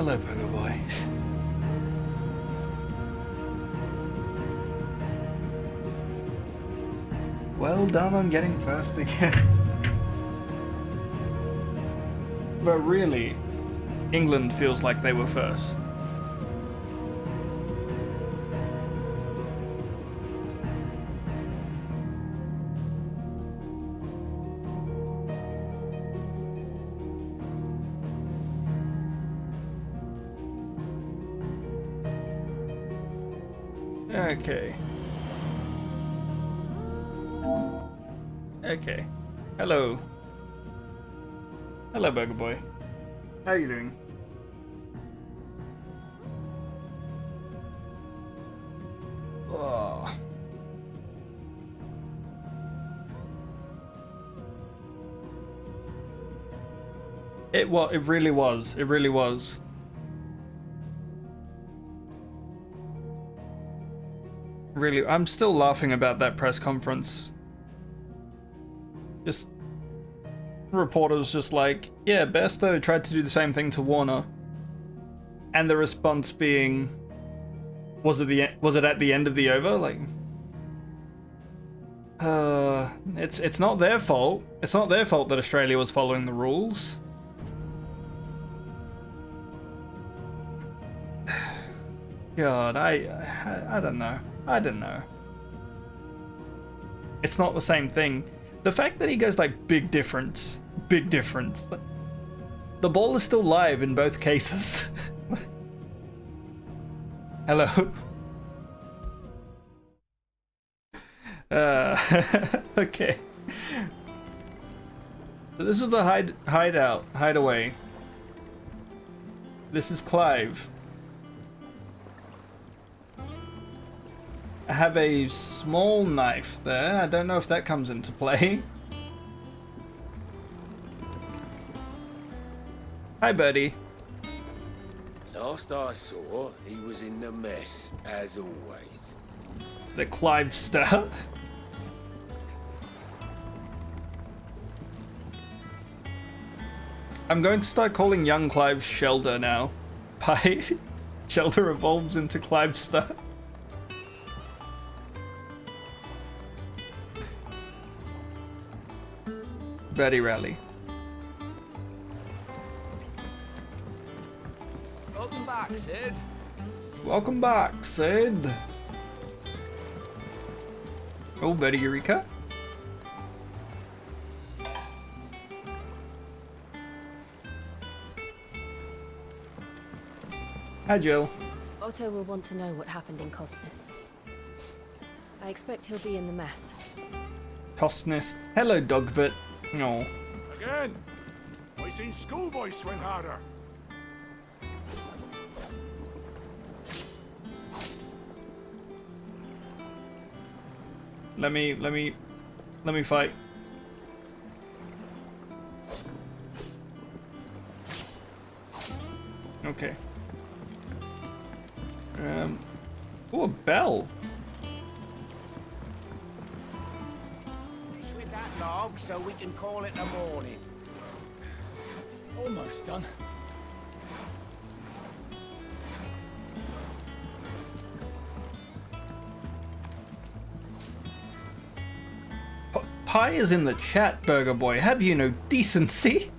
Hello, Burger Boy. Well done on getting first again. But really, England feels like they were first. Okay. Okay. Hello. Hello, Burger Boy. How are you doing? Oh. It really was. It really was. Really, I'm still laughing about that press conference. Just reporters just like, yeah, Bairstow tried to do the same thing to Warner, and the response being, was it at the end of the over? Like, it's not their fault. It's not their fault that Australia was following the rules. God, I don't know. I don't know. It's not the same thing. The fact that he goes like, big difference. Big difference. The ball is still live in both cases. Hello. Okay. So this is the hideaway. This is Clive. I have a small knife there. I don't know if that comes into play. Hi, buddy. Last I saw, he was in the mess, as always. The Clive star. I'm going to start calling young Clive Shelder now. Pie. Shelder evolves into Clive star. Betty Rally. Welcome back, Sid. Welcome back, Sid. Oh, Betty Eureka. Hi, Jill. Otto will want to know what happened in Costness. I expect he'll be in the mess. Costness. Hello, Dogbit. No. Again! I seen schoolboys swing harder. Let me fight. Okay. Oh, a bell. Finish with that log so we can call it the morning. Almost done. Pie is in the chat, Burger Boy. Have you no decency?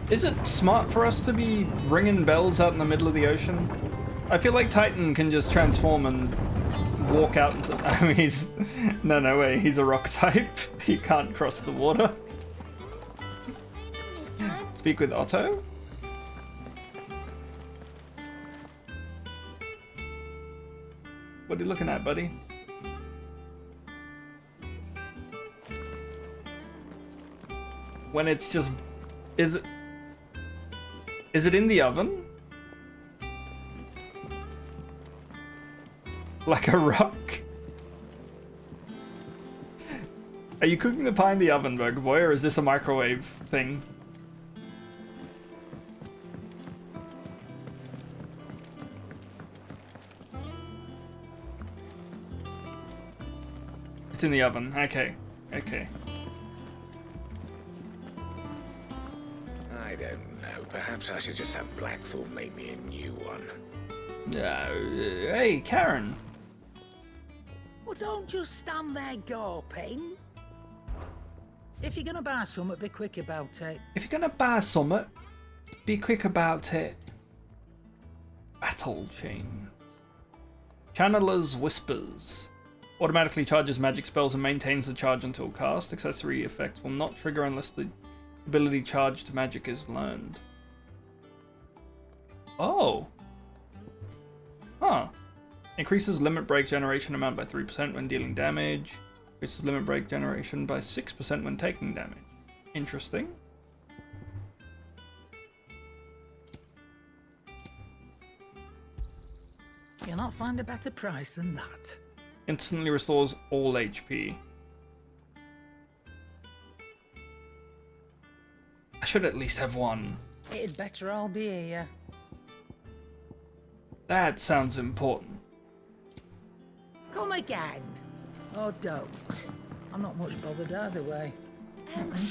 Is it smart for us to be ringing bells out in the middle of the ocean? I feel like Titan can just transform and walk out into... I mean, he's... No way, he's a rock type. He can't cross the water. Speak with Otto? What are you looking at, buddy? When it's just... Is it in the oven? Like a rock? Are you cooking the pie in the oven, Burger Boy, or is this a microwave thing? It's in the oven. Okay. Okay. I don't know. Perhaps I should just have Blackthorn make me a new one. Hey, Karen. Well, don't just stand there gawping. If you're gonna buy something, be quick about it. If you're gonna buy something, be quick about it. Battle chain. Channeler's Whispers. Automatically charges magic spells and maintains the charge until cast. Accessory effects will not trigger unless the ability charged magic is learned. Oh. Huh. Increases limit break generation amount by 3% when dealing damage. Increases limit break generation by 6% when taking damage. Interesting. You'll not find a better price than that. Instantly restores all HP. I should at least have one. It'd better all be here. That sounds important. Come again. Or don't. I'm not much bothered either way.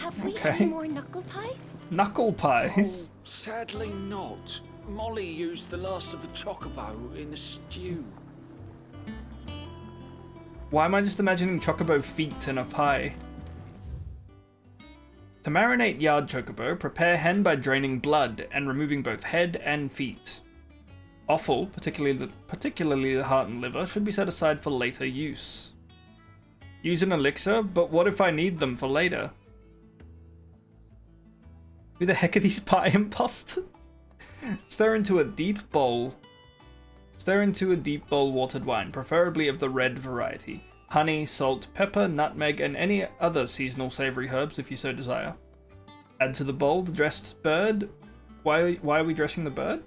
Have we Okay. any more knuckle pies? Knuckle pies. Sadly not. Molly used the last of the chocobo in the stew. Why am I just imagining chocobo feet in a pie? To marinate yard chocobo, prepare hen by draining blood and removing both head and feet. Offal, particularly the heart and liver, should be set aside for later use. Use an elixir, but what if I need them for later? Who the heck are these pie imposters? Stir into a deep bowl watered wine, preferably of the red variety. Honey, salt, pepper, nutmeg, and any other seasonal savory herbs if you so desire. Add to the bowl the dressed bird. Why are we dressing the bird?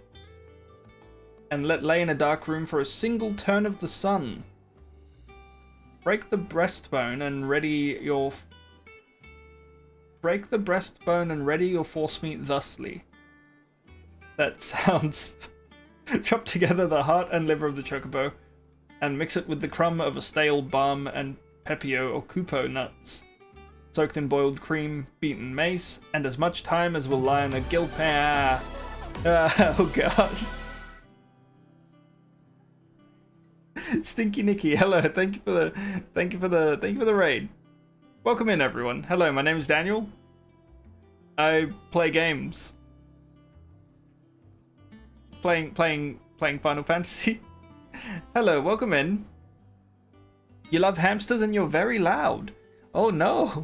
And let lay in a dark room for a single turn of the sun. Break the breastbone and ready your force meat thusly. That sounds... Chop together the heart and liver of the chocobo and mix it with the crumb of a stale balm and pepio or kupo nuts, soaked in boiled cream, beaten mace, and as much time as will lie on a gill pan. Oh god. Stinky Nicky, hello, thank you for the raid. Welcome in everyone. Hello, my name is Daniel. I play games. Playing Final Fantasy. Hello, welcome in. You love hamsters and you're very loud. Oh no.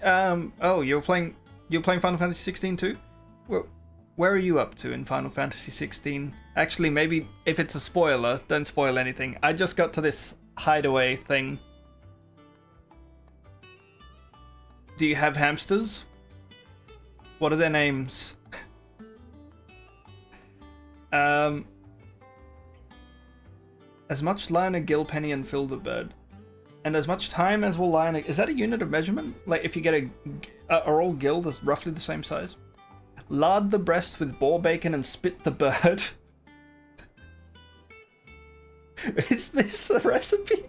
Oh, you're playing Final Fantasy 16 too? Where are you up to in Final Fantasy 16? Actually, maybe if it's a spoiler, don't spoil anything. I just got to this hideaway thing. Do you have hamsters? What are their names? As much lie on a gill penny and fill the bird. And as much time as will lie on a... Is that a unit of measurement? Like if you get are all gill that's roughly the same size? Lard the breast with boar bacon and spit the bird. Is this a recipe?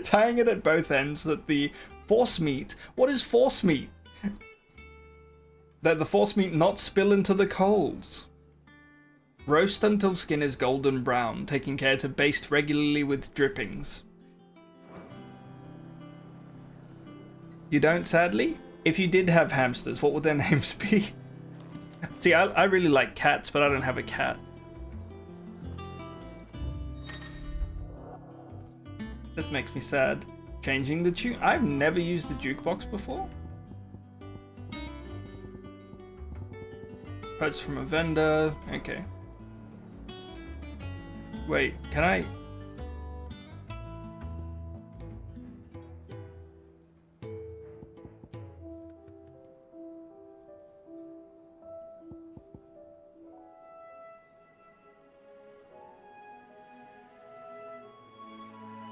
Tying it at both ends that the force meat... What is force meat? That the force meat not spill into the coals. Roast until skin is golden brown, taking care to baste regularly with drippings. You don't, sadly? If you did have hamsters, what would their names be? See, I really like cats, but I don't have a cat. That makes me sad. Changing the tune. I've never used the jukebox before. Purchase from a vendor. Okay. Wait, can I...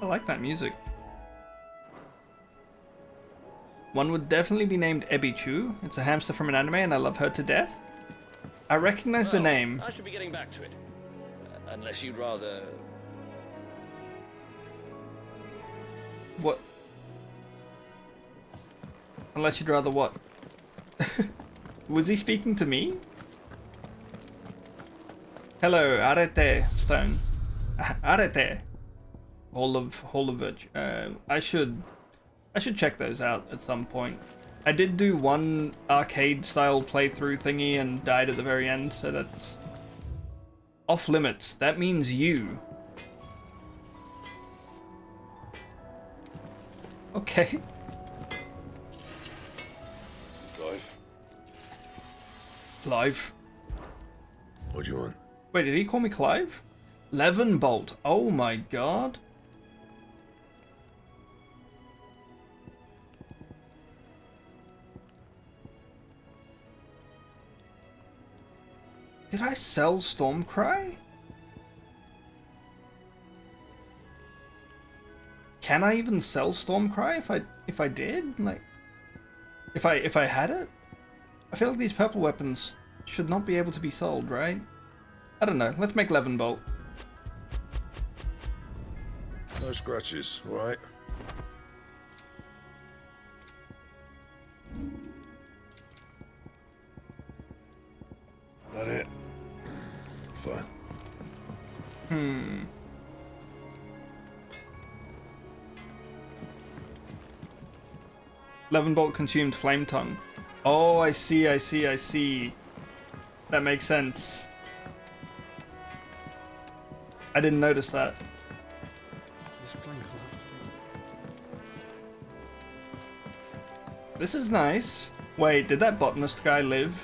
I like that music. One would definitely be named Ebichu. It's a hamster from an anime and I love her to death. I recognize the name. I should be getting back to it. Unless you'd rather... What? Unless you'd rather what? Was he speaking to me? Hello, arete, stone. Arete. Hall of Virtue. I should check those out at some point. I did do one arcade style playthrough thingy and died at the very end, so that's off limits. That means you. Okay. Clive, Clive. what do you want? Wait, did he call me Clive? Levenbolt. Oh my god. Did I sell Stormcry? Can I even sell Stormcry if I did? Like if I had it? I feel like these purple weapons should not be able to be sold, right? I don't know. Let's make Levenbolt. No scratches, all right? That it? Fine. Levenbolt consumed Flame Tongue. Oh, I see. That makes sense. I didn't notice that. This plank will have to be... This is nice. Wait, did that botanist guy live?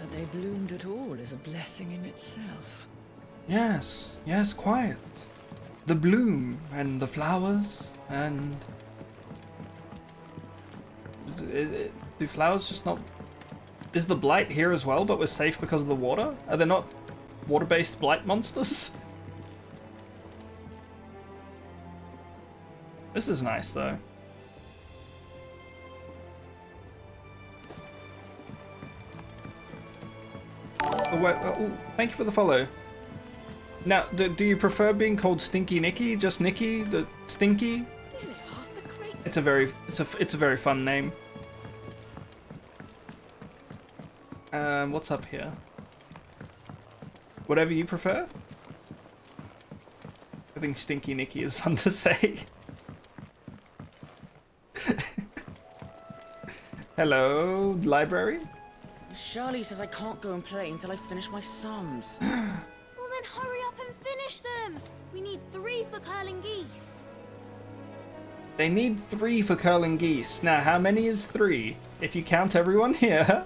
That they bloomed at all is a blessing in itself. Yes, quiet. The bloom and the flowers and... Do flowers just not... Is the blight here as well, but we're safe because of the water? Are there not water-based blight monsters? This is nice, though. Oh, wait, oh, thank you for the follow. Now, do you prefer being called Stinky Nicky? Just Nicky? The Stinky? It's a very fun name. What's up here? Whatever you prefer. I think Stinky Nicky is fun to say. Hello, library? Shirley says I can't go and play until I finish my sums. Well then hurry up and finish them! We need 3 for curling geese. They need 3 for curling geese. Now, how many is 3? If you count everyone here.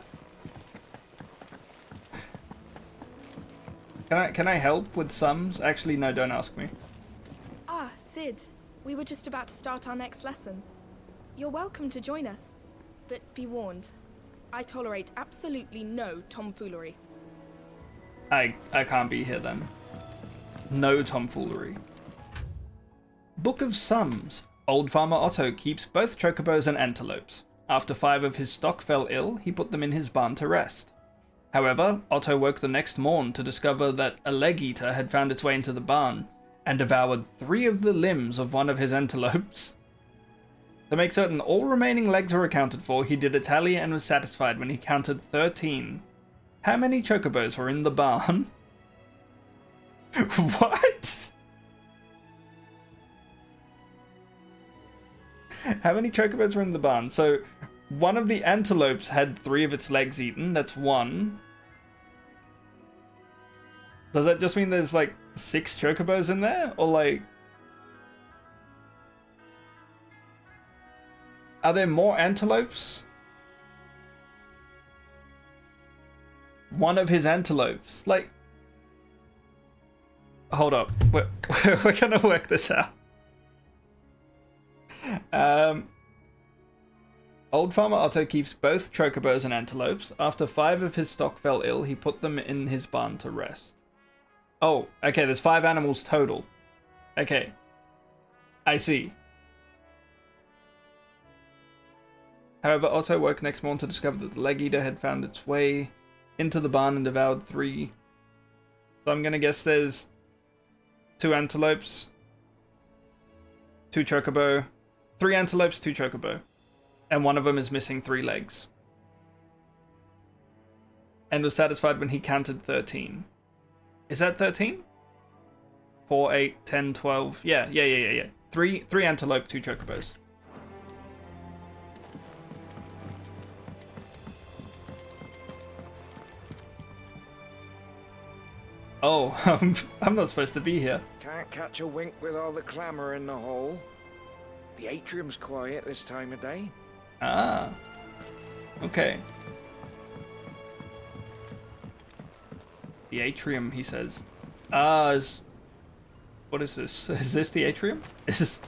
Can I help with sums? Actually, no, don't ask me. Ah, Sid. We were just about to start our next lesson. You're welcome to join us. But be warned, I tolerate absolutely no tomfoolery. I can't be here then. No tomfoolery. Book of Sums. Old Farmer Otto keeps both chocobos and antelopes. After 5 of his stock fell ill, he put them in his barn to rest. However, Otto woke the next morn to discover that a leg-eater had found its way into the barn and devoured 3 of the limbs of one of his antelopes. To make certain all remaining legs were accounted for, he did a tally and was satisfied when he counted 13. How many chocobos were in the barn? What? How many chocobos were in the barn? So, one of the antelopes had 3 of its legs eaten. That's 1. Does that just mean there's like 6 chocobos in there? Or like... Are there more antelopes? One of his antelopes. Like... Hold up. We're gonna work this out. Old Farmer Otto keeps both chocobos and antelopes. After 5 of his stock fell ill, he put them in his barn to rest. Oh, okay, there's 5 animals total. Okay. I see. However, Otto woke next morning to discover that the leg-eater had found its way into the barn and devoured 3 So I'm gonna guess there's 2 antelopes, 2 chocobo, 3 antelopes, 2 chocobo, and one of them is missing 3 legs. And was satisfied when he counted 13. Is that 13? 4, 8, 10, 12. Yeah. 3 antelope, 2 chocobos. Oh, I'm not supposed to be here. Can't catch a wink with all the clamour in the hall. The atrium's quiet this time of day. Ah. Okay. The atrium, he says. What is this? Is this the atrium? Sid,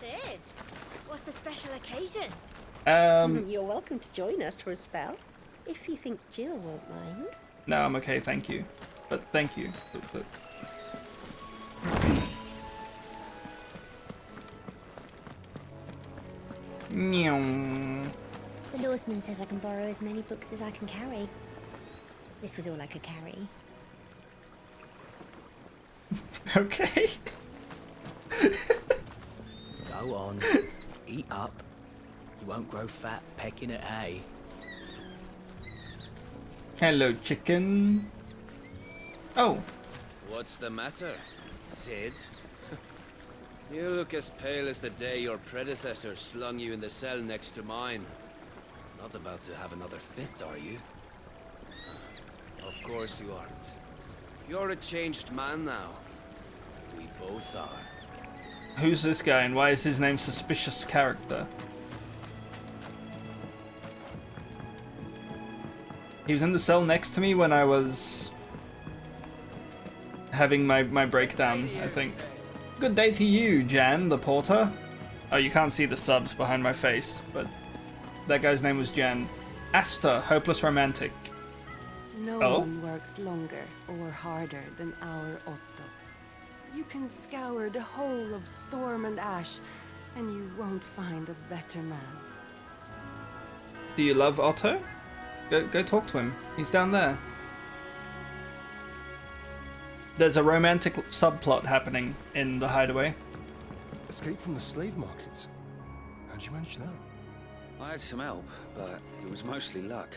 what's the special occasion? You're welcome to join us for a spell, if you think Jill won't mind. No, I'm okay, thank you. But thank you. But... The lawsman says I can borrow as many books as I can carry. This was all I could carry. Okay. Go on, eat up. You won't grow fat pecking at hay. Hello, chicken. Oh. What's the matter, Sid? You look as pale as the day your predecessor slung you in the cell next to mine. Not about to have another fit, are you? Of course you aren't. You're a changed man now. We both are. Who's this guy and why is his name Suspicious Character? He was in the cell next to me when I was having my breakdown, I think. Good day to you, Jan, the porter. Oh, you can't see the subs behind my face, but that guy's name was Jan. Asta, hopeless romantic. No one works longer or harder than our Otto. You can scour the whole of Storm and Ash, and you won't find a better man. Do you love Otto? Go talk to him. He's down there. There's a romantic subplot happening in the hideaway. Escape from the slave markets. How'd you manage that? I had some help, but it was mostly luck.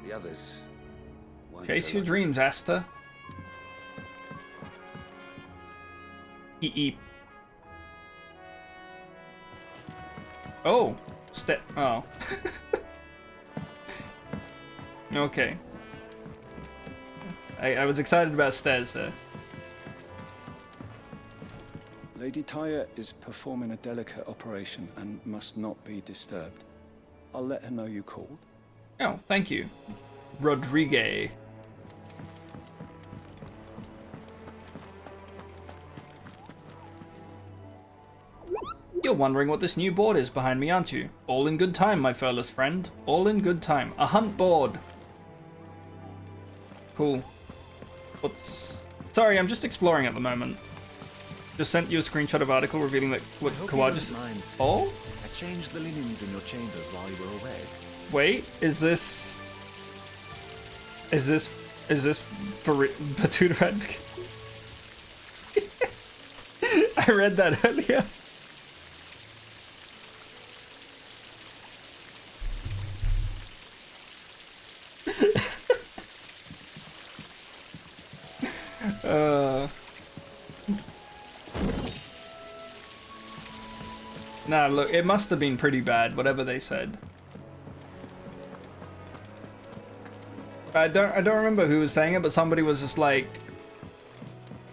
The others weren't Chase so your lucky. dreams, Asta. Eep. Oh, oh. Okay. I was excited about stairs there. Lady Tyre is performing a delicate operation and must not be disturbed. I'll let her know you called. Oh, thank you. Rodriguez. You're wondering what this new board is behind me, aren't you? All in good time, my furless friend. All in good time. A hunt board. Cool. What's... Sorry, I'm just exploring at the moment. Just sent you a screenshot of article revealing that what Kawaja said. Oh? I changed the linens in your chambers while you were away. Wait, is this for Batuta Advocate? I read that earlier. Nah, look, it must have been pretty bad, whatever they said. I don't remember who was saying it, but somebody was just like,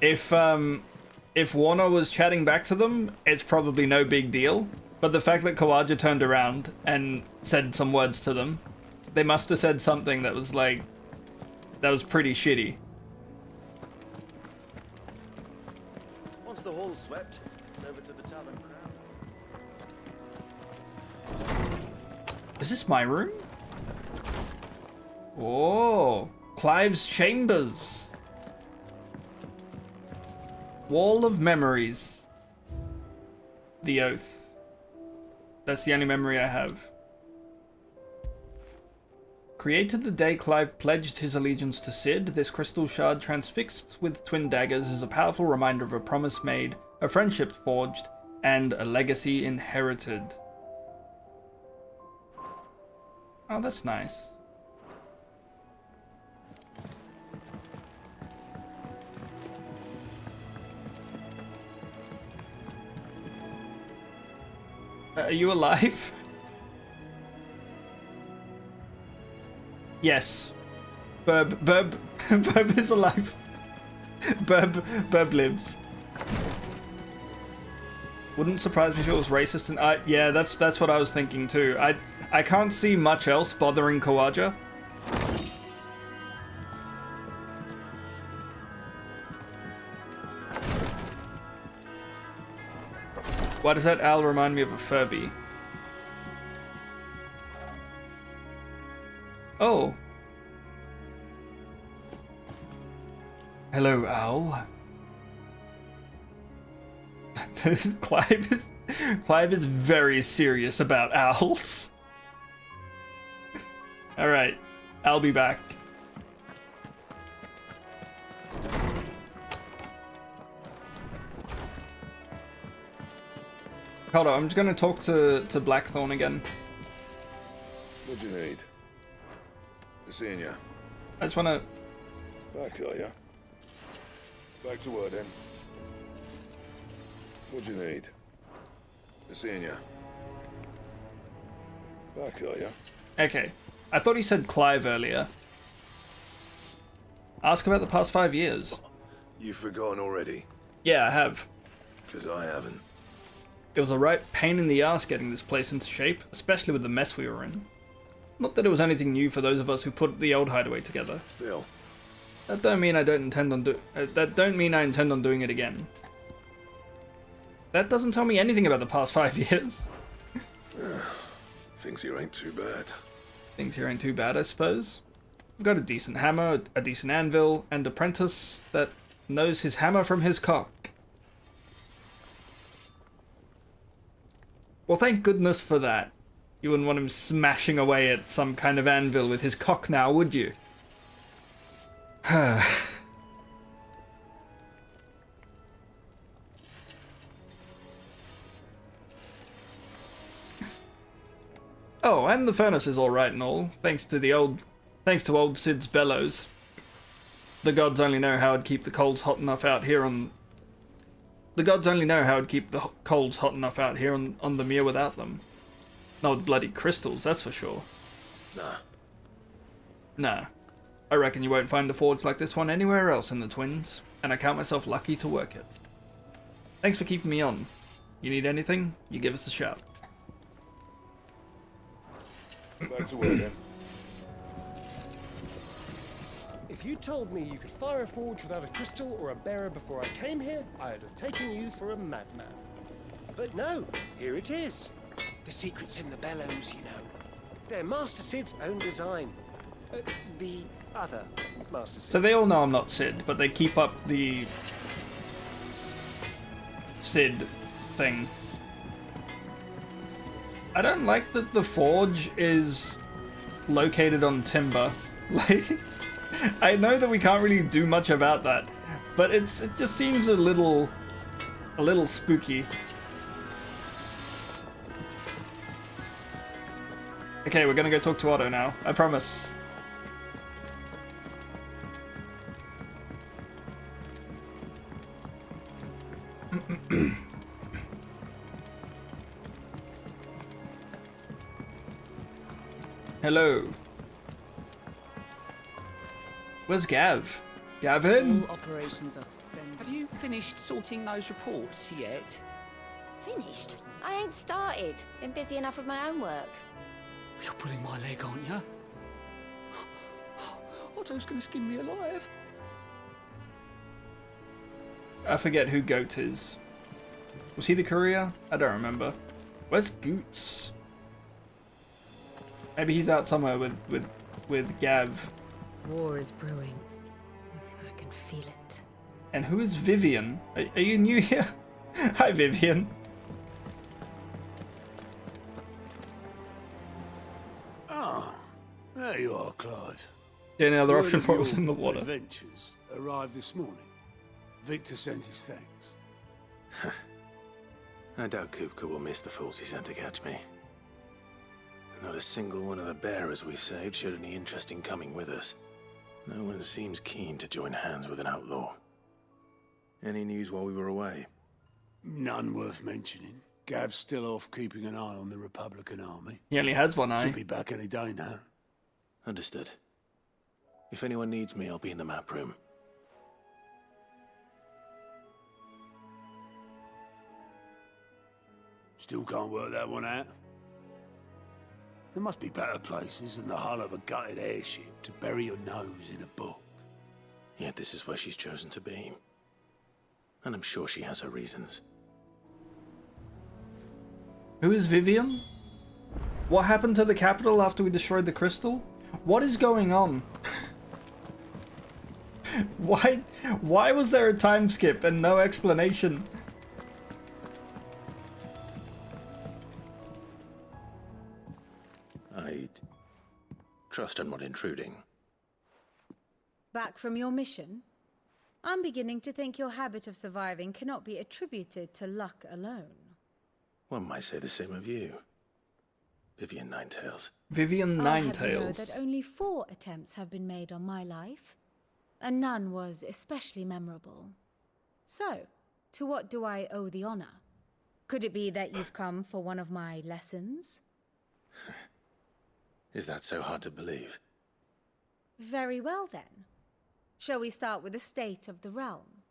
if Warner was chatting back to them, it's probably no big deal. But the fact that Kawaja turned around and said some words to them, they must have said something that was like, that was pretty shitty. Once the hall's swept, it's over to the tavern crowd. Is this my room? Whoa, Clive's chambers. Wall of memories. The oath. That's the only memory I have. Created the day Clive pledged his allegiance to Cid, this crystal shard transfixed with twin daggers is a powerful reminder of a promise made, a friendship forged, and a legacy inherited. Oh, that's nice. Are you alive? Yes. Burb is alive. Burb lives. Wouldn't surprise me if it was racist and yeah, that's what I was thinking too. I can't see much else bothering Kawaja. Why does that owl remind me of a Furby? Oh. Hello, owl. Clive is very serious about owls. Alright, I'll be back. Hold on, I'm just gonna talk to Blackthorn again. What do you need? Seeing ya. I just wanna... Back, are ya? Back to work then. What do you need? Seeing ya. Back, are ya? Okay. I thought he said Clive earlier. Ask about the past 5 years. You've forgotten already? Yeah, I have. 'Cause I haven't. It was a right pain in the ass getting this place into shape, especially with the mess we were in. Not that it was anything new for those of us who put the old hideaway together. Still. That don't mean I intend on doing it again. That doesn't tell me anything about the past 5 years. Things here ain't too bad. Things here ain't too bad, I suppose. We've got a decent hammer, a decent anvil, and apprentice that knows his hammer from his cock. Well, thank goodness for that. You wouldn't want him smashing away at some kind of anvil with his cock now, would you? Oh, and the furnace is alright and all, thanks to old Cid's bellows. The gods only know how I'd keep the coals hot enough out here on... The gods only know how I'd keep the coals hot enough out here on the mere without them. Not with bloody crystals, that's for sure. Nah. I reckon you won't find a forge like this one anywhere else in the Twins, and I count myself lucky to work it. Thanks for keeping me on. You need anything, you give us a shout. Back to work then. If you told me you could fire a forge without a crystal or a bearer before I came here, I'd have taken you for a madman. But no, here it is. The secret's in the bellows, you know. They're Master Cid's own design. The other Master Cid. So they all know I'm not Cid, but they keep up the Cid thing. I don't like that the forge is located on timber. Like, I know that we can't really do much about that, but it just seems a little spooky. Okay, we're gonna go talk to Otto now. I promise. Hello. Where's Gav? Gavin? All operations are suspended. Have you finished sorting those reports yet? Finished? I ain't started. Been busy enough with my own work. You're pulling my leg, aren't you? Otto's gonna skin me alive. I forget who Goat is. Was he the courier? I don't remember. Where's Goots? Maybe he's out somewhere with Gav. War is brewing. I can feel it. And who is Vivian? Are you new here? Hi, Vivian. There you are, Clive. Yeah, now the Word Russian of port was your in the water. adventures arrived this morning. Victor sent his thanks. I doubt Kupka will miss the fools he sent to catch me. Not a single one of the bearers we saved showed any interest in coming with us. No one seems keen to join hands with an outlaw. Any news while we were away? None worth mentioning. Gav's still off keeping an eye on the Republican army. He only has one eye. Should be back any day now. Understood. If anyone needs me, I'll be in the map room. Still can't work that one out. There must be better places than the hull of a gutted airship to bury your nose in a book. Yet this is where she's chosen to be. And I'm sure she has her reasons. Who is Vivian? What happened to the capital after we destroyed the crystal? What is going on? Why was there a time skip and no explanation? I trust I'm not intruding. Back from your mission? I'm beginning to think your habit of surviving cannot be attributed to luck alone. One might say the same of you, Vivian Ninetails. Vivian I'll have you know Ninetails. that only 4 attempts have been made on my life, and none was especially memorable. So, to what do I owe the honor? Could it be that you've come for one of my lessons? Is that so hard to believe? Very well then. Shall we start with the state of the realm?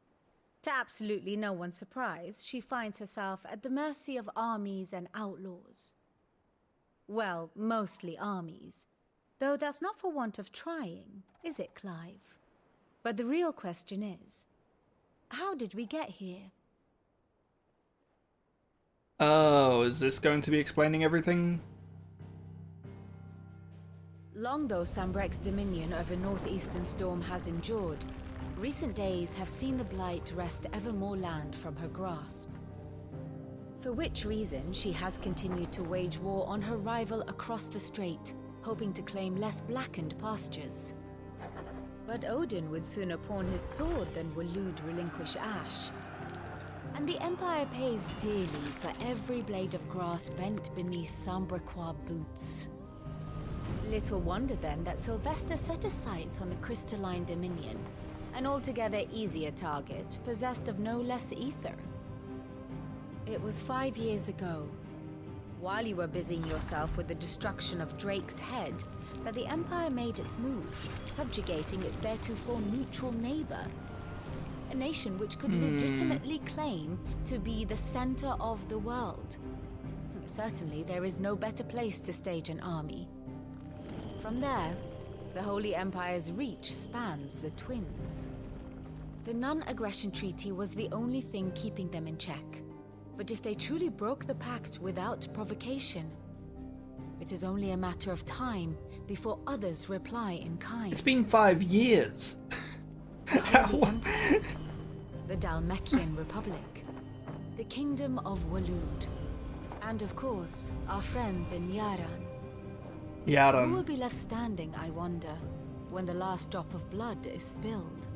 To absolutely no one's surprise, she finds herself at the mercy of armies and outlaws. Well, mostly armies. Though that's not for want of trying, is it, Clive? But the real question is, how did we get here? Oh, is this going to be explaining everything? Long though Sambrek's dominion over northeastern Storm has endured, recent days have seen the Blight wrest ever more land from her grasp. For which reason she has continued to wage war on her rival across the strait, hoping to claim less blackened pastures. But Odin would sooner pawn his sword than Waloed relinquish Ash. And the Empire pays dearly for every blade of grass bent beneath Sambrequois boots. Little wonder then that Sylvester set his sights on the crystalline dominion, an altogether easier target, possessed of no less ether. It was 5 years ago, while you were busying yourself with the destruction of Drake's head, that the Empire made its move, subjugating its theretofore neutral neighbor. A nation which could legitimately claim to be the center of the world. Certainly, there is no better place to stage an army. From there, the Holy Empire's reach spans the Twins. The non-aggression treaty was the only thing keeping them in check. But if they truly broke the pact without provocation, it is only a matter of time before others reply in kind. It's been 5 years. The Holy Empire, the Dalmekian Republic, the Kingdom of Waloed, and of course, our friends in Yaran. Who will be left standing, I wonder, when the last drop of blood is spilled?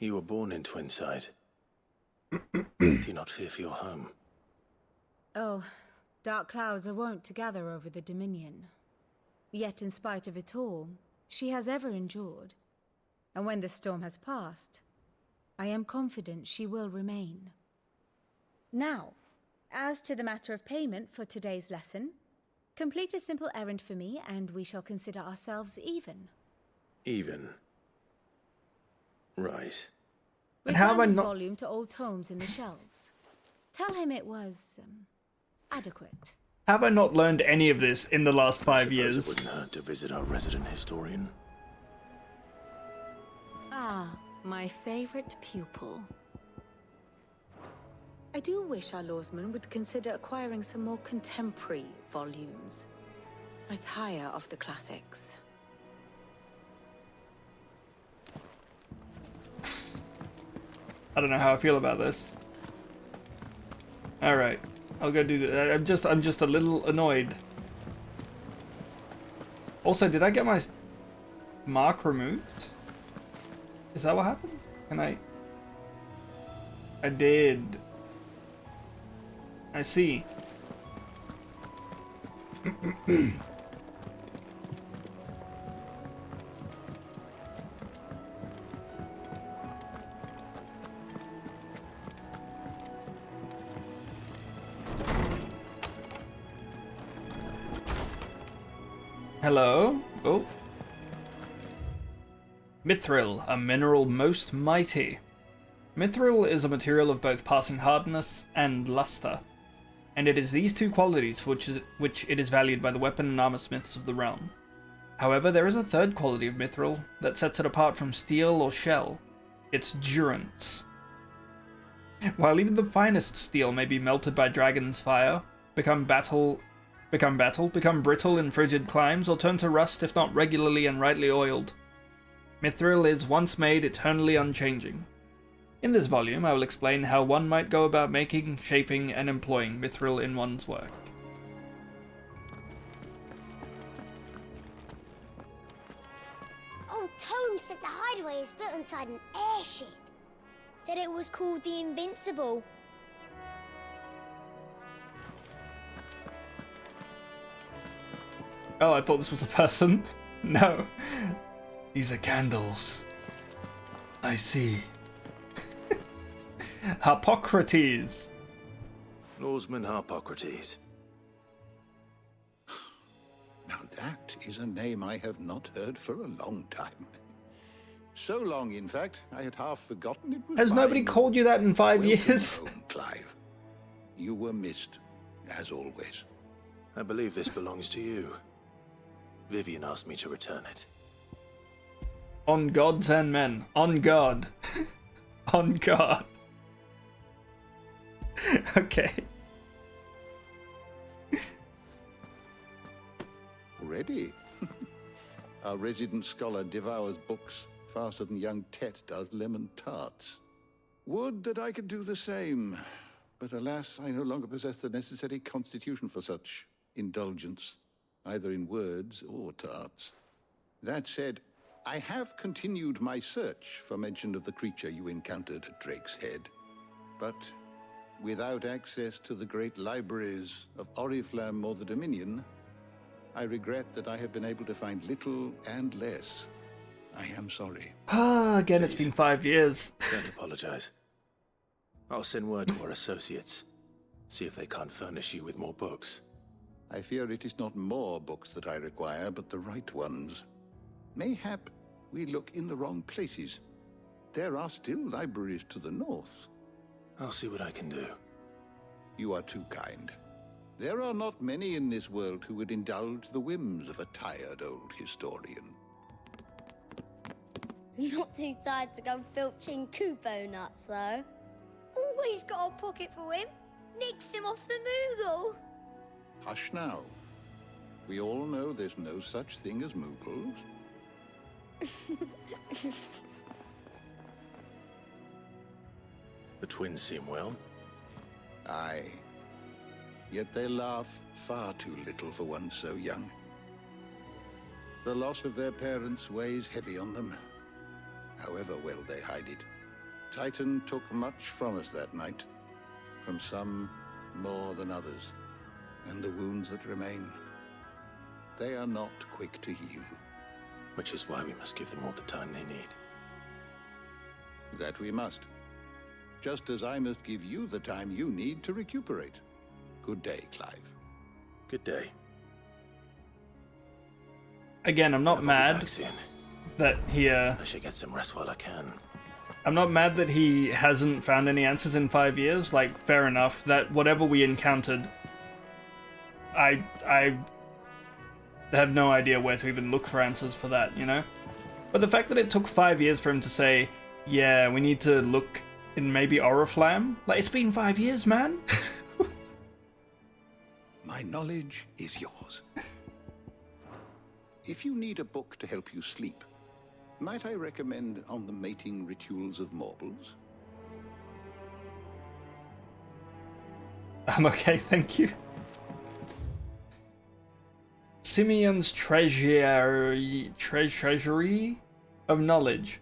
You were born in Twinside. Do you not fear for your home? Oh, dark clouds are wont to gather over the Dominion. Yet in spite of it all, she has ever endured. And when the storm has passed, I am confident she will remain. Now, as to the matter of payment for today's lesson, complete a simple errand for me and we shall consider ourselves even. Even? Right. And how have I Return this not... volume to old tomes in the shelves. Tell him it was, adequate. Have I not learned any of this in the last 5 years? It wouldn't hurt to visit our resident historian. Ah, my favorite pupil. I do wish our lawsman would consider acquiring some more contemporary volumes. I tire of the classics. I don't know how I feel about this. Alright. I'll go do that. I'm just a little annoyed. Also, did I get my mark removed? Is that what happened? Can I did. I see. Hello? Oh. Mithril, a mineral most mighty. Mithril is a material of both passing hardness and luster, and it is these two qualities for which it is valued by the weapon and armor smiths of the realm. However, there is a third quality of mithril that sets it apart from steel or shell: its durance. While even the finest steel may be melted by dragon's fire, become brittle in frigid climes, or turn to rust if not regularly and rightly oiled, mithril is once made eternally unchanging. In this volume, I will explain how one might go about making, shaping, and employing mithril in one's work. Oh, Tome said the hideaway is built inside an airship. Said it was called the Invincible. Oh, I thought this was a person. No. These are candles. I see. Hippocrates. Norseman Hippocrates. Now that is a name I have not heard for a long time. So long, in fact, I had half forgotten it was Has nobody called you that in 5 years? Home, Clive. You were missed, as always. I believe this belongs to you. Vivian asked me to return it. On gods and men. On God. On God. Okay. Already? Our resident scholar devours books faster than young Tet does lemon tarts. Would that I could do the same. But alas, I no longer possess the necessary constitution for such indulgence, either in words or tarts. That said, I have continued my search for mention of the creature you encountered at Drake's Head. But without access to the great libraries of Oriflamme or the Dominion, I regret that I have been able to find little and less. I am sorry. Again, it's been 5 years. Don't apologize. I'll send word to our associates. See if they can't furnish you with more books. I fear it is not more books that I require, but the right ones. Mayhap we look in the wrong places. There are still libraries to the north. I'll see what I can do. You are too kind. There are not many in this world who would indulge the whims of a tired old historian. Not too tired to go filching Kupo nuts, though. Always got a pocket for him. Nicks him off the Moogle. Hush now. We all know there's no such thing as Moogles. The twins seem well. Aye. Yet they laugh far too little for one so young. The loss of their parents weighs heavy on them, however well they hide it. Titan took much from us that night, from some more than others, and the wounds that remain, they are not quick to heal. Which is why we must give them all the time they need. That we must. Just as I must give you the time you need to recuperate. Good day, Clive. Good day. Again, I'm not mad that he, I should get some rest while I can. I'm not mad that he hasn't found any answers in 5 years. Like, fair enough. That whatever we encountered, I have no idea where to even look for answers for that, you know? But the fact that it took 5 years for him to say, yeah, we need to look in maybe Oriflamme, like, it's been 5 years, man. My knowledge is yours. If you need a book to help you sleep, might I recommend On the Mating Rituals of Mortals? I'm okay, thank you. Simeon's Treasury of Knowledge,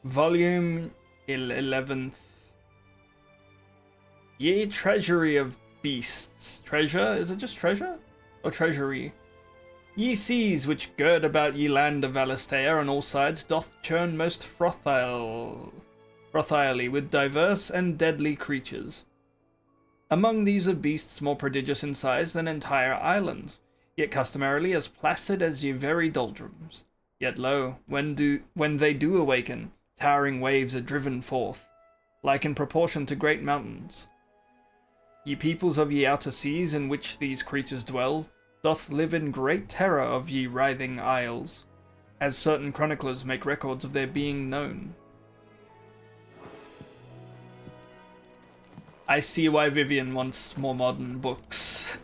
Volume 11th. Ye Treasury of Beasts. Treasure? Is it just treasure? Or treasury? Ye seas which gird about ye land of Alistair on all sides doth churn most frothily with diverse and deadly creatures. Among these are beasts more prodigious in size than entire islands, yet customarily as placid as ye very doldrums. Yet lo, when they do awaken, towering waves are driven forth, like in proportion to great mountains. Ye peoples of ye outer seas in which these creatures dwell, doth live in great terror of ye writhing isles, as certain chroniclers make records of their being known. I see why Vivian wants more modern books.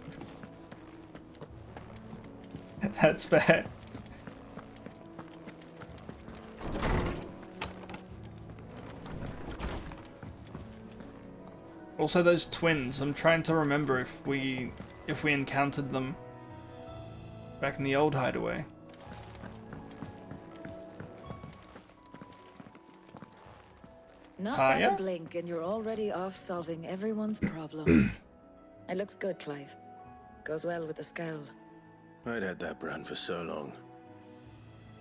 That's fair. Also those twins, I'm trying to remember if we encountered them back in the old hideaway. Not another blink and you're already off solving everyone's problems. It looks good, Clive. Goes well with the scowl. I'd had that brand for so long.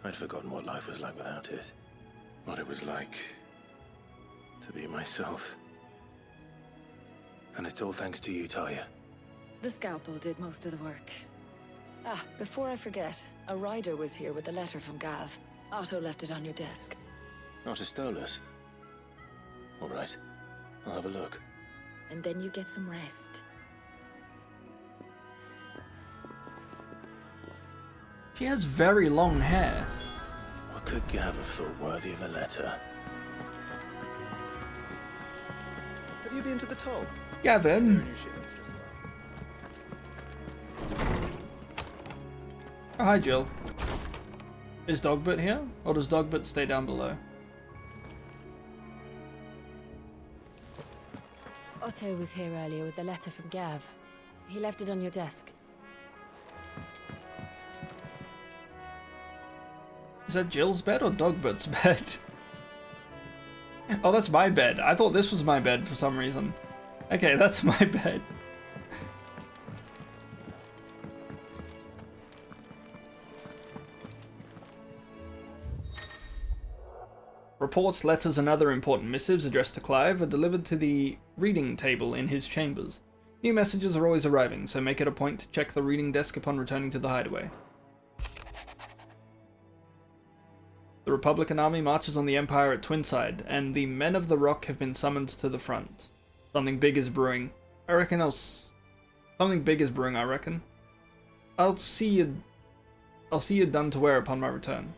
I'd forgotten what life was like without it. What it was like to be myself. And it's all thanks to you, Talia. The scalpel did most of the work. Ah, before I forget, a rider was here with a letter from Gav. Otto left it on your desk. Otto stole us. All right, I'll have a look. And then you get some rest. She has very long hair. What could Gav have thought worthy of a letter? Have you been to the toll? Gavin! Oh, hi, Jill. Is Dogbert here? Or does Dogbert stay down below? Otto was here earlier with a letter from Gav. He left it on your desk. Is that Jill's bed or Dogbert's bed? Oh, that's my bed. I thought this was my bed for some reason. Okay, that's my bed. Reports, letters, and other important missives addressed to Clive are delivered to the reading table in his chambers. New messages are always arriving, so make it a point to check the reading desk upon returning to the hideaway. The Republican army marches on the Empire at Twinside, and the Men of the Rock have been summoned to the front. Something big is brewing. Something big is brewing, I reckon. I'll see you done to wear upon my return.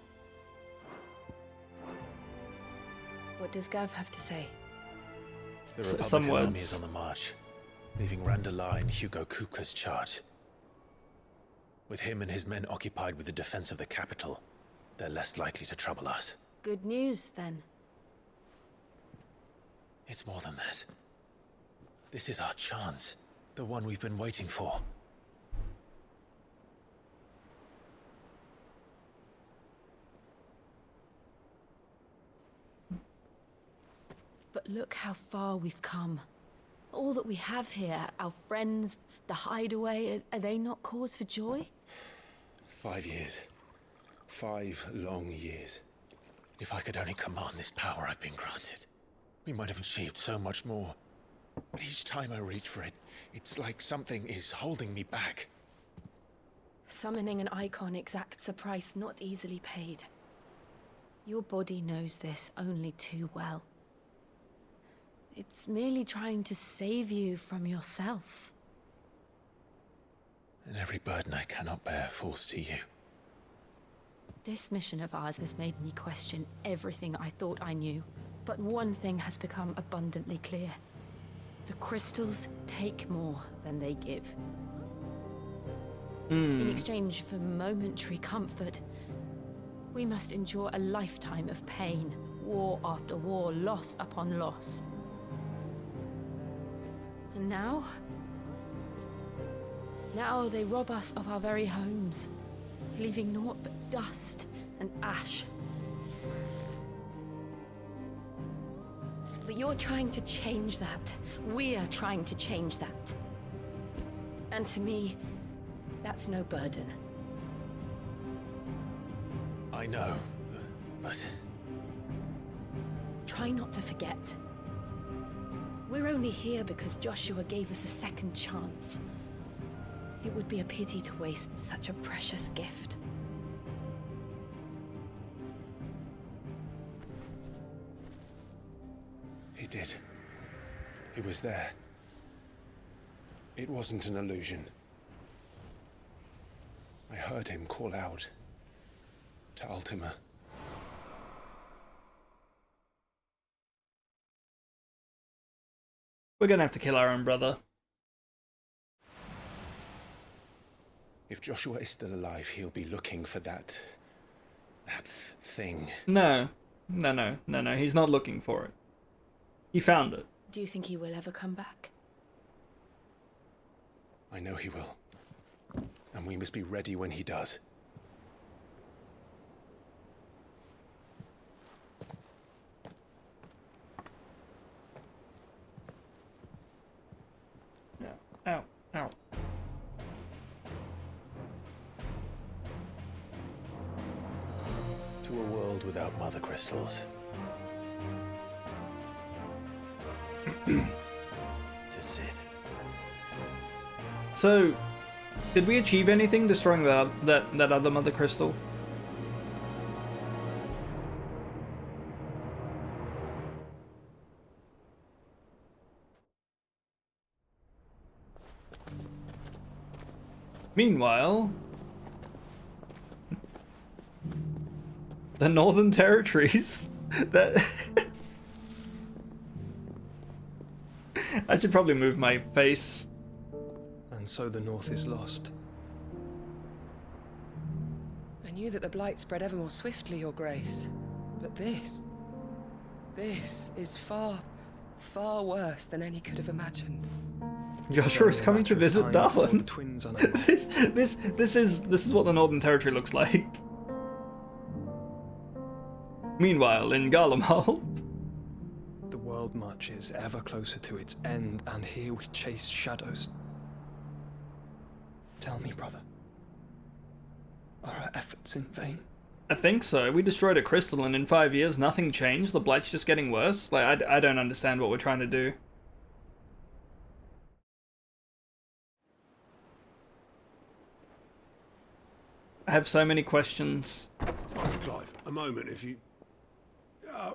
What does Gav have to say? The Republican army is on the march, leaving Randala in Hugo Kupka's charge. With him and his men occupied with the defense of the capital, they're less likely to trouble us. Good news, then. It's more than that. This is our chance, the one we've been waiting for. But look how far we've come. All that we have here, our friends, the hideaway, are they not cause for joy? 5 years. 5 long years. If I could only command this power I've been granted, we might have achieved so much more. But each time I reach for it, it's like something is holding me back. Summoning an icon exacts a price not easily paid. Your body knows this only too well. It's merely trying to save you from yourself. And every burden I cannot bear falls to you. This mission of ours has made me question everything I thought I knew. But one thing has become abundantly clear. The crystals take more than they give. In exchange for momentary comfort, we must endure a lifetime of pain, war after war, loss upon loss. And now, Now they rob us of our very homes, leaving naught but dust and ash. But you're trying to change that. We're trying to change that. And to me, that's no burden. I know, but... Try not to forget. We're only here because Joshua gave us a second chance. It would be a pity to waste such a precious gift. He did. He was there. It wasn't an illusion. I heard him call out to Ultima. We're gonna have to kill our own brother. If Joshua is still alive, he'll be looking for that thing. No. He's not looking for it. He found it. Do you think he will ever come back? I know he will. And we must be ready when he does. Ow, ow. To a world without mother crystals. To Sid. So, did we achieve anything destroying that other mother crystal? Meanwhile, the Northern Territories, that... I should probably move my face. And so the North is lost. I knew that the blight spread ever more swiftly, Your Grace. But this is far, far worse than any could have imagined. Joshua is coming to visit Darwin. This is what the Northern Territory looks like. Meanwhile, in Garlemald, the world marches ever closer to its end, and here we chase shadows. Tell me, brother, are our efforts in vain? I think so. We destroyed a crystal, and in 5 years, nothing changed. The blight's just getting worse. Like, I don't understand what we're trying to do. I have so many questions. Master Clive, a moment, if you...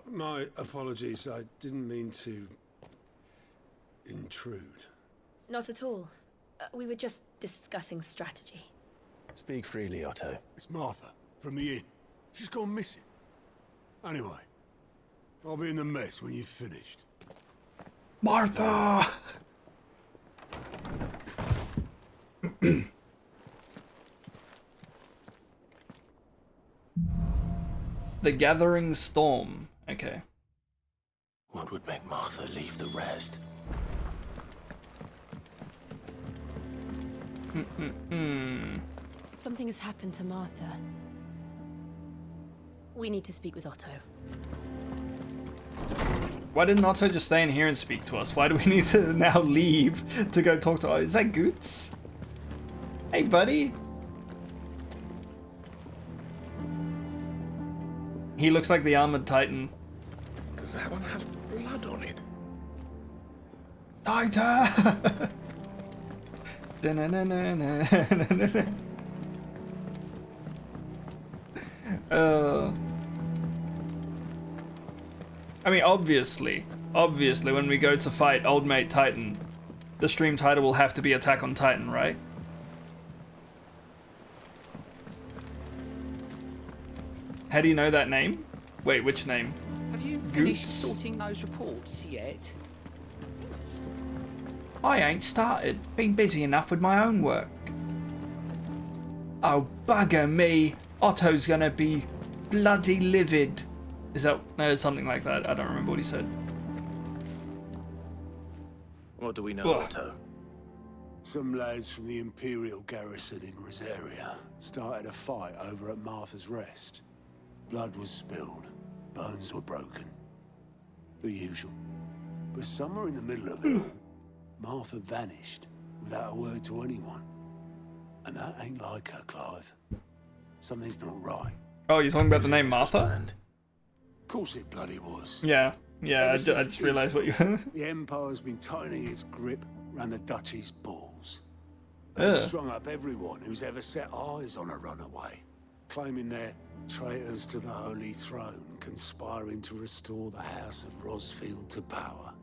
my apologies, I didn't mean to... intrude. Not at all. We were just discussing strategy. Speak freely, Otto. It's Martha, from the inn. She's gone missing. Anyway, I'll be in the mess when you've finished. Martha! The Gathering Storm. Okay. What would make Martha leave the rest? Something has happened to Martha. We need to speak with Otto. Why didn't Otto just stay in here and speak to us? Why do we need to now leave to go talk to... Is that Goots? Hey, buddy. He looks like the Armored Titan. Does that one have blood on it? Titan! I mean, obviously, when we go to fight Old Mate Titan, the stream title will have to be Attack on Titan, right? How do you know that name? Wait, which name? Have you finished sorting those reports yet? I ain't started. Been busy enough with my own work. Oh, bugger me. Otto's gonna be bloody livid. Is that... No, it's something like that. I don't remember what he said. What do we know, Otto? Some lads from the Imperial garrison in Rosaria started a fight over at Martha's Rest. Blood was spilled, bones were broken. The usual. But somewhere in the middle of it all, Martha vanished without a word to anyone. And that ain't like her, Clive. Something's not right. Oh, you're talking about the name Martha? Of course it bloody was. Yeah, I just realised what you... The Empire's been tightening its grip around the Duchy's balls. They've strung up everyone who's ever set eyes on a runaway, claiming they're traitors to the Holy Throne, conspiring to restore the House of Rosfield to power.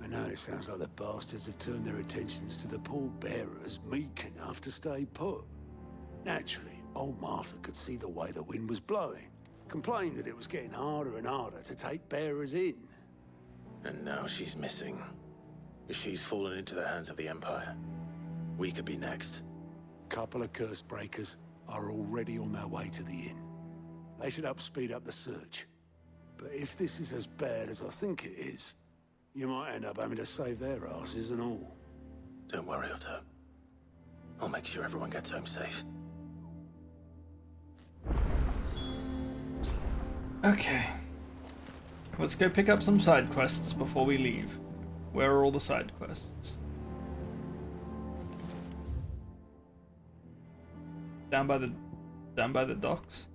I know it sounds like the bastards have turned their attentions to the pallbearers meek enough to stay put. Naturally, old Martha could see the way the wind was blowing, complained that it was getting harder and harder to take bearers in. And now she's missing. If she's fallen into the hands of the Empire, we could be next. Couple of curse breakers are already on their way to the inn. They should help speed up the search. But if this is as bad as I think it is, you might end up having to save their asses and all. Don't worry, Otto. I'll make sure everyone gets home safe. Okay. Let's go pick up some side quests before we leave. Where are all the side quests? Down by the docks?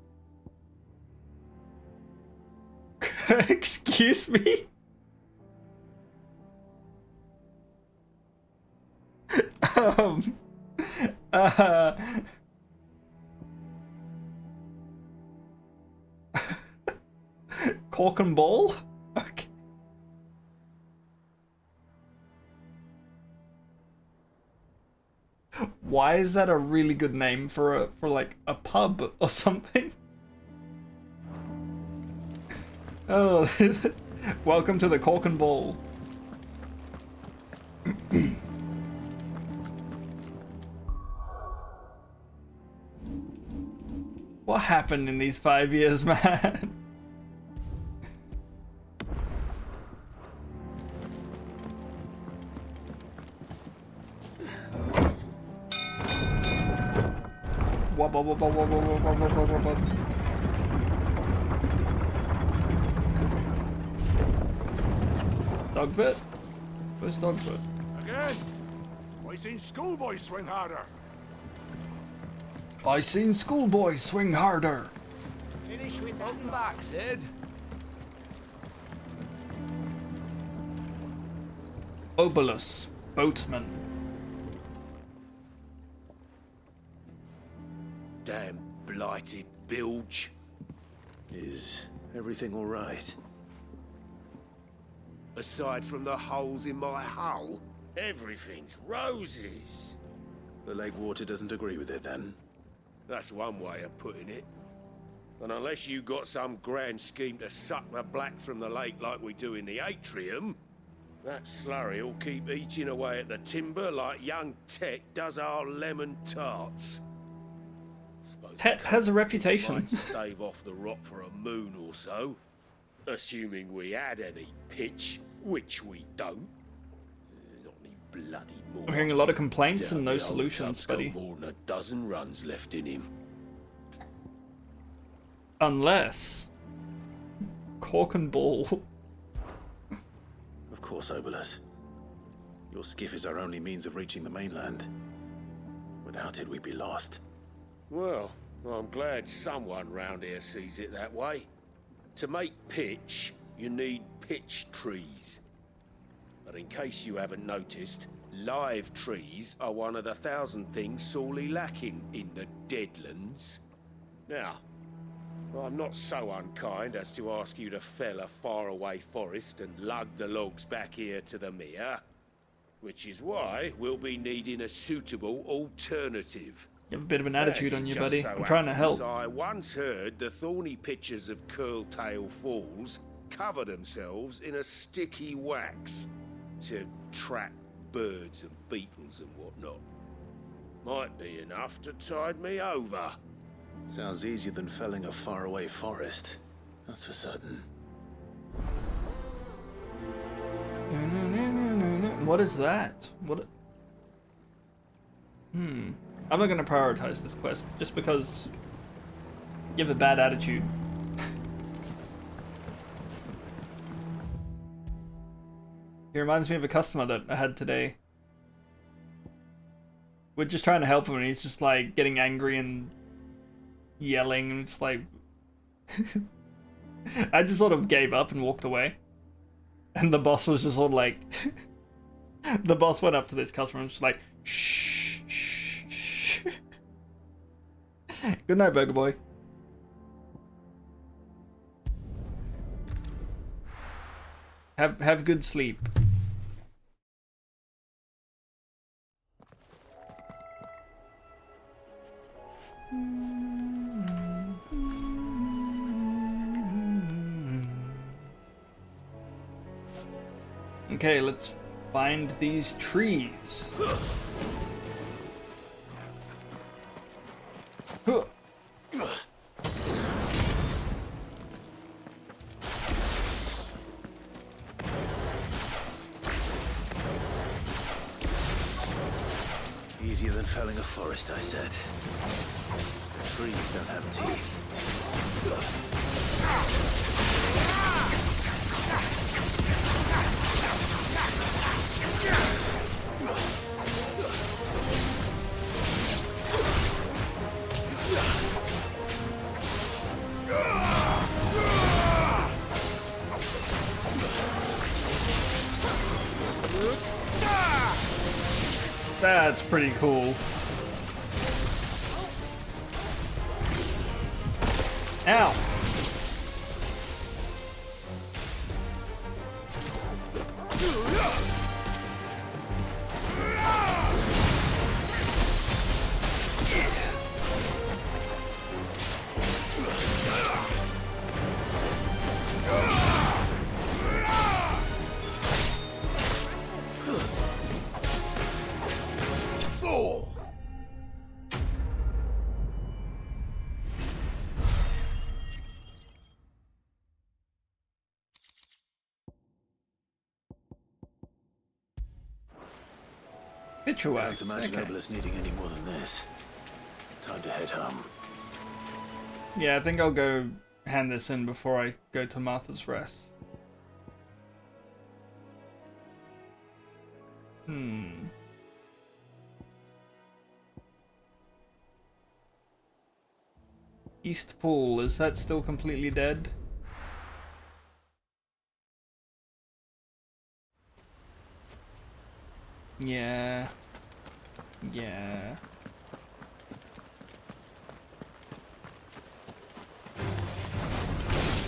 Excuse me? Cork and ball? Okay. Why is that a really good name for like a pub or something? Oh, welcome to the Cork and Ball. What happened in these 5 years, man? Dogbit? Where's Dogbit? Again? I seen schoolboys swing harder. I seen schoolboys swing harder. Finish with open back, Sid. Obolus, boatman. Damn blighted bilge. Is everything all right? Aside from the holes in my hull, everything's roses. The lake water doesn't agree with it, then? That's one way of putting it. And unless you got some grand scheme to suck the black from the lake like we do in the atrium, that slurry will keep eating away at the timber like young Tet does our lemon tarts. Tet has a reputation. Might stave off the rot for a moon or so, assuming we had any pitch, which we don't. Not any bloody more. I'm hearing a lot of complaints and no solutions, buddy. More than a dozen runs left in him. Unless Cork and Ball. Of course, Obolus. Your skiff is our only means of reaching the mainland. Without it, we'd be lost. Well, I'm glad someone round here sees it that way. To make pitch, you need pitch trees. But in case you haven't noticed, live trees are one of the 1,000 things sorely lacking in the Deadlands. Now, I'm not so unkind as to ask you to fell a faraway forest and lug the logs back here to the mere, which is why we'll be needing a suitable alternative. You have a bit of an attitude on you, buddy. I'm trying to help. I once heard the thorny pitches of Curltail Falls cover themselves in a sticky wax to trap birds and beetles and whatnot. Might be enough to tide me over. Sounds easier than felling a faraway forest. That's for certain. What is that? What? I'm not going to prioritize this quest just because you have a bad attitude. He reminds me of a customer that I had today. We're just trying to help him and he's just like getting angry and yelling and it's like... I just sort of gave up and walked away. And the boss was just sort of like... The boss went up to this customer and was just like, shh, shh, shh. Good night, Burger Boy. Have good sleep. Okay, let's find these trees. Easier than felling a forest, I said. Trees don't have teeth. That's pretty cool. Ow! Can't imagine Obelisk needing any more than this. Time to head home. Yeah, I think I'll go hand this in before I go to Martha's Rest. East Pool, is that still completely dead? Yeah. Yeah.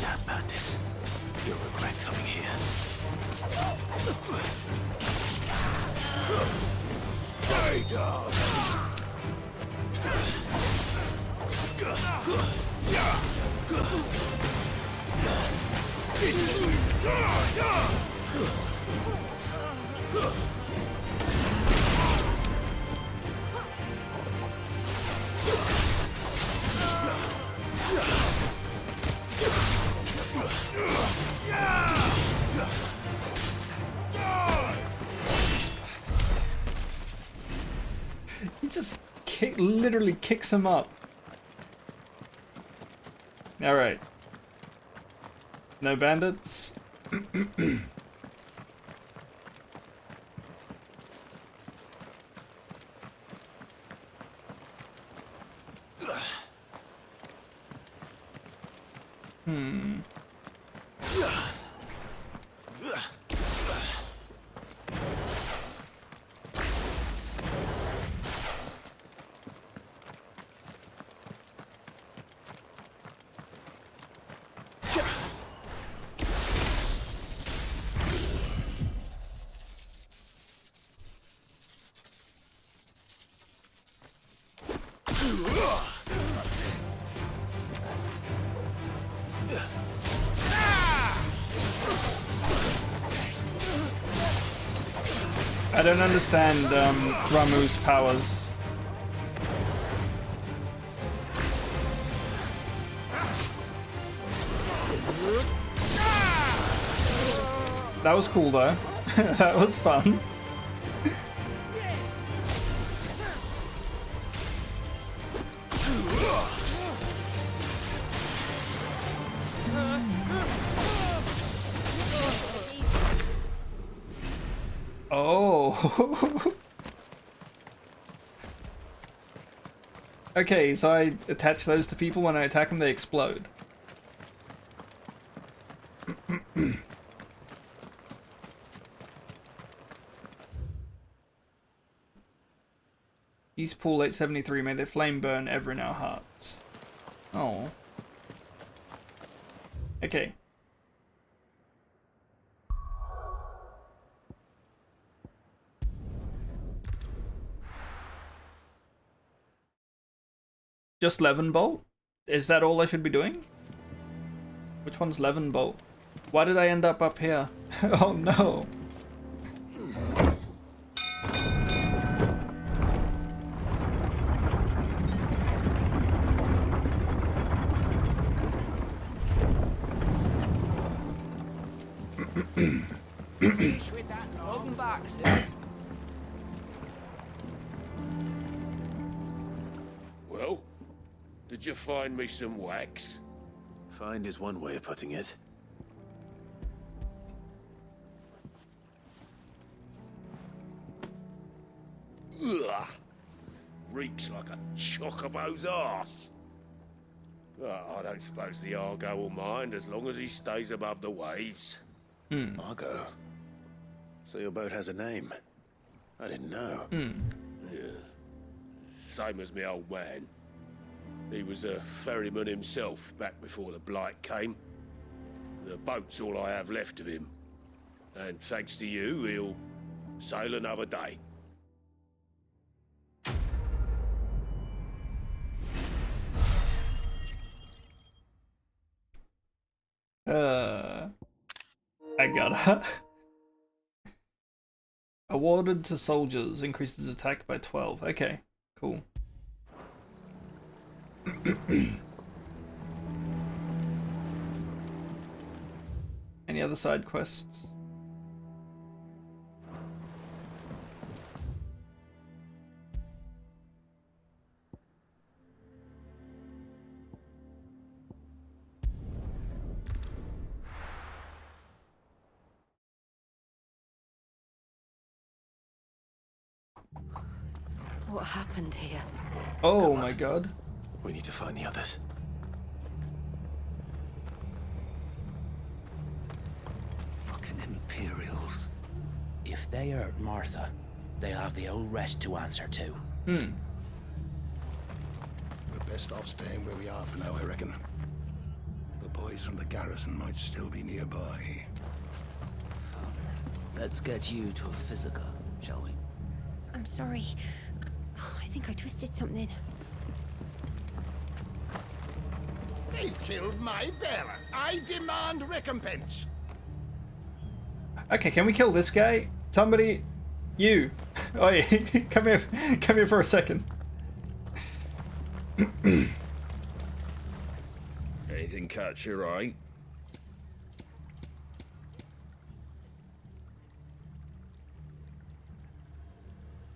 Damn bandits. You'll regret coming here. Stay down! He just literally kicks him up. Alright. No bandits? I don't understand Ramuh's powers. That was cool though. That was fun. Oh. Okay, so I attach those to people. When I attack them, they explode. East Pool 873, may the flame burn ever in our hearts. Oh. Okay. Just Levin Bolt? Is that all I should be doing? Which one's Levin Bolt? Why did I end up here? Oh no! Welcome back, sir. Well, did you find me some wax? Find is one way of putting it. Ugh! Reeks like a chocobo's arse. I don't suppose the Argo will mind as long as he stays above the waves. Argo? So your boat has a name? I didn't know. Yeah. Same as me old man. He was a ferryman himself back before the Blight came. The boat's all I have left of him. And thanks to you, he'll sail another day. I gotta. Awarded to soldiers, increases attack by 12. Okay, cool. Any other side quests? What happened here? Oh my god. We need to find the others. Fucking Imperials. If they hurt Martha, they'll have the whole rest to answer to. We're best off staying where we are for now, I reckon. The boys from the garrison might still be nearby. Let's get you to a physical, shall we? I'm sorry. I think I twisted something. They've killed my bearer. I demand recompense. Okay, can we kill this guy? Somebody, you. Oi, come here for a second. Anything catch your eye?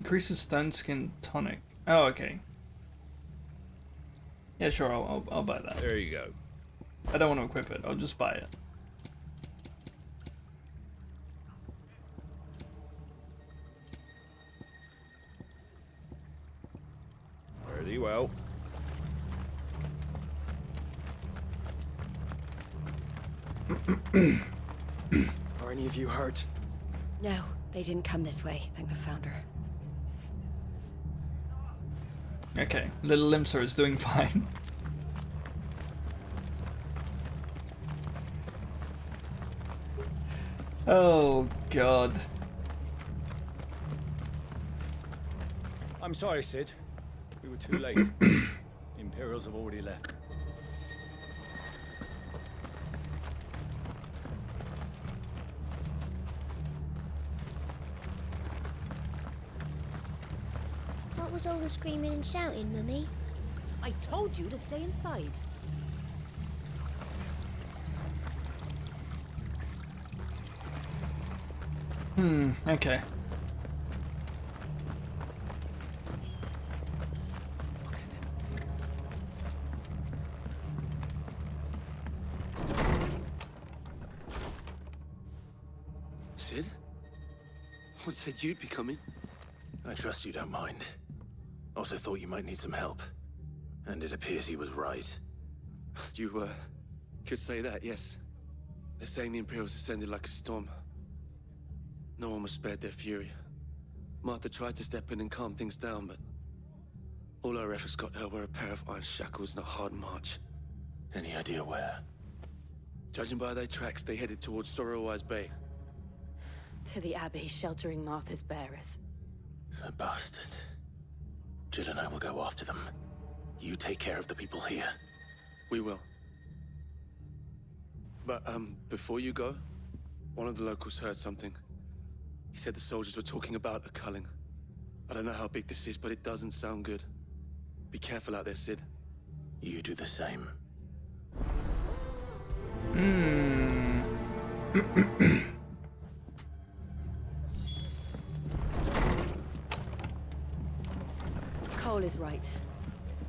Increases stone skin tonic. Oh, okay. Yeah, sure, I'll buy that. There you go. I don't want to equip it, I'll just buy it. Very well. Are any of you hurt? No, they didn't come this way, thank the Founder. Okay, little Limser is doing fine. Oh god. I'm sorry, Sid. We were too late. The Imperials have already left. What was all the screaming and shouting, Mummy? I told you to stay inside. Okay. Sid? What said you'd be coming? I trust you don't mind. Also thought you might need some help. And it appears he was right. You, could say that, yes. They're saying the Imperials ascended like a storm. No one was spared their fury. Martha tried to step in and calm things down, but all our efforts got her were a pair of iron shackles and a hard march. Any idea where? Judging by their tracks, they headed towards Sorrowwise Bay. To the Abbey, sheltering Martha's bearers. The bastards. Jill and I will go after them. You take care of the people here. We will. But, before you go, one of the locals heard something. He said the soldiers were talking about a culling. I don't know how big this is, but it doesn't sound good. Be careful out there, Sid. You do the same. Cole is right.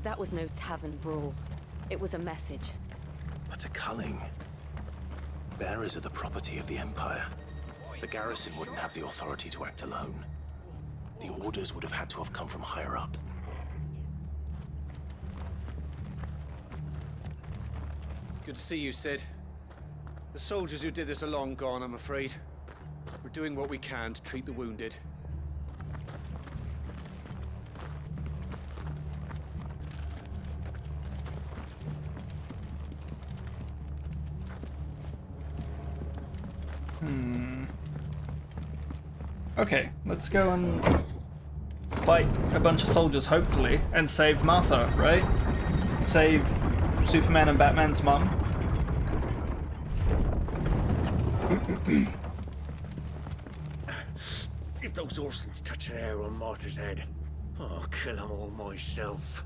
That was no tavern brawl. It was a message. But a culling. Bearers are the property of the Empire. The garrison wouldn't have the authority to act alone. The orders would have had to have come from higher up. Good to see you, Sid. The soldiers who did this are long gone, I'm afraid. We're doing what we can to treat the wounded. Okay, let's go and fight a bunch of soldiers, hopefully, and save Martha, right? Save Superman and Batman's mum. If those Orsons touch an hair on Martha's head, I'll kill them all myself.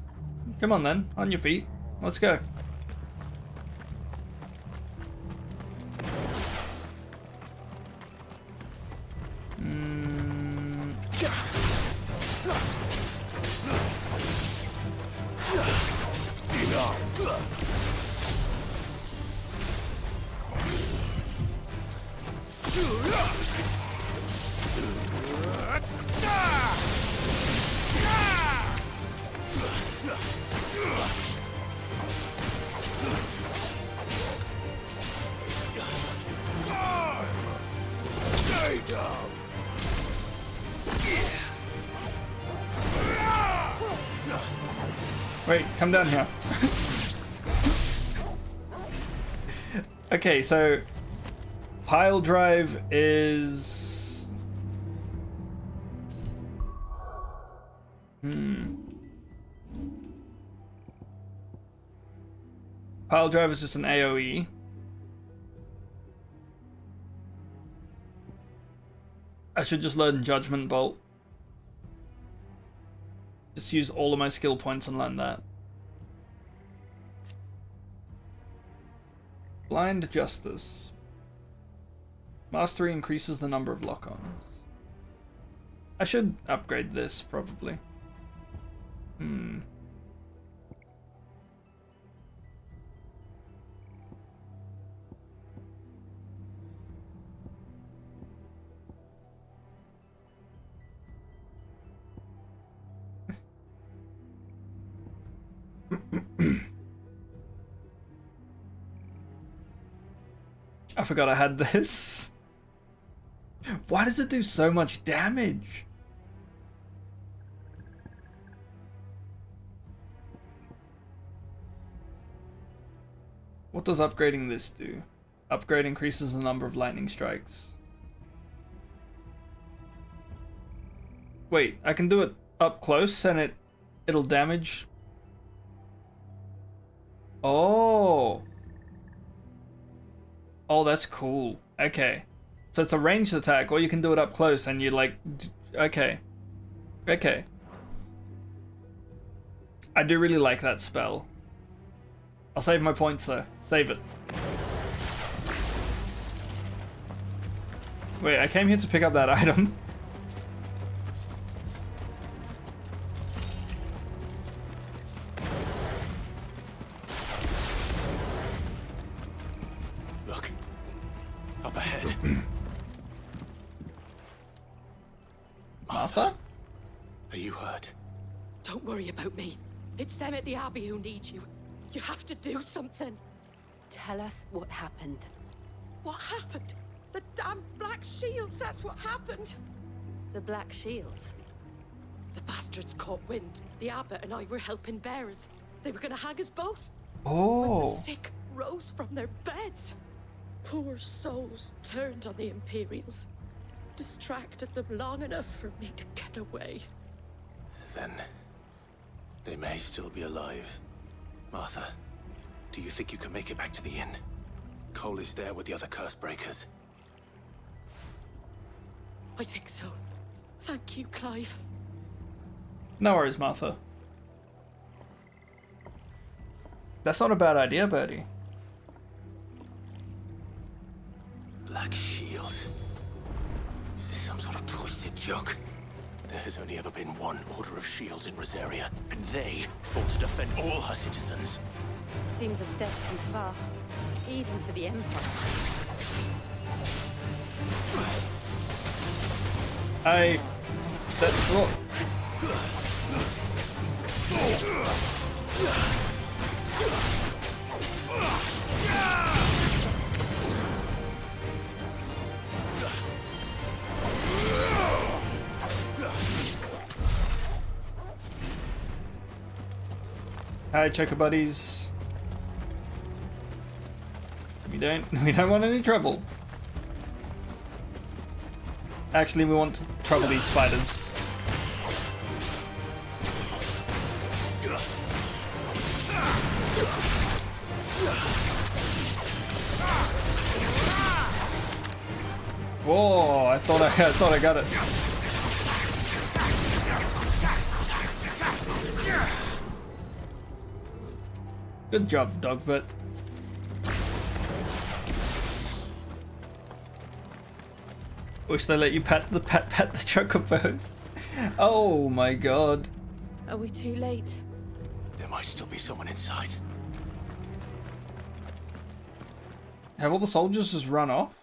Come on then, on your feet. Let's go. Wait, come down here. Okay, so pile drive is pile drive is just an AoE. I should just learn Judgment Bolt. Just use all of my skill points and learn that. Blind Justice. Mastery increases the number of lock-ons. I should upgrade this, probably. I forgot I had this. Why does it do so much damage? What does upgrading this do? Upgrade increases the number of lightning strikes. Wait, I can do it up close and it'll damage. Oh. Oh, that's cool. Okay. So it's a ranged attack, or you can do it up close and you like... Okay. Okay. I do really like that spell. I'll save my points though. Save it. Wait, I came here to pick up that item. Don't worry about me. It's them at the Abbey who need you. You have to do something. Tell us what happened. What happened? The damn Black Shields, that's what happened. The Black Shields? The bastards caught wind. The abbot and I were helping bearers. They were gonna hang us both. Oh. When the sick rose from their beds. Poor souls turned on the Imperials. Distracted them long enough for me to get away. Then they may still be alive. Martha, do you think you can make it back to the inn? Cole is there with the other curse breakers. I think so. Thank you, Clive. No worries, Martha. That's not a bad idea, Bertie. Black Shields. Is this some sort of twisted joke? There has only ever been one Order of Shields in Rosaria, and they fought to defend all her citizens. Seems a step too far, even for the Empire. Hi, Choco Buddies. We don't want any trouble. Actually, we want to trouble these spiders. Whoa! I thought I got it. Good job, Dogbert. Wish they let you pet the chocobos. Oh my god. Are we too late? There might still be someone inside. Have all the soldiers just run off?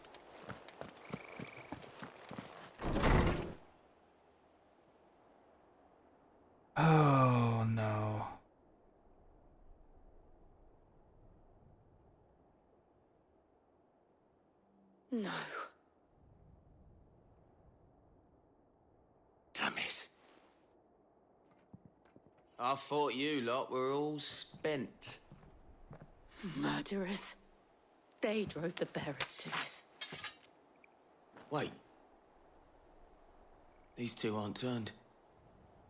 Oh no. No. Damn it. I thought you lot were all spent. Murderers. They drove the bearers to this. Wait. These two aren't turned.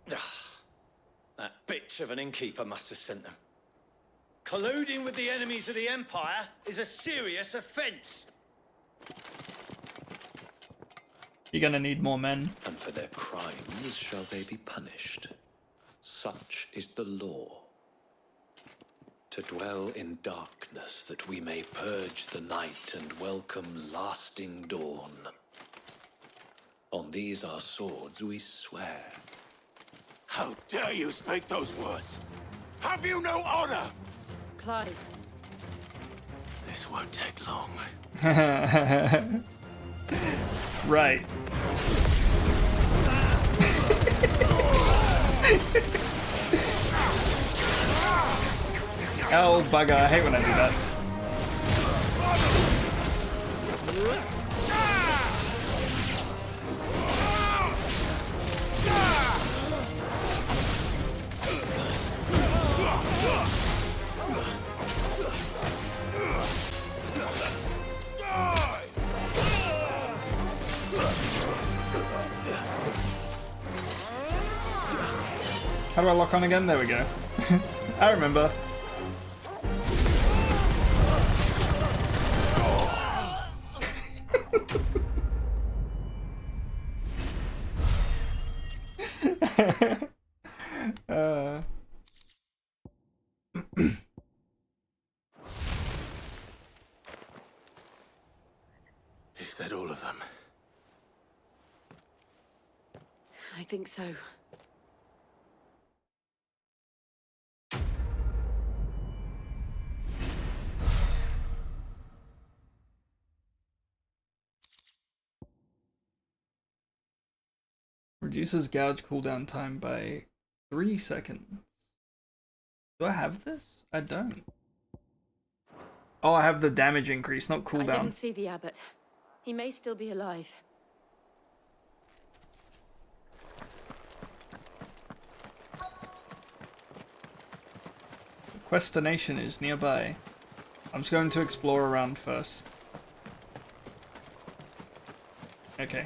That bitch of an innkeeper must have sent them. Colluding with the enemies of the Empire is a serious offense. You're gonna need more men. And for their crimes shall they be punished. Such is the law. To dwell in darkness that we may purge the night and welcome lasting dawn. On these our swords we swear. How dare you speak those words? Have you no honor? Clive. This won't take long. Right. Oh bugger, I hate when I do that. How do I lock on again? There we go. I remember. Is that all of them? I think so. Reduces gouge cooldown time by 3 seconds. Do I have this? I don't. Oh, I have the damage increase, not cooldown. I didn't see the abbot. He may still be alive. The Questination is nearby. I'm just going to explore around first. Okay.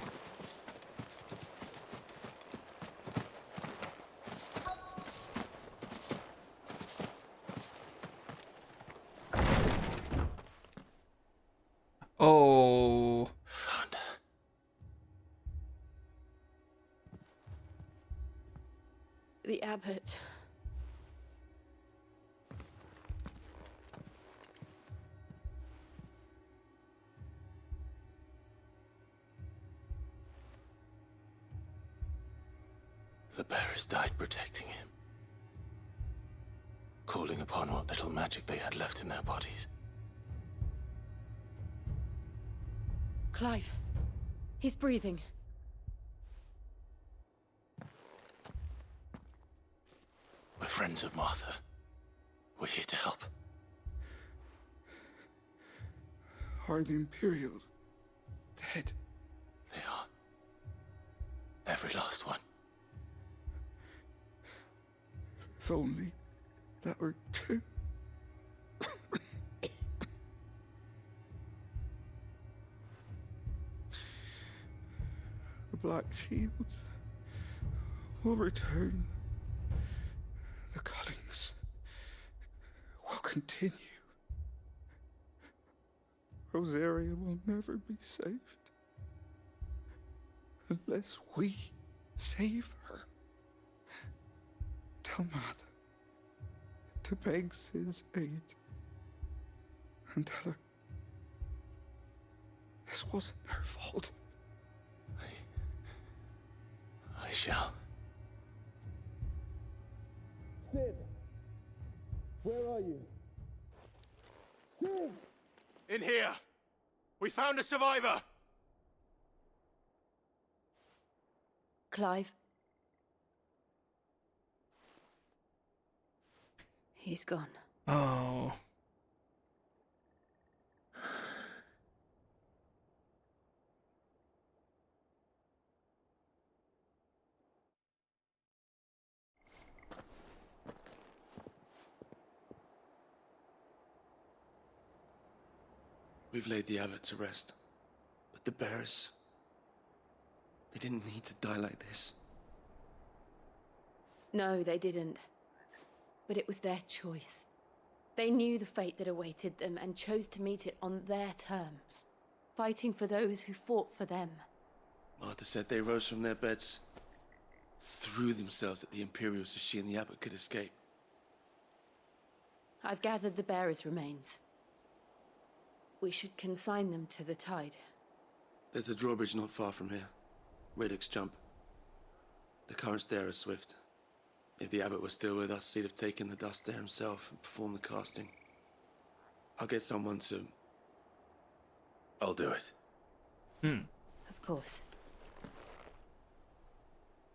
Oh. Found her. The abbot. The bearers died protecting him, calling upon what little magic they had left in their bodies. Clive. He's breathing. We're friends of Martha. We're here to help. Are the Imperials dead? They are. Every last one. If only that were true. The Black Shields will return. The cullings will continue. Rosaria will never be saved unless we save her. Tell Mother to beg Sid's aid and tell her this wasn't her fault. I shall. Sid! Where are you? Sid! In here! We found a survivor! Clive. He's gone. Oh. We've laid the abbot to rest. But the bearers... they didn't need to die like this. No, they didn't. But it was their choice. They knew the fate that awaited them and chose to meet it on their terms, fighting for those who fought for them. Martha said they rose from their beds, threw themselves at the Imperials so she and the abbot could escape. I've gathered the bearers' remains. We should consign them to the tide. There's a drawbridge not far from here. Radix Jump. The currents there are swift. If the abbot was still with us, he'd have taken the dust there himself and performed the casting. I'll get someone to... I'll do it. Of course.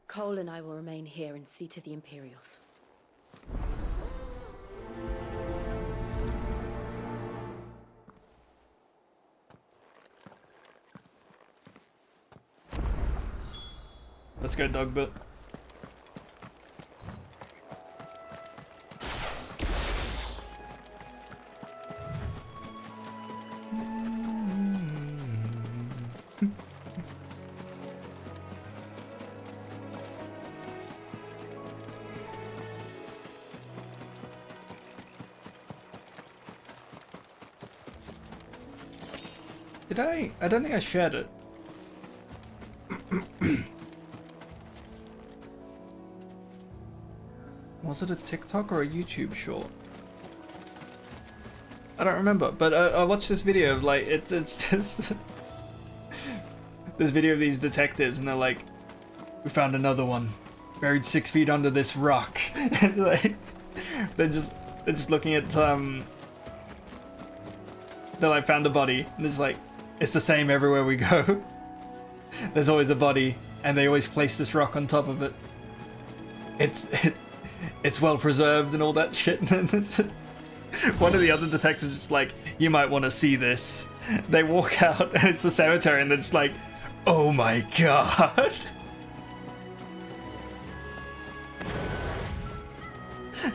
Cole and I will remain here and see to the Imperials. Let's go, Dogbit. Did I don't think I shared it. Was it a TikTok or a YouTube short? I don't remember, but I watched this video of like, it's just this video of these detectives and they're like, we found another one, buried 6 feet under this rock. Like, they're just looking at they like found a body and it's like, it's the same everywhere we go. There's always a body and they always place this rock on top of it. it's well preserved and all that shit. And then one of the other detectives is like, you might want to see this. They walk out and it's the cemetery and they're just like, oh my god.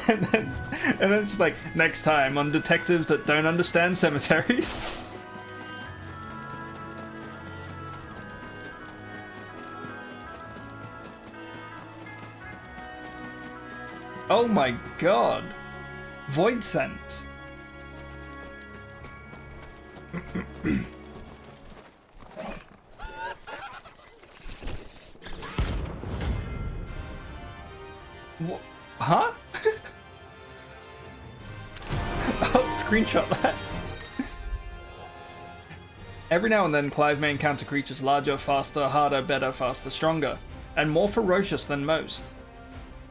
And then it's like, next time on detectives that don't understand cemeteries. Oh my god. Void scent. Huh? Oh, screenshot that. Every now and then, Clive may encounter creatures larger, faster, harder, better, faster, stronger, and more ferocious than most.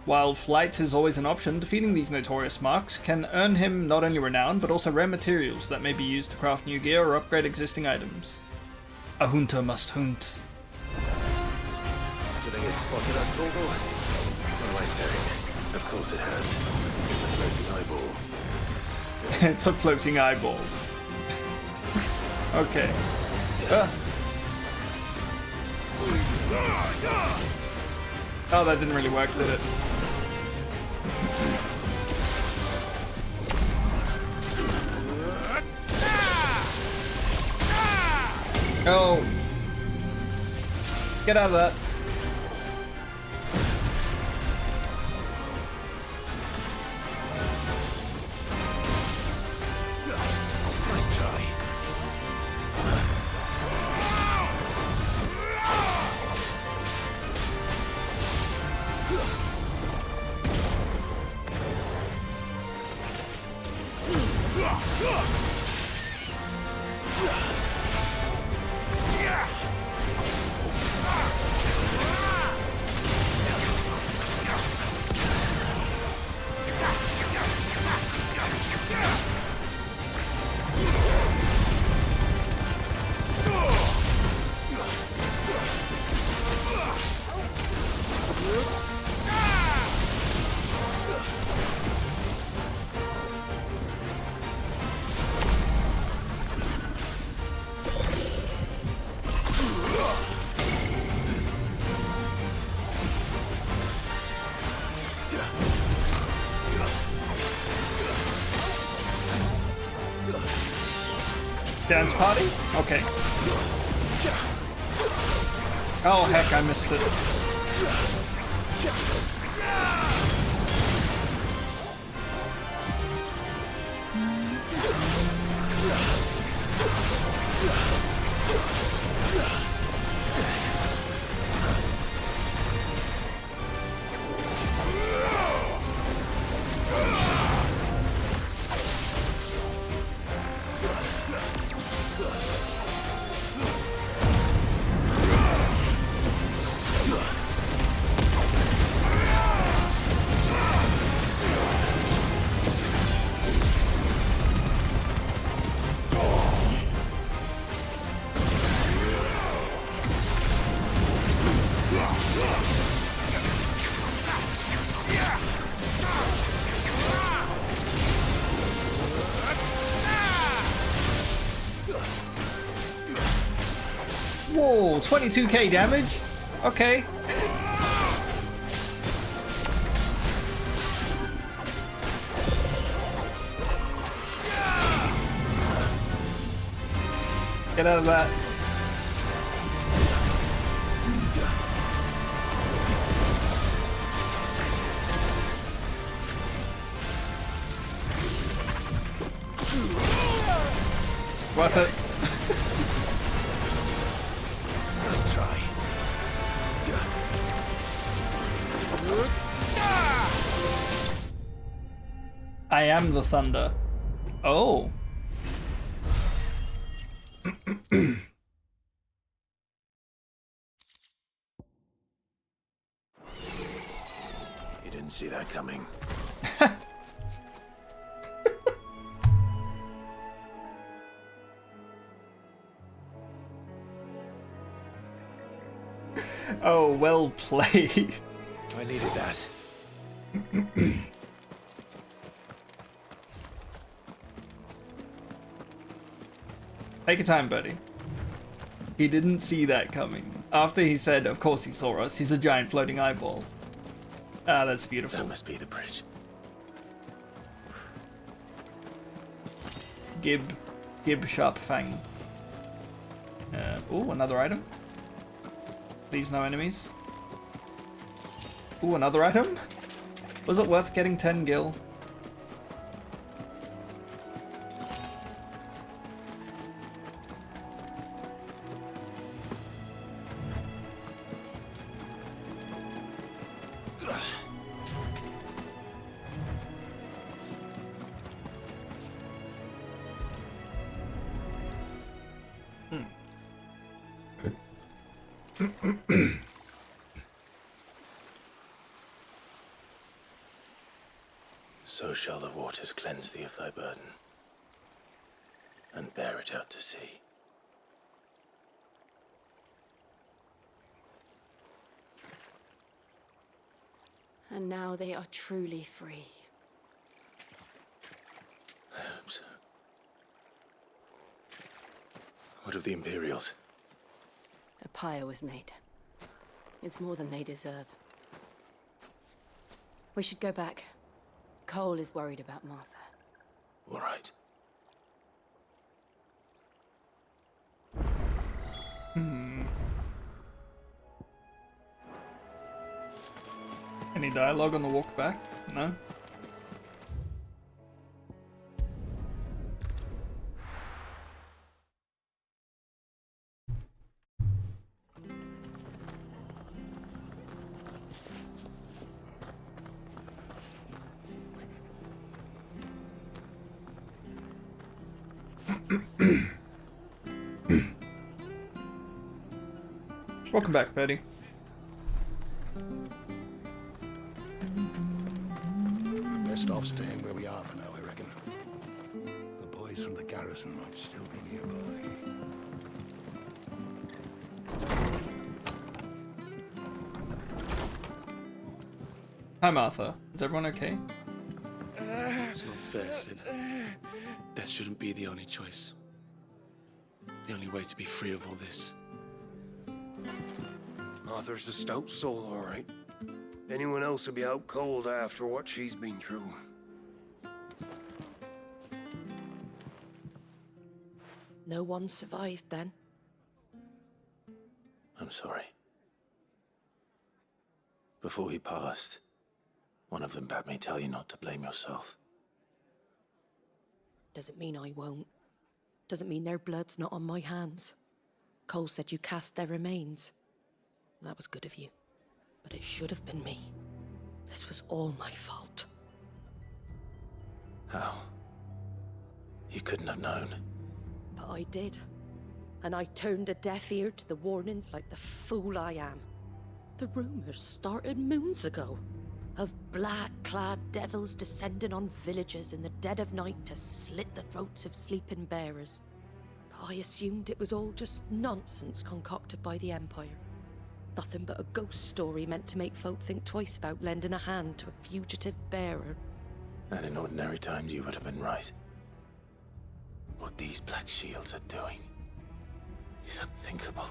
While flight is always an option, defeating these notorious marks can earn him not only renown, but also rare materials that may be used to craft new gear or upgrade existing items. A hunter must hunt. Do you think it's spotted us, Torgal? What am I saying? Of course it has. It's a floating eyeball. It's a floating eyeball. Okay. Oh, that didn't really work, did it? Oh. Get out of that. Nice try. Dance party? Okay. Oh heck, I missed it. Whoa, 22k damage? Okay. Get out of that. Worth it. Nice try. I am the thunder. Oh. You didn't see that coming. Oh, well played. I needed that. Take your time, buddy. He didn't see that coming. After he said, of course he saw us, he's a giant floating eyeball. Ah, that's beautiful. That must be the bridge. Gib Sharp Fang. Ooh, another item. Please no enemies. Ooh, another item? Was it worth getting 10 gil? So shall the waters cleanse thee of thy burden, and bear it out to sea. And now they are truly free. I hope so. What of the Imperials? A pyre was made. It's more than they deserve. We should go back. Cole is worried about Martha. All right. Any dialogue on the walk back? No? Welcome back, Betty. We're best off staying where we are for now, I reckon. The boys from the garrison might still be nearby. Hi, Martha. Is everyone okay? It's not fair, Sid. Death shouldn't be the only choice. The only way to be free of all this. Arthur's a stout soul, all right. Anyone else would be out cold after what she's been through. No one survived then? I'm sorry. Before he passed, one of them bade me tell you not to blame yourself. Doesn't mean I won't. Doesn't mean their blood's not on my hands. Cole said you cast their remains. That was good of you. But it should have been me. This was all my fault. How? You couldn't have known. But I did. And I turned a deaf ear to the warnings like the fool I am. The rumors started moons ago. Of black-clad devils descending on villages in the dead of night to slit the throats of sleeping bearers. But I assumed it was all just nonsense concocted by the Empire. Nothing but a ghost story meant to make folk think twice about lending a hand to a fugitive bearer. And in ordinary times you would have been right. What these Black Shields are doing is unthinkable.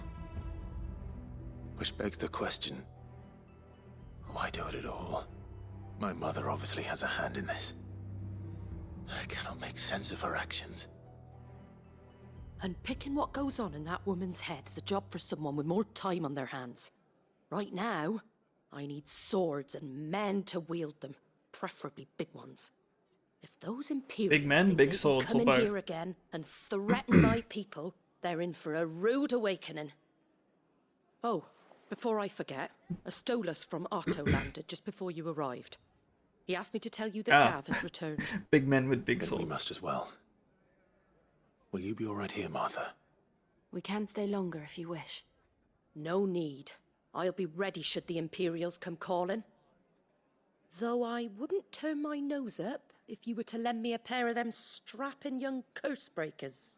Which begs the question, why do it at all? My mother obviously has a hand in this. I cannot make sense of her actions. And picking what goes on in that woman's head is a job for someone with more time on their hands. Right now, I need swords and men to wield them, preferably big ones. If those Imperials Big men, think big they can swords, come or in both? here again and threaten my people, they're in for a rude awakening. Oh, before I forget, a Stolas from Otto landed just before you arrived. He asked me to tell you that Gav has returned. Big men with big Then swords. we must as well. Will you be all right here, Martha? We can stay longer if you wish. No need. I'll be ready should the Imperials come calling. Though I wouldn't turn my nose up if you were to lend me a pair of them strapping young curse breakers.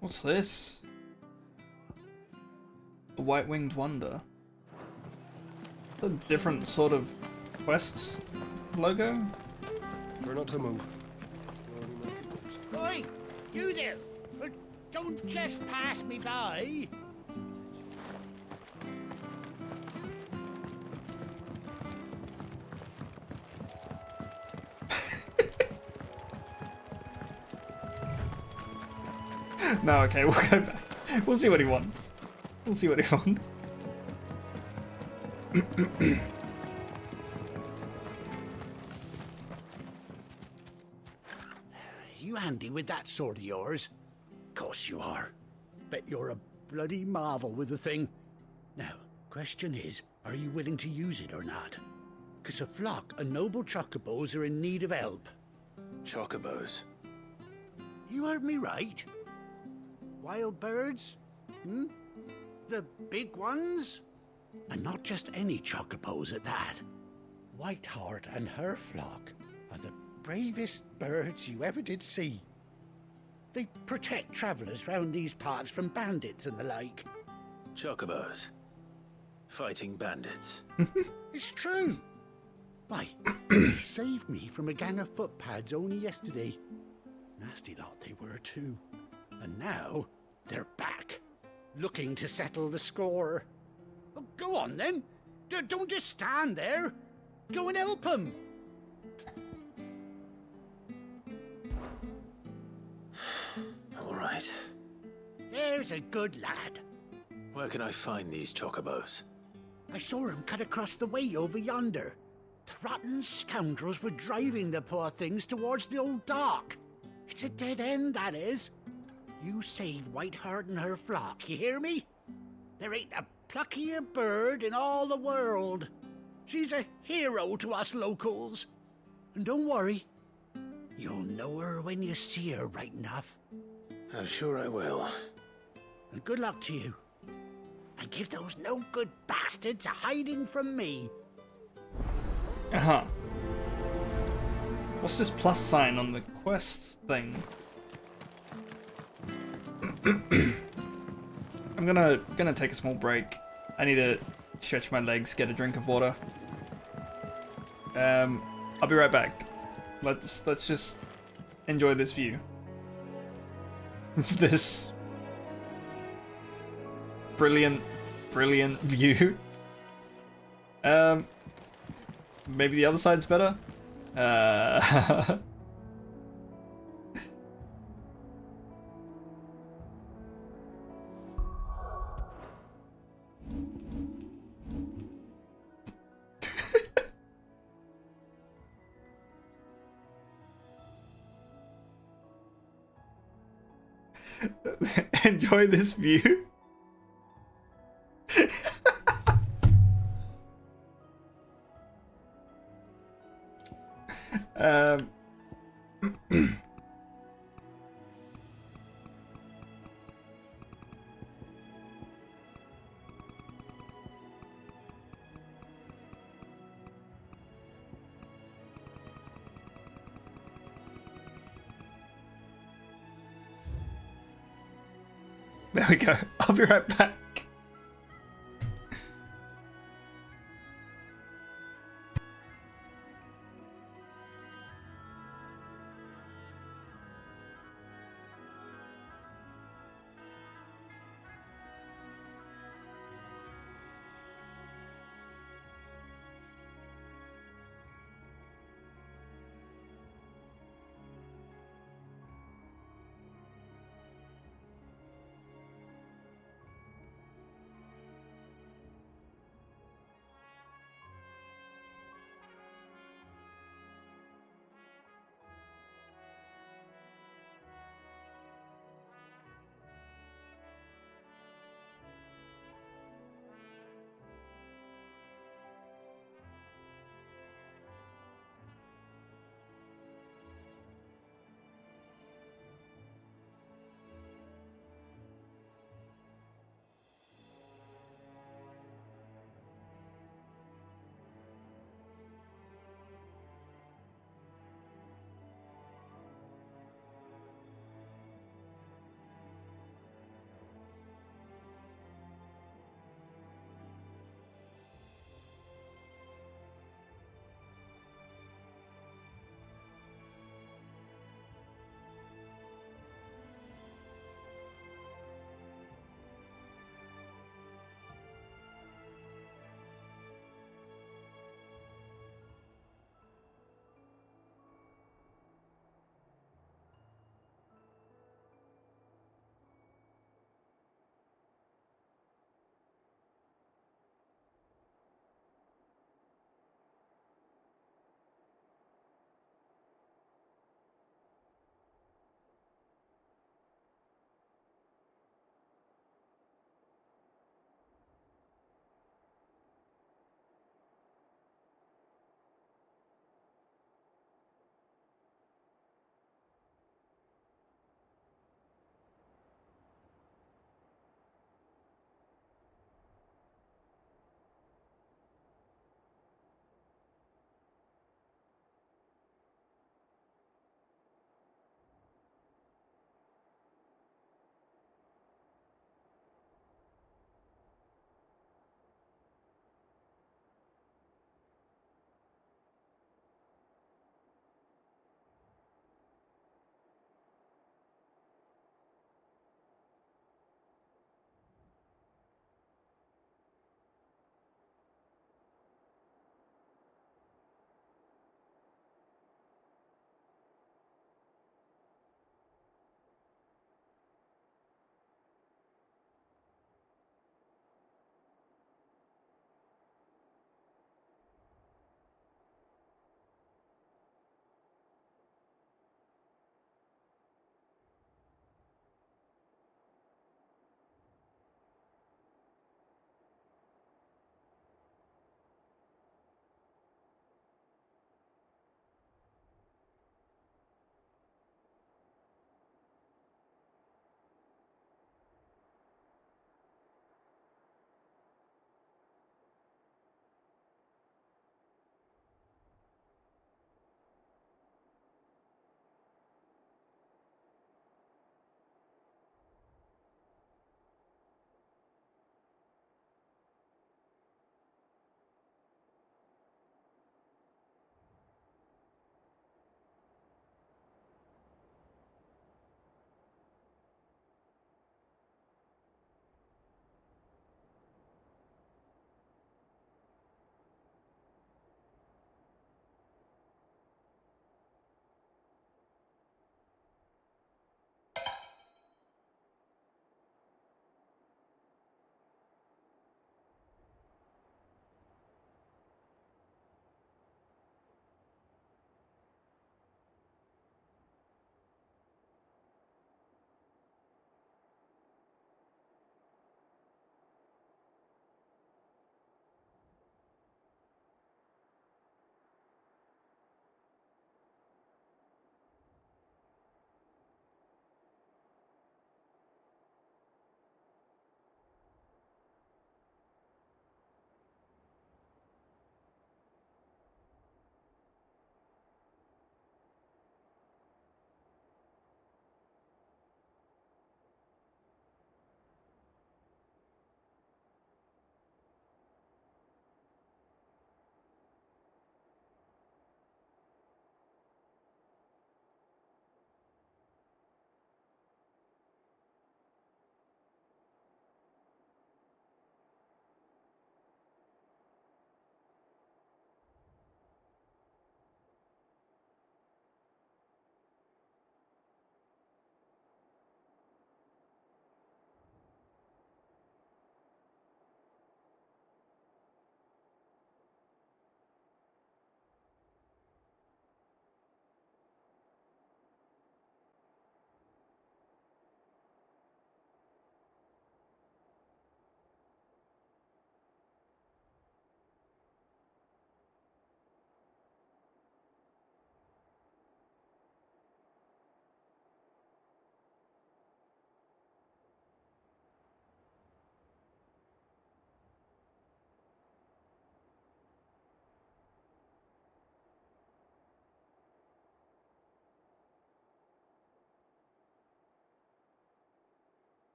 What's this? A white-winged wonder. A different sort of quest logo? Try not to move. Oi! You there! Don't just pass me by! No, okay, we'll go back. We'll see what he wants. We'll see what he wants. You handy with that sword of yours? Course you are. Bet you're a bloody marvel with the thing. Now, question is, are you willing to use it or not? 'Cause a flock of noble chocobos are in need of help. Chocobos? You heard me right. Wild birds? Hmm? The big ones? And not just any chocobos at that. Whiteheart and her flock are the bravest birds you ever did see. They protect travellers round these parts from bandits and the like. Chocobos? Fighting bandits? It's true. Why, they saved me from a gang of footpads only yesterday. Nasty lot they were too. And now, they're back, looking to settle the score. Oh, go on then. Don't just stand there. Go and help them. All right. There's a good lad. Where can I find these chocobos? I saw him cut across the way over yonder. The rotten scoundrels were driving the poor things towards the old dock. It's a dead end, that is. You save Whiteheart and her flock, you hear me? There ain't a pluckier bird in all the world. She's a hero to us locals. And don't worry, you'll know her when you see her right enough. I'm sure I will. And good luck to you. And give those no-good bastards a hiding from me. Uh-huh. What's this plus sign on the quest thing? I'm gonna take a small break. I need to stretch my legs, get a drink of water. I'll be right back. Let's just enjoy this view. This brilliant view. Maybe the other side's better? Enjoy this view. There we go. I'll be right back.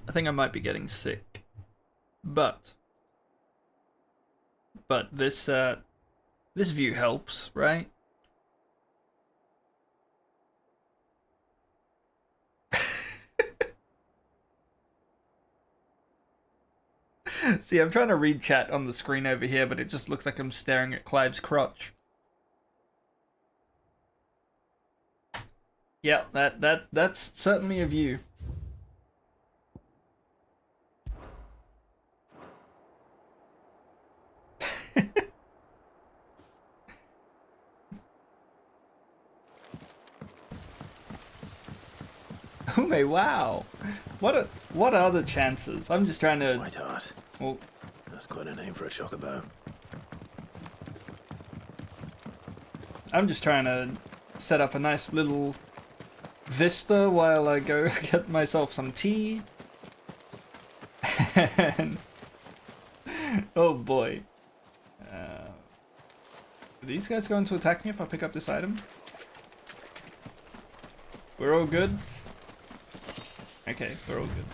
I think I might be getting sick. But this this view helps, right? See, I'm trying to read chat on the screen over here, but it just looks like I'm staring at Clive's crotch. Yeah, that's certainly a view. Ume, wow. What are the chances? I'm just trying to... White Hart. Well, that's quite a name for a chocobo. I'm just trying to set up a nice little vista while I go get myself some tea. And... oh boy. Are these guys going to attack me if I pick up this item? We're all good? Okay, we're all good.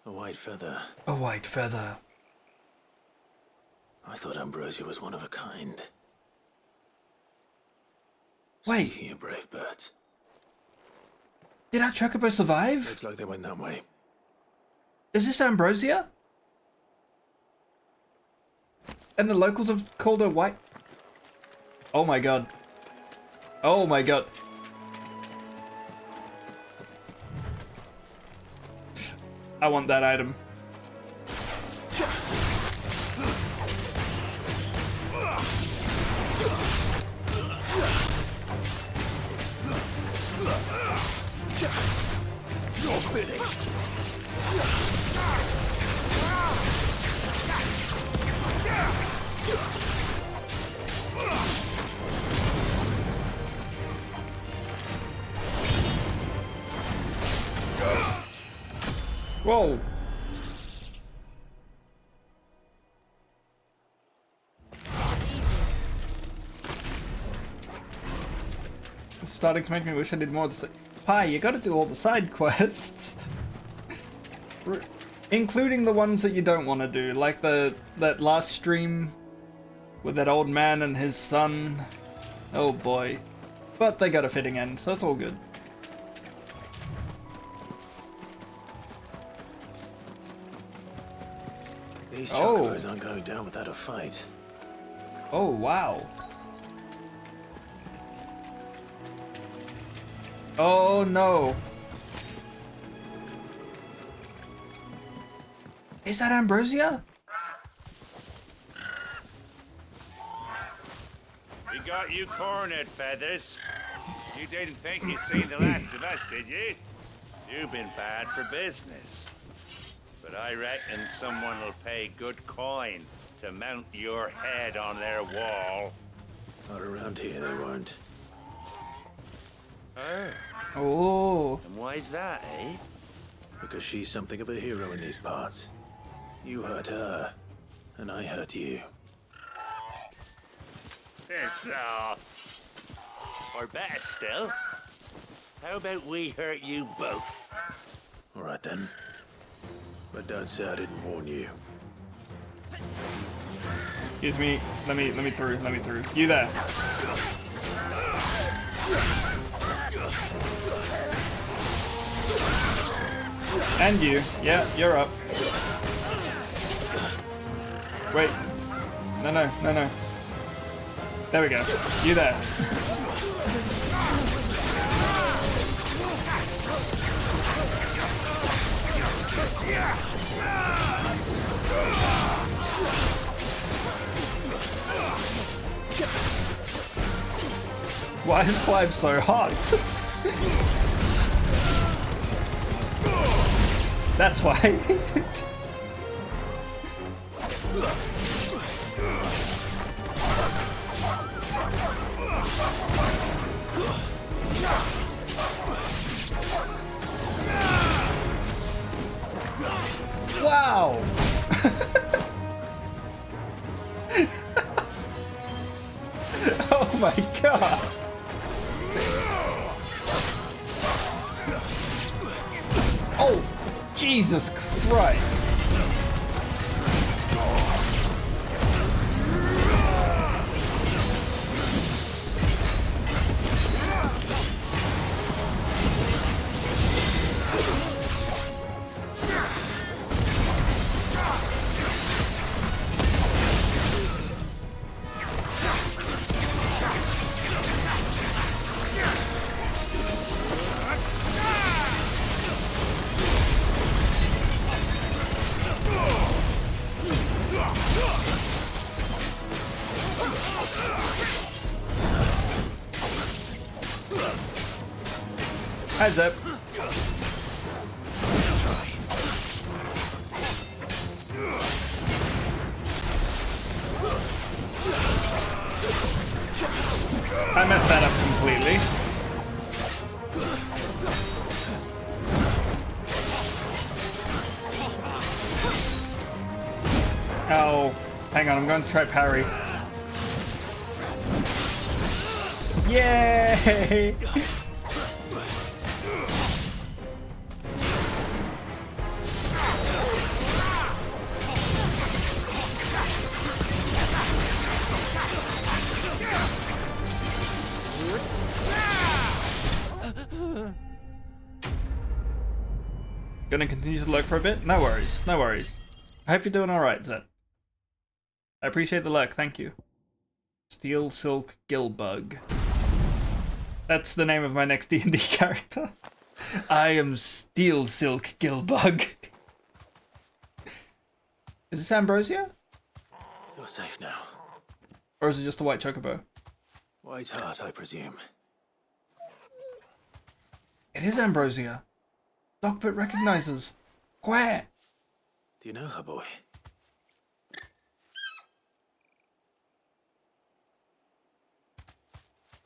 A white feather. A white feather. I thought Ambrosia was one of a kind. Wait. Speaking of brave birds. Did our chocobo survive? Looks like they went that way. Is this Ambrosia? And the locals have called her white... oh my god. Oh my god. I want that item. You're finished. Whoa. It's starting to make me wish I did more of the... Hi, you gotta do all the side quests. Including the ones that you don't want to do, like that last stream with that old man and his son. Oh boy. But they got a fitting end, so it's all good. These chocobos aren't going down without a fight. Oh, wow. Oh no. Is that Ambrosia? We got you cornered, Feathers. You didn't think you'd seen the last of us, did you? You've been bad for business. But I reckon someone will pay good coin to mount your head on their wall. Not around here, they weren't. Oh. And why's that, eh? Because she's something of a hero in these parts. You hurt her, and I hurt you. Piss off. Or better still, how about we hurt you both? All right then. But don't say I didn't warn you. Excuse me. Let me through. Let me through. You there? And you. Yeah, you're up. Wait. No. There we go. You there. Why is Clive so hot? That's why. Oh my god! Oh, Jesus Christ! Heads up. I messed that up completely. Oh, hang on, I'm going to try parry. Yay! Gonna continue to lurk for a bit? No worries, no worries. I hope you're doing alright, Zed. I appreciate the lurk, thank you. Steel Silk Gillbug. That's the name of my next D&D character. I am Steel Silk Gillbug. Is this Ambrosia? You're safe now. Or is it just a white chocobo? White heart, I presume. It is Ambrosia. Dogbert recognizes. Where? Do you know her, boy?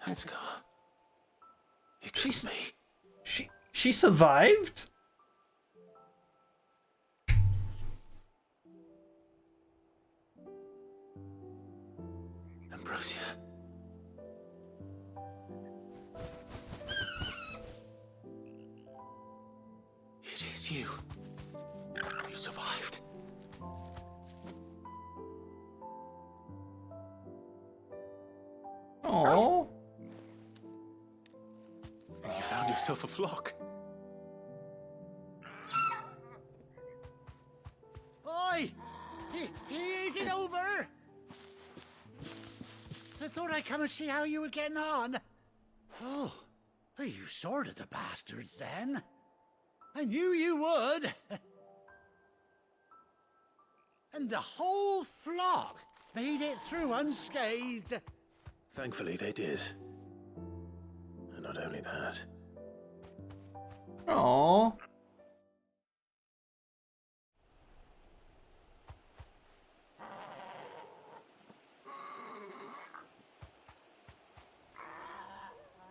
That scar. It could be me. She survived? Ambrosia. It is you. You survived. Oh. And you found yourself a flock. Oi! Is it over? I thought I'd come and see how you were getting on. Oh, you sorted the bastards then. I knew you would. And the whole flock made it through unscathed. Thankfully, they did. And not only that. Aww.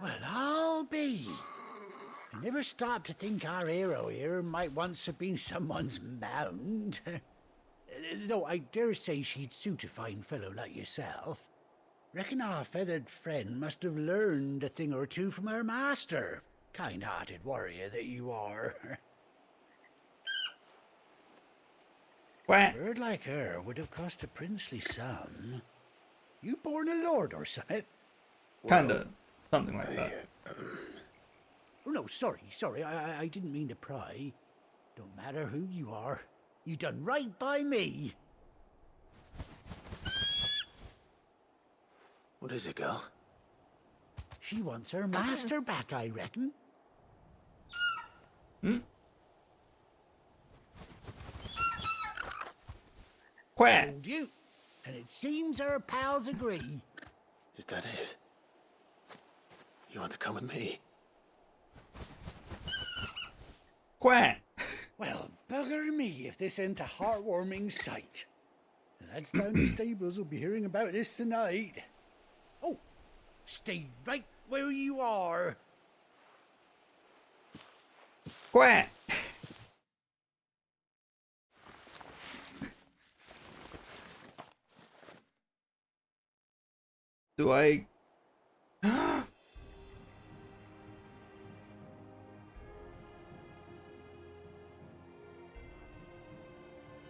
Well, I'll be. I never stopped to think our hero here might once have been someone's mount. Though I dare say she'd suit a fine fellow like yourself. Reckon our feathered friend must have learned a thing or two from her master. Kind-hearted warrior that you are. What? A bird like her would have cost a princely sum. You born a lord or something? Kinda. Something like that. Oh, no, sorry. I didn't mean to pry. Don't matter who you are. You done right by me. What is it, girl? She wants her master back, I reckon. Hmm? Where? Told you. And it seems our pals agree. Is that it? You want to come with me? Where? Well, bugger me if this ain't a heartwarming sight. The lads down the stables will be hearing about this tonight. Oh, stay right where you are. Where? Do I...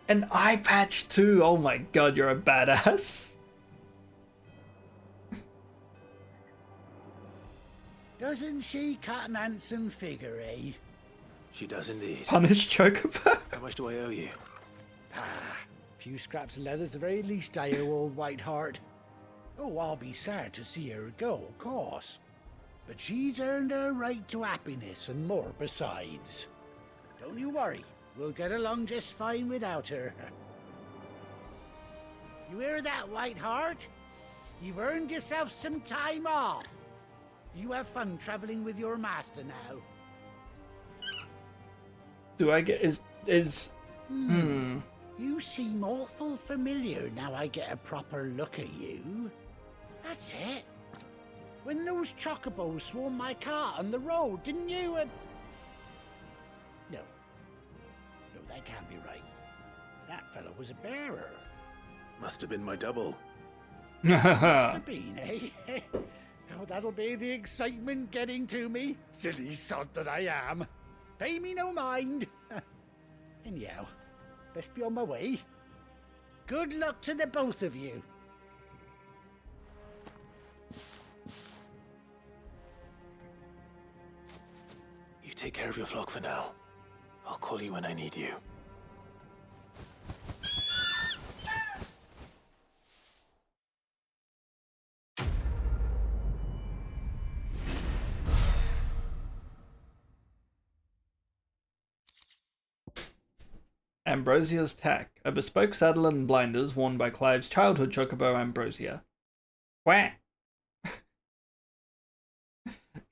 An eye patch too! Oh my god, you're a badass! Doesn't she cut an handsome figure, eh? She does indeed. Punish Chocobo? How much do I owe you? Ah, a few scraps of leather's the very least I owe old Whiteheart. Oh, I'll be sad to see her go, of course. But she's earned her right to happiness and more besides. Don't you worry, we'll get along just fine without her. You hear that, Whiteheart? You've earned yourself some time off. You have fun traveling with your master now. Do I get... You seem awful familiar now I get a proper look at you. That's it. When those chocobos swarmed my cart on the road, didn't you? No. No, that can't be right. That fellow was a bearer. Must have been my double. Must have been, eh? Oh, that'll be the excitement getting to me. Silly sod that I am. Pay me no mind. Anyhow, best be on my way. Good luck to the both of you. You take care of your flock for now. I'll call you when I need you. Ambrosia's Tack, a bespoke saddle and blinders worn by Clive's childhood chocobo Ambrosia. Quack!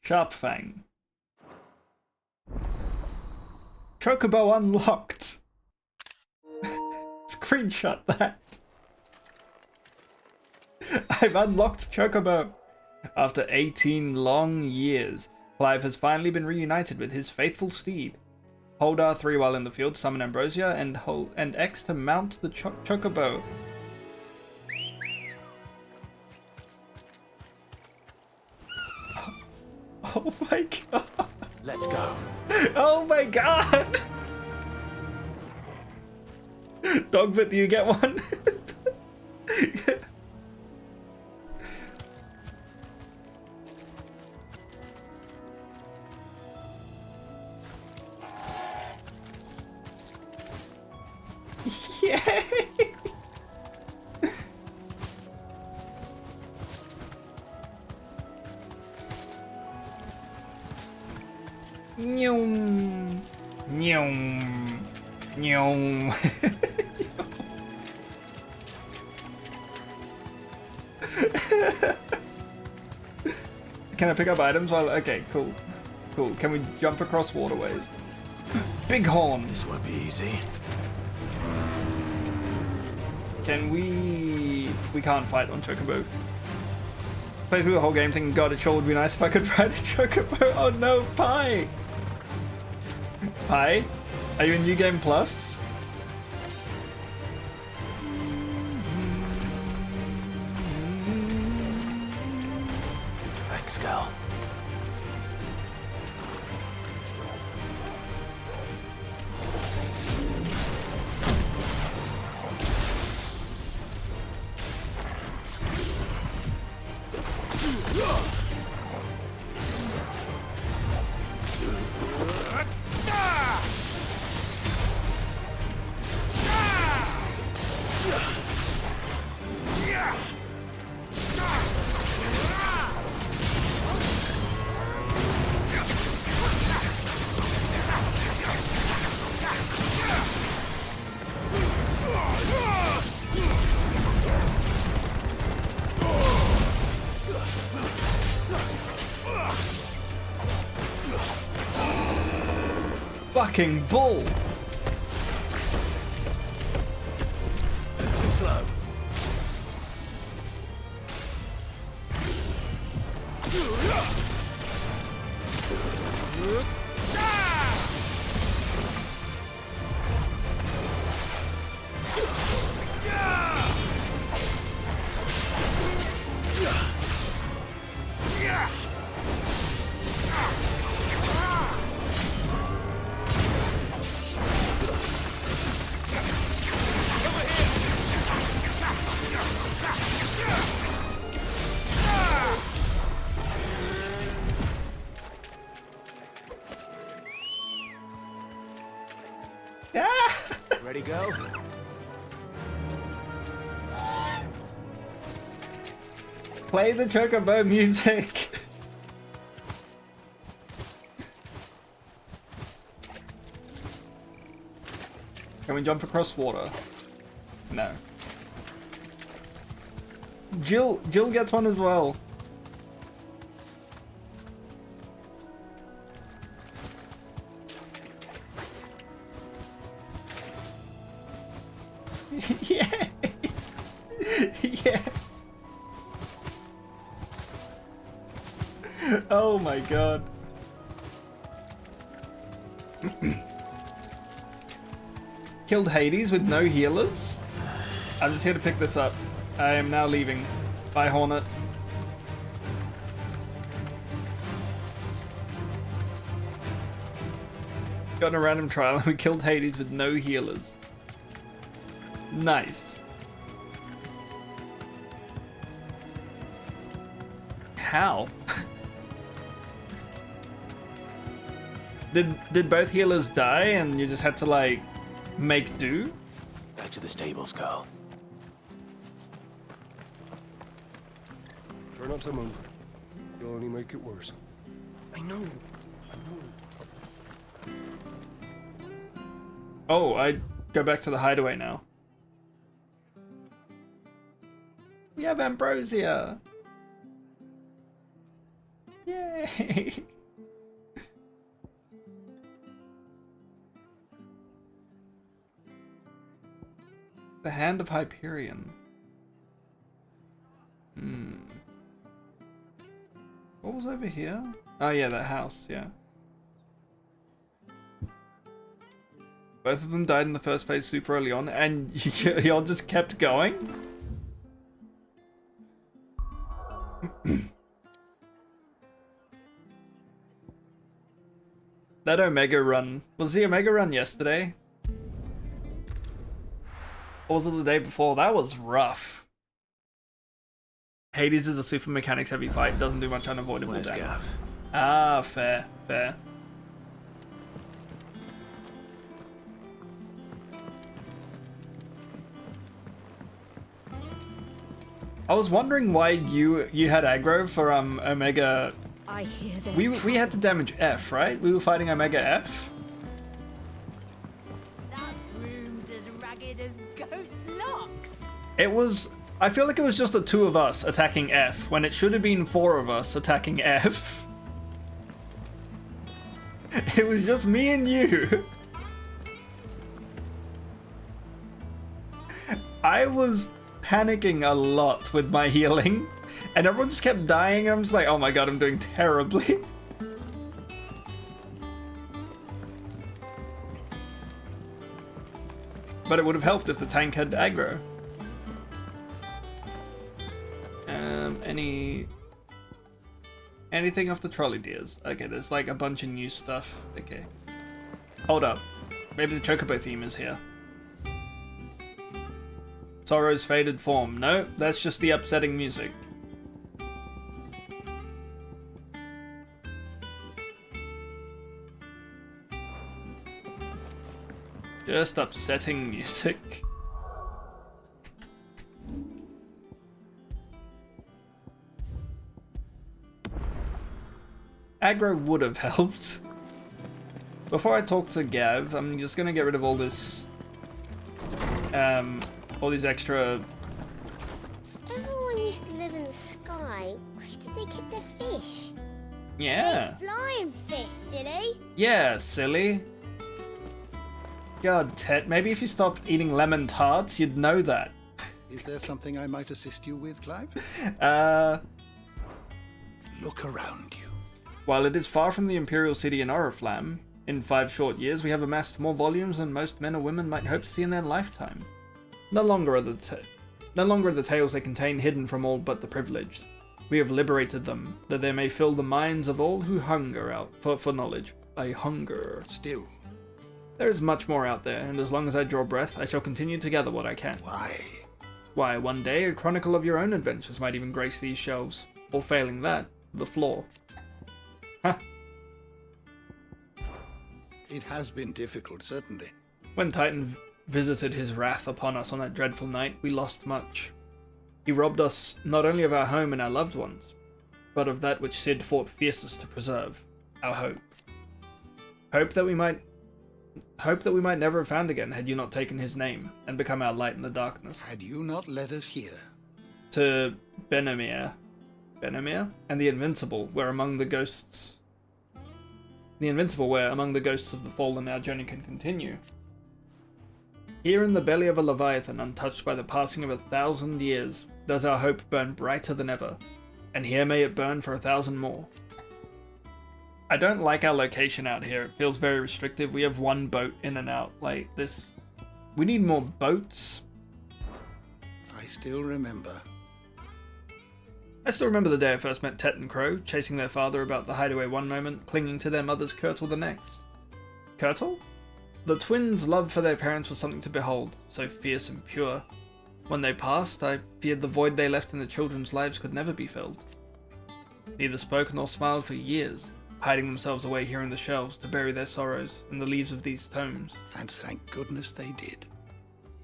Sharp Fang. Chocobo unlocked! Screenshot that! I've unlocked Chocobo! After 18 long years, Clive has finally been reunited with his faithful steed. Hold R3 while in the field to summon Ambrosia, and X to mount the Chocobo. Oh my god! Let's go. Oh my god! Dogbit, do you get one? Yay! Nyum. Nyum. Nyum. Can I pick up items while... Okay, cool. Cool. Can we jump across waterways? Bighorn! This won't be easy. Can we... We can't fight on Chocobo. Play through the whole game thinking, God, it sure would be nice if I could ride a Chocobo. Oh no, Pi! Pi? Are you in New Game Plus? Thanks, Gal. Fucking bull! Too slow. Ready, go? Play the chocobo music. Can we jump across water? No. Jill gets one as well. Yeah. Yeah. Oh my god. Killed Hades with no healers? I'm just here to pick this up. I am now leaving. Bye, Hornet. Got in a random trial and we killed Hades with no healers. Nice. How? Did both healers die and you just had to like make do? Back to the stables, girl. Try not to move. You'll only make it worse. I know. Oh, I go back to the hideaway now. We have Ambrosia. Yay. The Hand of Hyperion. What was over here? Oh yeah, that house, yeah. Both of them died in the first phase super early on, and y'all just kept going? That Omega run. Was the Omega run yesterday? Or was it the day before? That was rough. Hades is a super mechanics heavy fight. Doesn't do much unavoidable damage. Gav? Ah, fair, fair. I was wondering why you had aggro for Omega. I hear this. We had to damage F, right? We were fighting Omega F. That room's as ragged as goat's locks. It was. I feel like it was just the two of us attacking F when it should have been four of us attacking F. It was just me and you. I was panicking a lot with my healing, and everyone just kept dying. I'm just like, oh my god, I'm doing terribly. But it would have helped if the tank had aggro. Anything off the trolley deers? Okay, there's like a bunch of new stuff. Okay. Hold up. Maybe the Chocobo theme is here. Sorrow's faded form. No, that's just the upsetting music. Just upsetting music. Aggro would have helped. Before I talk to Gav, I'm just gonna get rid of all this, all these extra. Everyone used to live in the sky. Where did they get their fish? Yeah. They're flying fish, silly. Yeah, silly. God, Tet, maybe if you stopped eating lemon tarts, you'd know that. Is there something I might assist you with, Clive? Look around you. While it is far from the Imperial City in Oriflamme, in 5 short years we have amassed more volumes than most men or women might hope to see in their lifetime. No longer are the tales they contain hidden from all but the privileged. We have liberated them, that they may fill the minds of all who hunger out for knowledge. I hunger. Still. There is much more out there, and as long as I draw breath, I shall continue to gather what I can. Why? Why, one day a chronicle of your own adventures might even grace these shelves. Or failing that, the floor. Huh. It has been difficult, certainly. When Titan visited his wrath upon us on that dreadful night, we lost much. He robbed us not only of our home and our loved ones, but of that which Cid fought fiercest to preserve, our hope. Hope that we might never have found again had you not taken his name and become our light in the darkness. Had you not led us here? To Benamir and the Invincible, where among the ghosts of the fallen our journey can continue. Here in the belly of a Leviathan, untouched by the passing of 1,000 years, does our hope burn brighter than ever, and here may it burn for 1,000 more. I don't like our location out here. It feels very restrictive. We have one boat in and out. Like this, we need more boats. I still remember the day I first met Tet and Crow, chasing their father about the hideaway one moment, clinging to their mother's kirtle the next. Kirtle? The twins' love for their parents was something to behold, so fierce and pure. When they passed, I feared the void they left in the children's lives could never be filled. Neither spoke nor smiled for years, hiding themselves away here in the shelves to bury their sorrows in the leaves of these tomes. And thank goodness they did.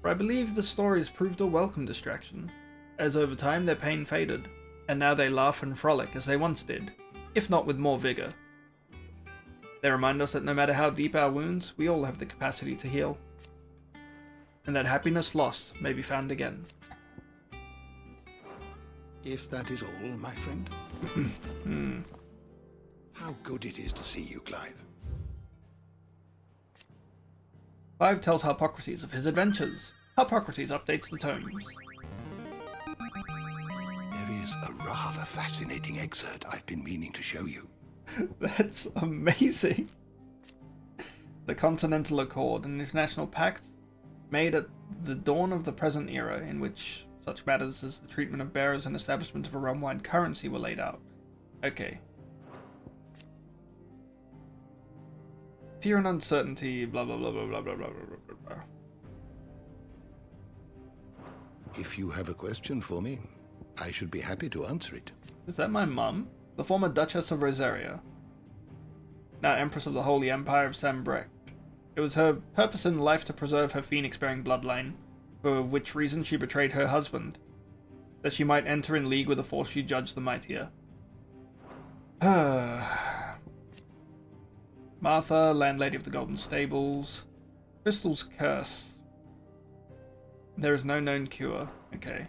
For I believe the stories proved a welcome distraction, as over time their pain faded, and now they laugh and frolic as they once did, if not with more vigor. They remind us that no matter how deep our wounds, we all have the capacity to heal, and that happiness lost may be found again. If that is all, my friend. How good it is to see you, Clive. Clive tells Harpocrates of his adventures. Harpocrates updates the tomes. There is a rather fascinating excerpt I've been meaning to show you. That's amazing. The Continental Accord, an international pact made at the dawn of the present era, in which such matters as the treatment of bearers and establishment of a realm-wide currency were laid out. Okay. Fear and uncertainty, blah blah blah blah blah blah blah blah blah. If you have a question for me, I should be happy to answer it. Is that my mum? The former Duchess of Rosaria, now Empress of the Holy Empire of Sambrek. It was her purpose in life to preserve her phoenix-bearing bloodline, for which reason she betrayed her husband, that she might enter in league with the force she judged the mightier. Martha, landlady of the Golden Stables. Crystal's curse. There is no known cure. Okay.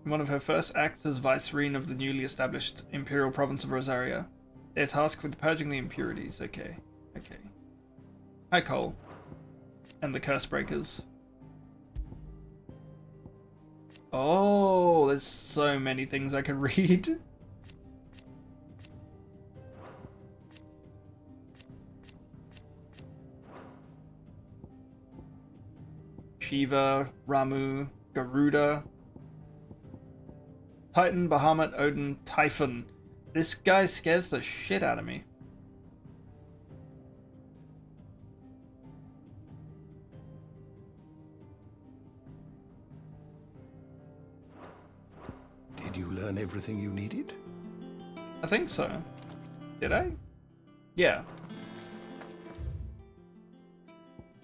In one of her first acts as vicereine of the newly established Imperial Province of Rosaria, they are tasked with purging the impurities. Okay. Okay. Hi, Cole. And the Curse Breakers. Oh, there's so many things I could read. Shiva, Ramu, Garuda, Titan, Bahamut, Odin, Typhon. This guy scares the shit out of me. Did you learn everything you needed? I think so. Did I? Yeah.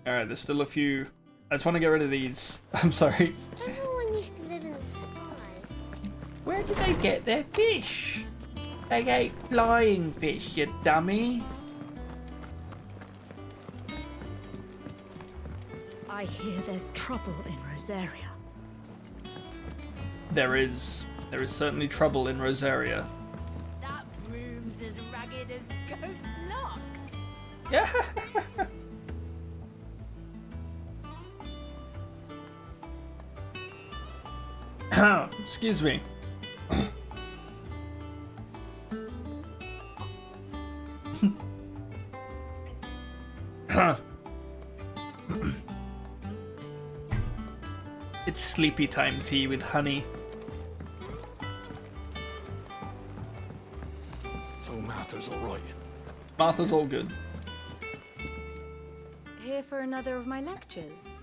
Alright, there's still a few. I just want to get rid of these. I'm sorry. Everyone used to live in the sky. Where did they get their fish? They ate flying fish, you dummy. I hear there's trouble in Rosaria. There is certainly trouble in Rosaria. That room's as ragged as goat's locks. Yeah. Excuse me. It's sleepy time tea with honey. So Martha's all right. Martha's all good. Here for another of my lectures?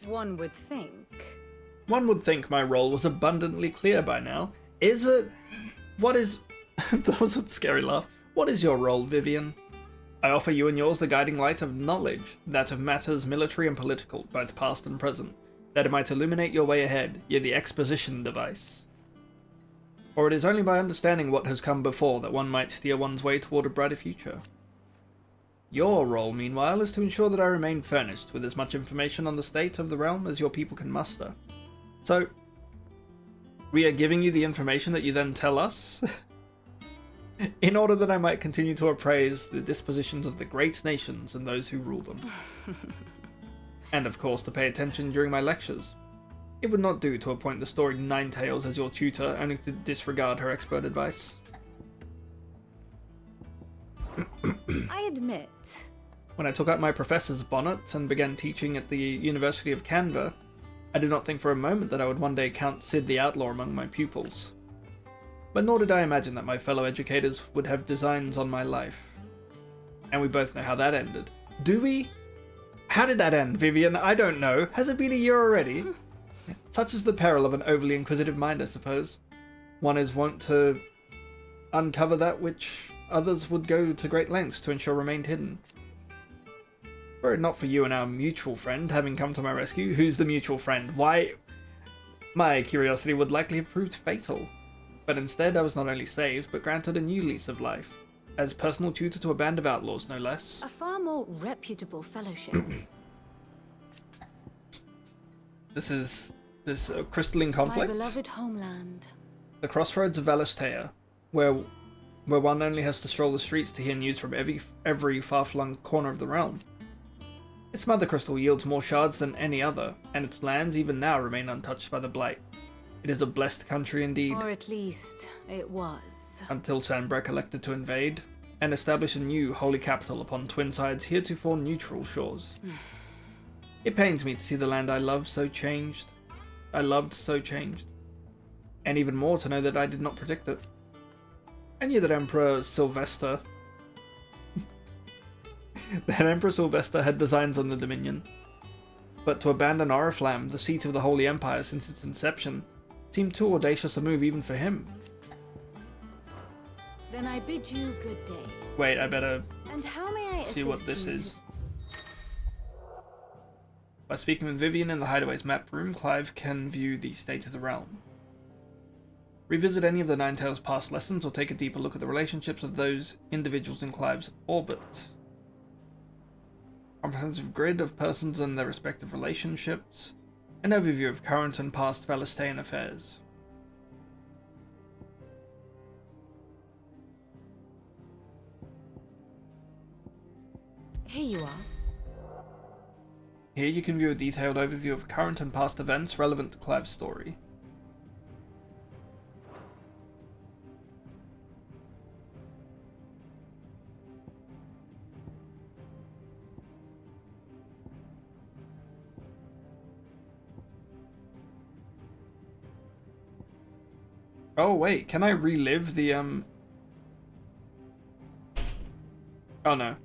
One would think. One would think my role was abundantly clear by now. Is it? What is... That was a scary laugh. What is your role, Vivian? I offer you and yours the guiding light of knowledge, that of matters military and political, both past and present, that it might illuminate your way ahead, ye the exposition device. For it is only by understanding what has come before that one might steer one's way toward a brighter future. Your role, meanwhile, is to ensure that I remain furnished with as much information on the state of the realm as your people can muster. So, we are giving you the information that you then tell us, in order that I might continue to appraise the dispositions of the great nations and those who rule them. And of course to pay attention during my lectures. It would not do to appoint the storied Ninetales as your tutor, only to disregard her expert advice. I admit. When I took out my professor's bonnet and began teaching at the University of Canva, I did not think for a moment that I would one day count Sid the Outlaw among my pupils. But nor did I imagine that my fellow educators would have designs on my life. And we both know how that ended. Do we? How did that end, Vivian? I don't know. Has it been a year already? Such is the peril of an overly inquisitive mind, I suppose. One is wont to uncover that which others would go to great lengths to ensure remained hidden. Were it not for you and our mutual friend having come to my rescue, who's the mutual friend? Why, my curiosity would likely have proved fatal. But instead I was not only saved, but granted a new lease of life, as personal tutor to a band of outlaws, no less. A far more reputable fellowship. This crystalline conflict. My beloved homeland. The crossroads of Valistea, where one only has to stroll the streets to hear news from every far-flung corner of the realm. Its mother crystal yields more shards than any other, and its lands even now remain untouched by the blight. It is a blessed country indeed. Or at least, it was. Until Sanbreque elected to invade, and establish a new holy capital upon Twinside's heretofore neutral shores. It pains me to see the land I loved so changed. And even more to know that I did not predict it. I knew that Emperor Sylvester had designs on the Dominion. But to abandon Oriflamme, the seat of the Holy Empire since its inception, seemed too audacious a move even for him. Then I bid you good day. Wait, I better And how may I see what this you is. By speaking with Vivian in the Hideaway's map room, Clive can view the state of the realm. Revisit any of the Ninetales' past lessons or take a deeper look at the relationships of those individuals in Clive's orbit. Comprehensive grid of persons and their respective relationships. An overview of current and past Valistean affairs. Here you are. Here you can view a detailed overview of current and past events relevant to Clive's story. Oh wait, can I relive the Oh no.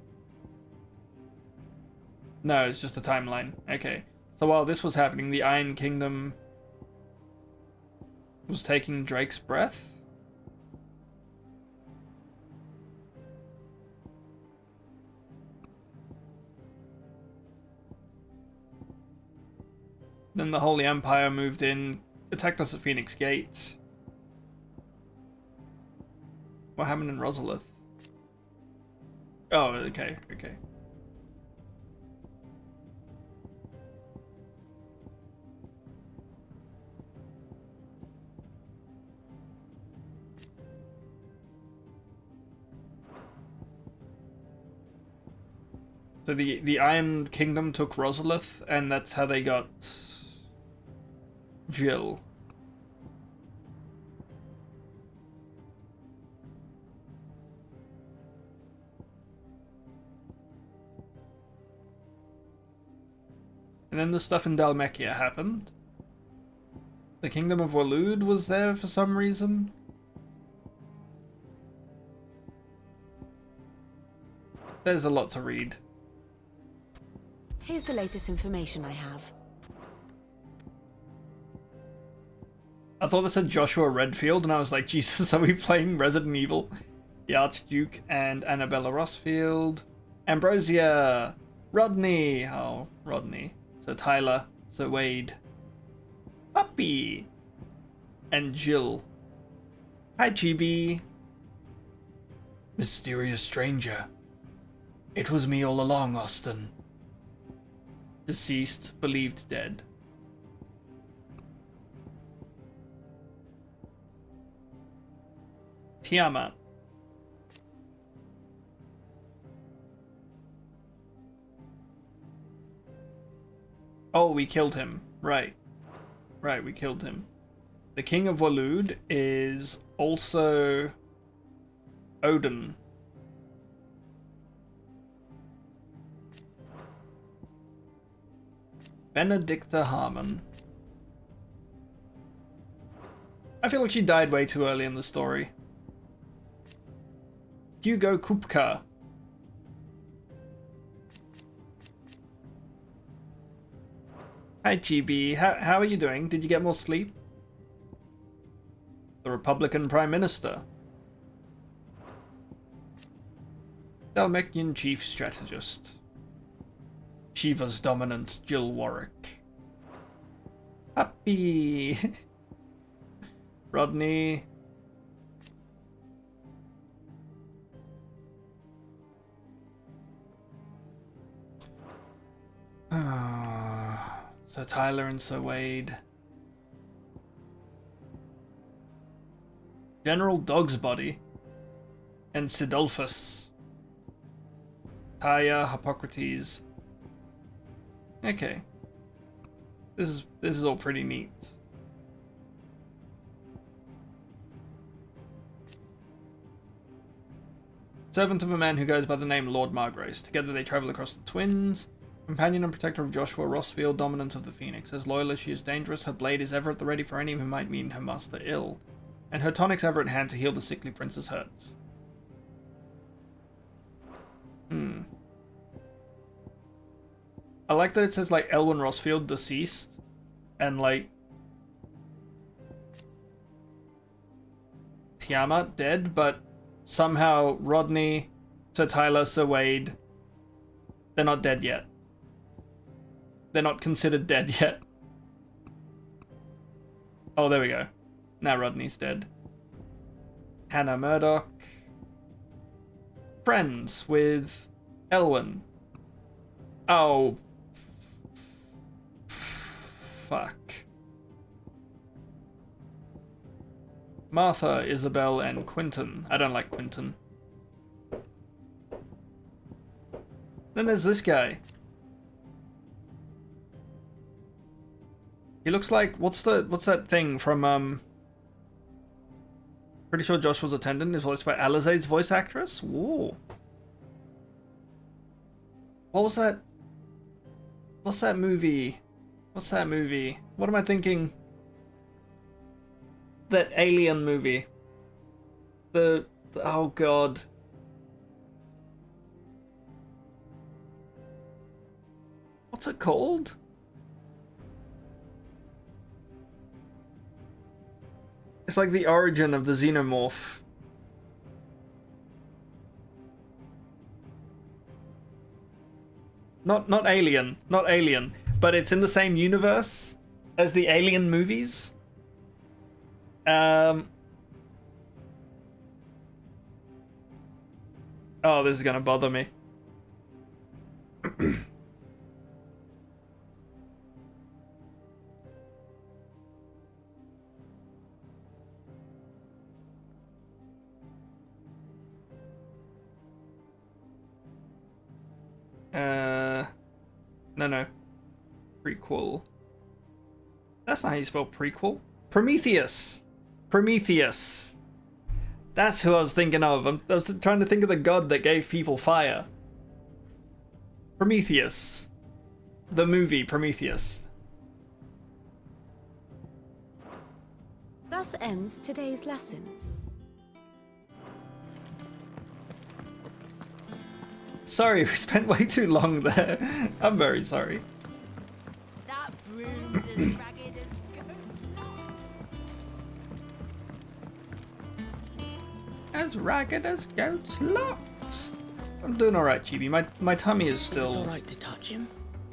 No, it's just a timeline. Okay. So while this was happening, the Iron Kingdom was taking Drake's breath? Then the Holy Empire moved in, attacked us at Phoenix Gate. What happened in Rosalith? Oh, okay. So the Iron Kingdom took Rosalith, and that's how they got Jill. And then the stuff in Dhalmekia happened. The Kingdom of Waloed was there for some reason. There's a lot to read. Here's the latest information I have. I thought that said Joshua Redfield, and I was like, Jesus, are we playing Resident Evil? the Archduke and Annabella Rossfield, Ambrosia, Rodney, oh, Rodney, Sir Tyler, Sir Wade, Puppy, and Jill. Hi, Chibi. Mysterious stranger. It was me all along, Austin. Deceased, believed dead. Tiamat. Oh, we killed him. Right. Right, we killed him. The King of Waloed is also Odin. Benedicta Harmon. I feel like she died way too early in the story. Hugo Kupka. Hi, Chibi. How are you doing? Did you get more sleep? The Republican Prime Minister. Dalmekian Chief Strategist. Shiva's dominant Jill Warwick. Happy. Rodney. Sir Tyler and Sir Wade. General Dogsbody. And Sidolphus. Taya, Hippocrates. Okay. This is all pretty neat. Servant of a man who goes by the name Lord Margrace. Together they travel across the Twins. Companion and protector of Joshua Rossfield, dominant of the Phoenix. As loyal as she is dangerous, her blade is ever at the ready for any who might mean her master ill. And her tonic's ever at hand to heal the sickly prince's hurts. I like that it says, like, Elwyn Rossfield deceased. And, like, Tiamat dead, but somehow Rodney, Sir Tyler, Sir Wade, they're not dead yet. They're not considered dead yet. Oh, there we go. Now Rodney's dead. Hannah Murdoch. Friends with Elwyn. Oh. Fuck. Martha, Isabel, and Quentin. I don't like Quentin. Then there's this guy. He looks like what's that thing from pretty sure Joshua's attendant is voiced by Alizé's voice actress? Whoa. What was that? What's that movie? What's that movie? What am I thinking? That alien movie. The oh god. What's it called? It's like the origin of the xenomorph. Not Alien, not Alien, but it's in the same universe as the Alien movies. Oh, this is gonna bother me. No. Prequel. That's not how you spell prequel. Prometheus. Prometheus. That's who I was thinking of. I was trying to think of the god that gave people fire. Prometheus. The movie Prometheus. Thus ends today's lesson. Sorry, we spent way too long there. I'm very sorry. That broom's as ragged as goat's. as ragged as goat's locks. I'm doing alright, Chibi. My tummy is still... It's alright to touch him?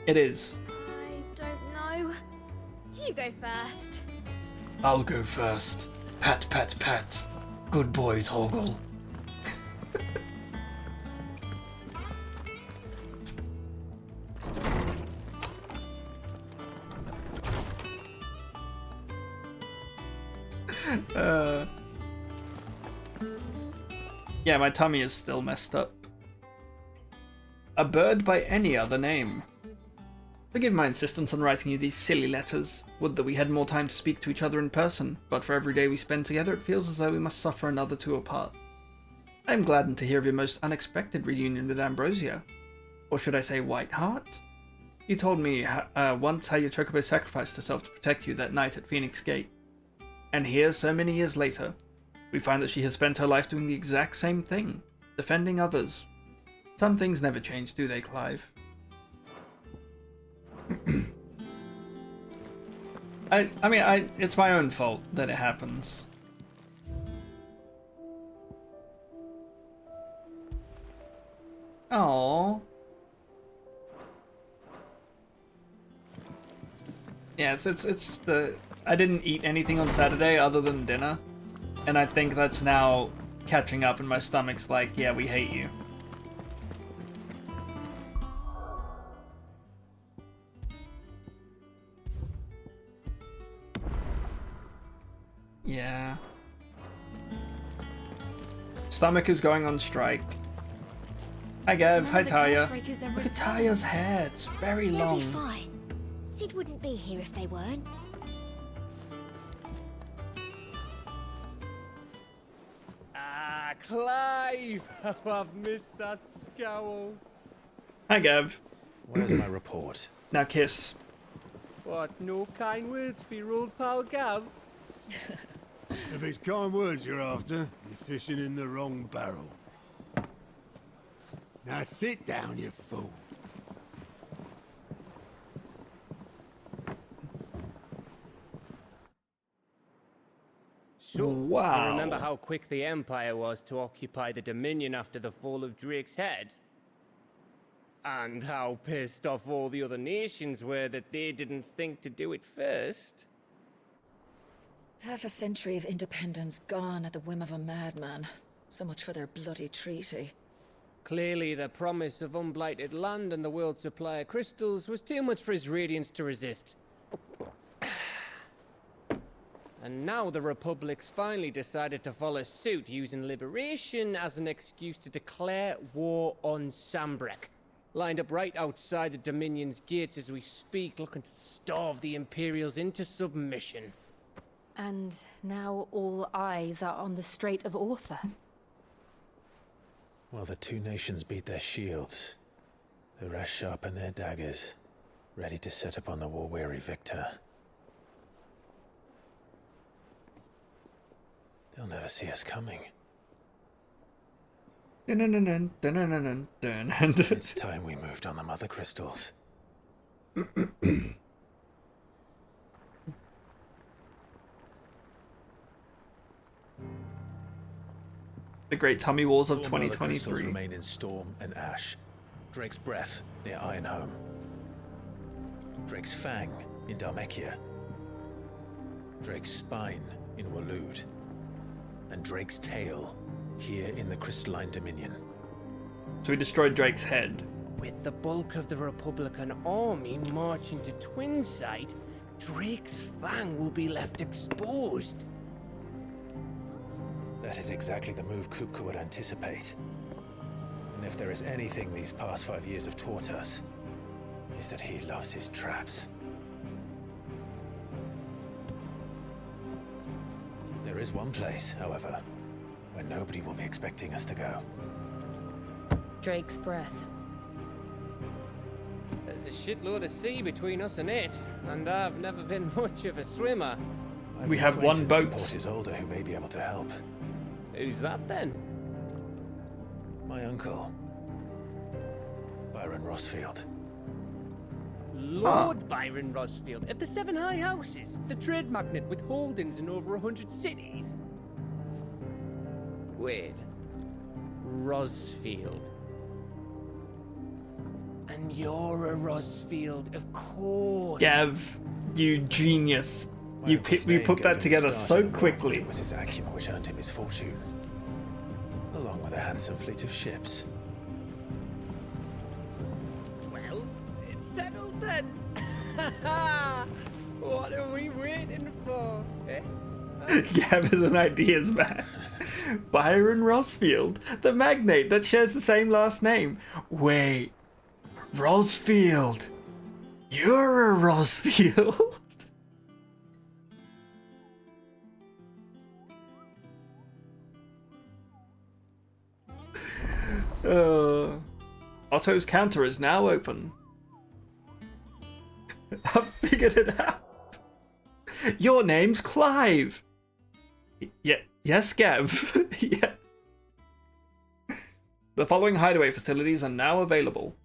It is. I don't know. You go first. I'll go first. Pat, pat, pat. Good boy, Torgal. Yeah, my tummy is still messed up. A bird by any other name. Forgive my insistence on writing you these silly letters. Would that we had more time to speak to each other in person, but for every day we spend together it feels as though we must suffer another two apart. I am gladdened to hear of your most unexpected reunion with Ambrosia. Or should I say Whiteheart? You told me once how your chocobo sacrificed herself to protect you that night at Phoenix Gate. And here, so many years later, we find that she has spent her life doing the exact same thing, defending others. Some things never change, do they, Clive? I mean, it's my own fault that it happens. Oh. Yeah, it's the... I didn't eat anything on Saturday other than dinner, and I think that's now catching up and my stomach's like, yeah, we hate you. Yeah. Stomach is going on strike. Hi Gav, hi Taya. Look at Taya's hair, it's very long. They'll be fine. Sid wouldn't be here if they weren't. Ah, Clive! How I've missed that scowl. Hi Gav. Where's my report? Now kiss. What, no kind words for your old pal Gav? If it's kind words you're after, you're fishing in the wrong barrel. Now sit down, you fool. So, wow. You remember how quick the Empire was to occupy the Dominion after the fall of Drake's head? And how pissed off all the other nations were that they didn't think to do it first? Half a century of independence gone at the whim of a madman. So much for their bloody treaty. Clearly, the promise of unblighted land and the world's supply of crystals was too much for his radiance to resist. And now the Republic's finally decided to follow suit, using liberation as an excuse to declare war on Sambrek. Lined up right outside the Dominion's gates as we speak, looking to starve the Imperials into submission. And now all eyes are on the Strait of Author. While the two nations beat their shields, the rest sharpen their daggers, ready to set upon the war-weary victor. They'll never see us coming. It's time we moved on the mother crystals. The Great Tummy Wars of 4 mother crystals 2023. remain in Storm and Ash. Drake's Breath near Ironhome. Drake's Fang in Dhalmekia. Drake's Spine in Waloed. And Drake's Tail here in the Crystalline Dominion. So we destroyed Drake's head. With the bulk of the Republican army marching to Twinside, Drake's Fang will be left exposed. That is exactly the move Kupka would anticipate. And if there is anything these past 5 years have taught us, is that he loves his traps. There is one place, however, where nobody will be expecting us to go. Drake's Breath. There's a shitload of sea between us and it, and I've never been much of a swimmer. We have one boat. Support is older who may be able to help. Who's that then? My uncle, Byron Rossfield. Lord Byron Rossfield of the Seven High Houses, the trade magnate with holdings in over 100 cities. Wait. Rosfield. And you're a Rosfield, of course. Gav, you genius. You put that together so quickly. It was his acumen which earned him his fortune, along with a handsome fleet of ships. Well, it's settled then. What are we waiting for, eh? Gav is an ideas man. Byron Rosfield, the magnate that shares the same last name. Wait, Rosfield. You're a Rosfield. Otto's counter is now open. I've figured it out. Your name's Clive. Yeah, yes, Gav. Yeah. The following hideaway facilities are now available.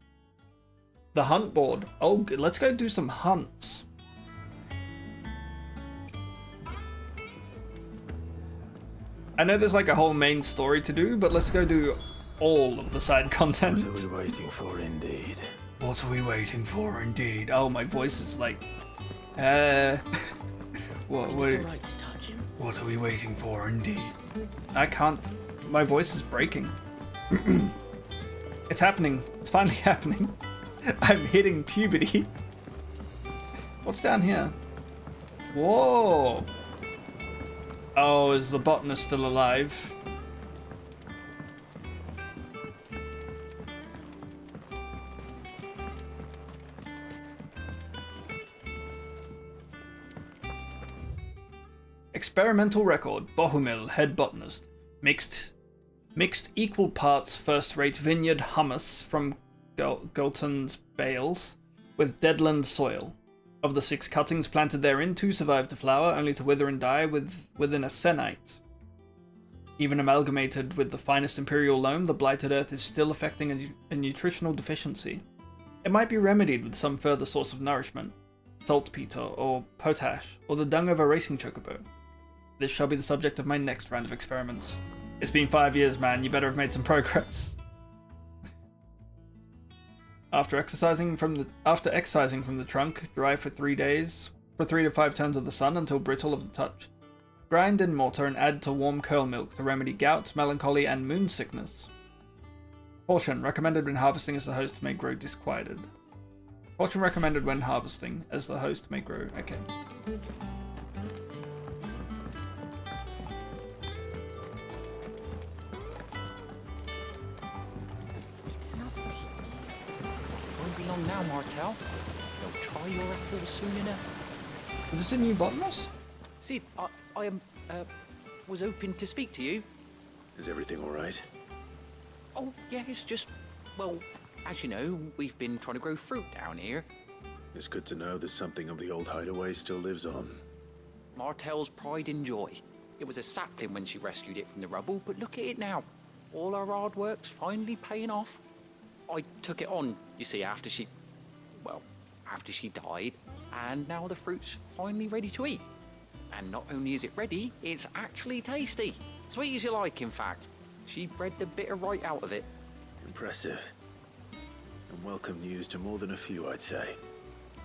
The hunt board. Oh, good. Let's go do some hunts. I know there's like a whole main story to do, but let's go do all of the side content. What are we waiting for, indeed? What are we waiting for, indeed? Oh, my voice is like... what are we waiting for, indeed? I can't... My voice is breaking. It's happening. It's finally happening. I'm hitting puberty. What's down here? Whoa! Oh, is the botanist still alive? Experimental record, Bohumil, head botanist. Mixed equal parts first-rate vineyard hummus from Galton's bales with deadland soil. Of the 6 cuttings planted therein, 2 survived to flower, only to wither and die within a senite. Even amalgamated with the finest imperial loam, the blighted earth is still affecting a nutritional deficiency. It might be remedied with some further source of nourishment, saltpeter or potash, or the dung of a racing chocobo. This shall be the subject of my next round of experiments. It's been 5 years, man. You better have made some progress. After exercising from the trunk, dry for 3 days, for 3 to 5 turns of the sun until brittle of the touch. Grind in mortar and add to warm curl milk to remedy gout, melancholy, and moon sickness. Caution recommended when harvesting, as the host may grow disquieted. Caution recommended when harvesting, as the host may grow. Okay. Won't be long now, Martel. They'll try your apples soon enough. Is this a new botanist? Sid, I was hoping to speak to you. Is everything all right? Oh, yeah, it's just, well, as you know, we've been trying to grow fruit down here. It's good to know that something of the old hideaway still lives on. Martel's pride and joy. It was a sapling when she rescued it from the rubble, but look at it now. All our hard work's finally paying off. I took it on, you see, after she died, and now the fruit's finally ready to eat. And not only is it ready, it's actually tasty. Sweet as you like, in fact. She bred the bitter right out of it. Impressive. And welcome news to more than a few, I'd say.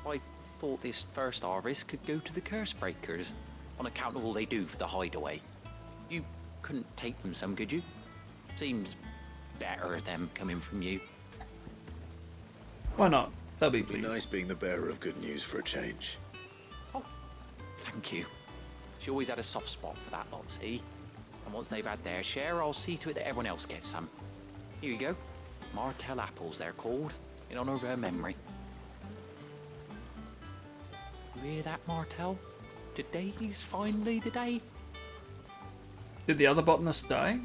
I thought this first harvest could go to the curse breakers, on account of all they do for the hideaway. You couldn't take them some, could you? Seems better them coming from you. Why not? That'll be pleased. Be nice being the bearer of good news for a change. Oh, thank you. She always had a soft spot for that lot, see? And once they've had their share, I'll see to it that everyone else gets some. Here you go. Martel apples, they're called, in honor of her memory. You hear that, Martel? Today's finally the day. Did the other botanist die?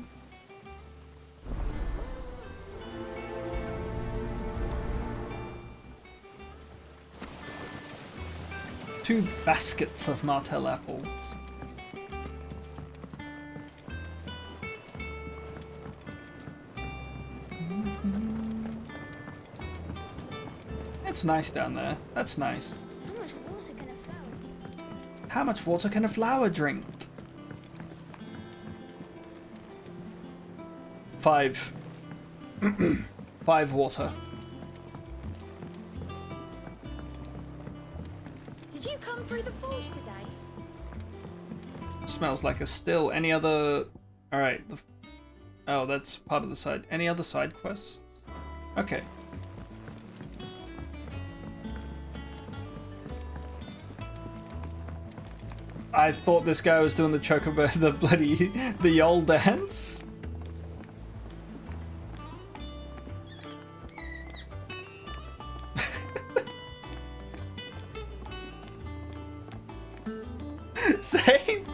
Two baskets of Martel apples. It's nice down there. That's nice. How much water can a flower? How much water can a flower drink? 5. 5 water. Did you come through the forge today? Smells like a still. Any other... Alright. Oh, that's part of the side. Any other side quests? Okay. I thought this guy was doing the chocobo, the Yol dance. Same.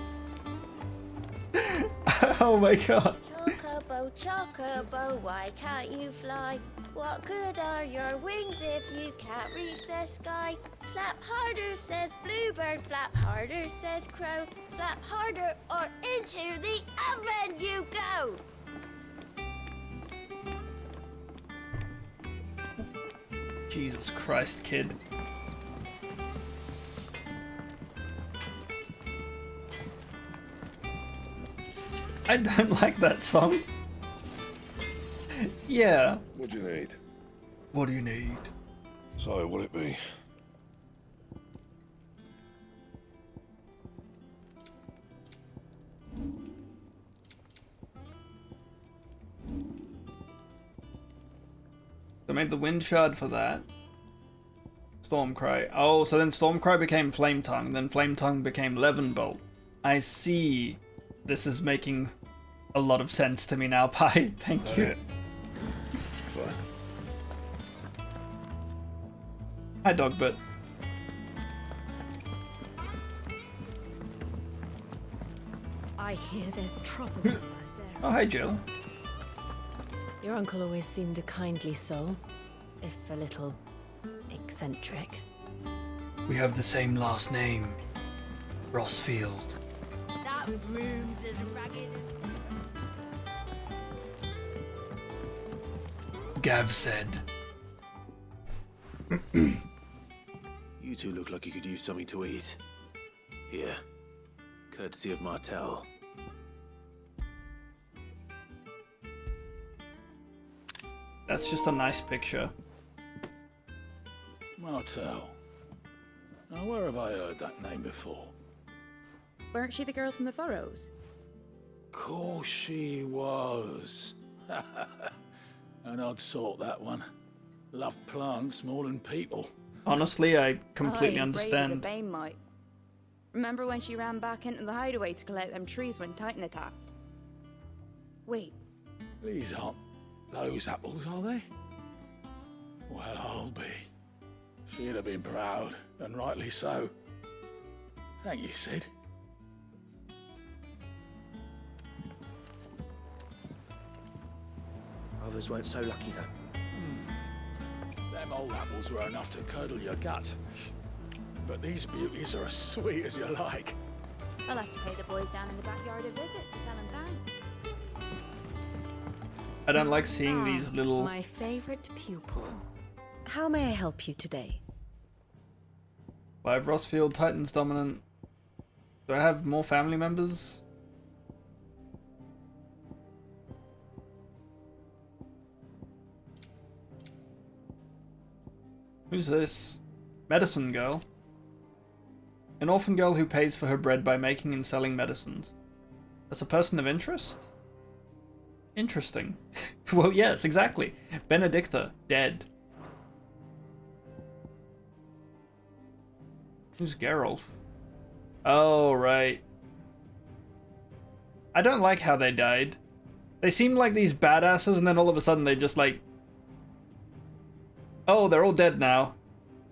Oh my god. Chocobo, chocobo, why can't you fly? What good are your wings if you can't reach the sky? Flap harder, says bluebird, flap harder, says crow. Flap harder or into the oven you go! Jesus Christ, kid. I don't like that song. Yeah. What do you need? What do you need? So, what'll it be? I made the wind shard for that. Stormcry. Oh, so then Stormcry became Flame Tongue, then Flame Tongue became Leavenbolt. I see. This is making a lot of sense to me now, Pi. Thank you. Fine. Hi, Dogbert. I hear there's trouble in Rosera. Oh, hi, Jill. Your uncle always seemed a kindly soul, if a little eccentric. We have the same last name. Rossfield. That room's as ragged as... Gav said. You two look like you could use something to eat. Here. Courtesy of Martel. That's just a nice picture. Martel. Now, where have I heard that name before? Weren't she the girl from the Furrows? Course she was. An odd sort, that one. Loved plants more than people. Honestly, I completely Aye, understand. brave as a Bane might. Remember when she ran back into the hideaway to collect them trees when Titan attacked? Wait, These aren't those apples, are they? Well, I'll be. She'd have been proud, and rightly so. Thank you, Sid. Others weren't so lucky, though. Them old apples were enough to curdle your gut. But these beauties are as sweet as you like. I'll have to pay the boys down in the backyard a visit to tell them thanks. I don't like seeing these little... My favorite pupil. How may I help you today? Clive Rossfield, Titans dominant. Do I have more family members? Who's this? Medicine girl. An orphan girl who pays for her bread by making and selling medicines. That's a person of interest? Interesting. Well, yes, exactly. Benedicta, dead. Who's Geralt? Oh, right. I don't like how they died. They seem like these badasses, and then all of a sudden they just like... Oh, they're all dead now.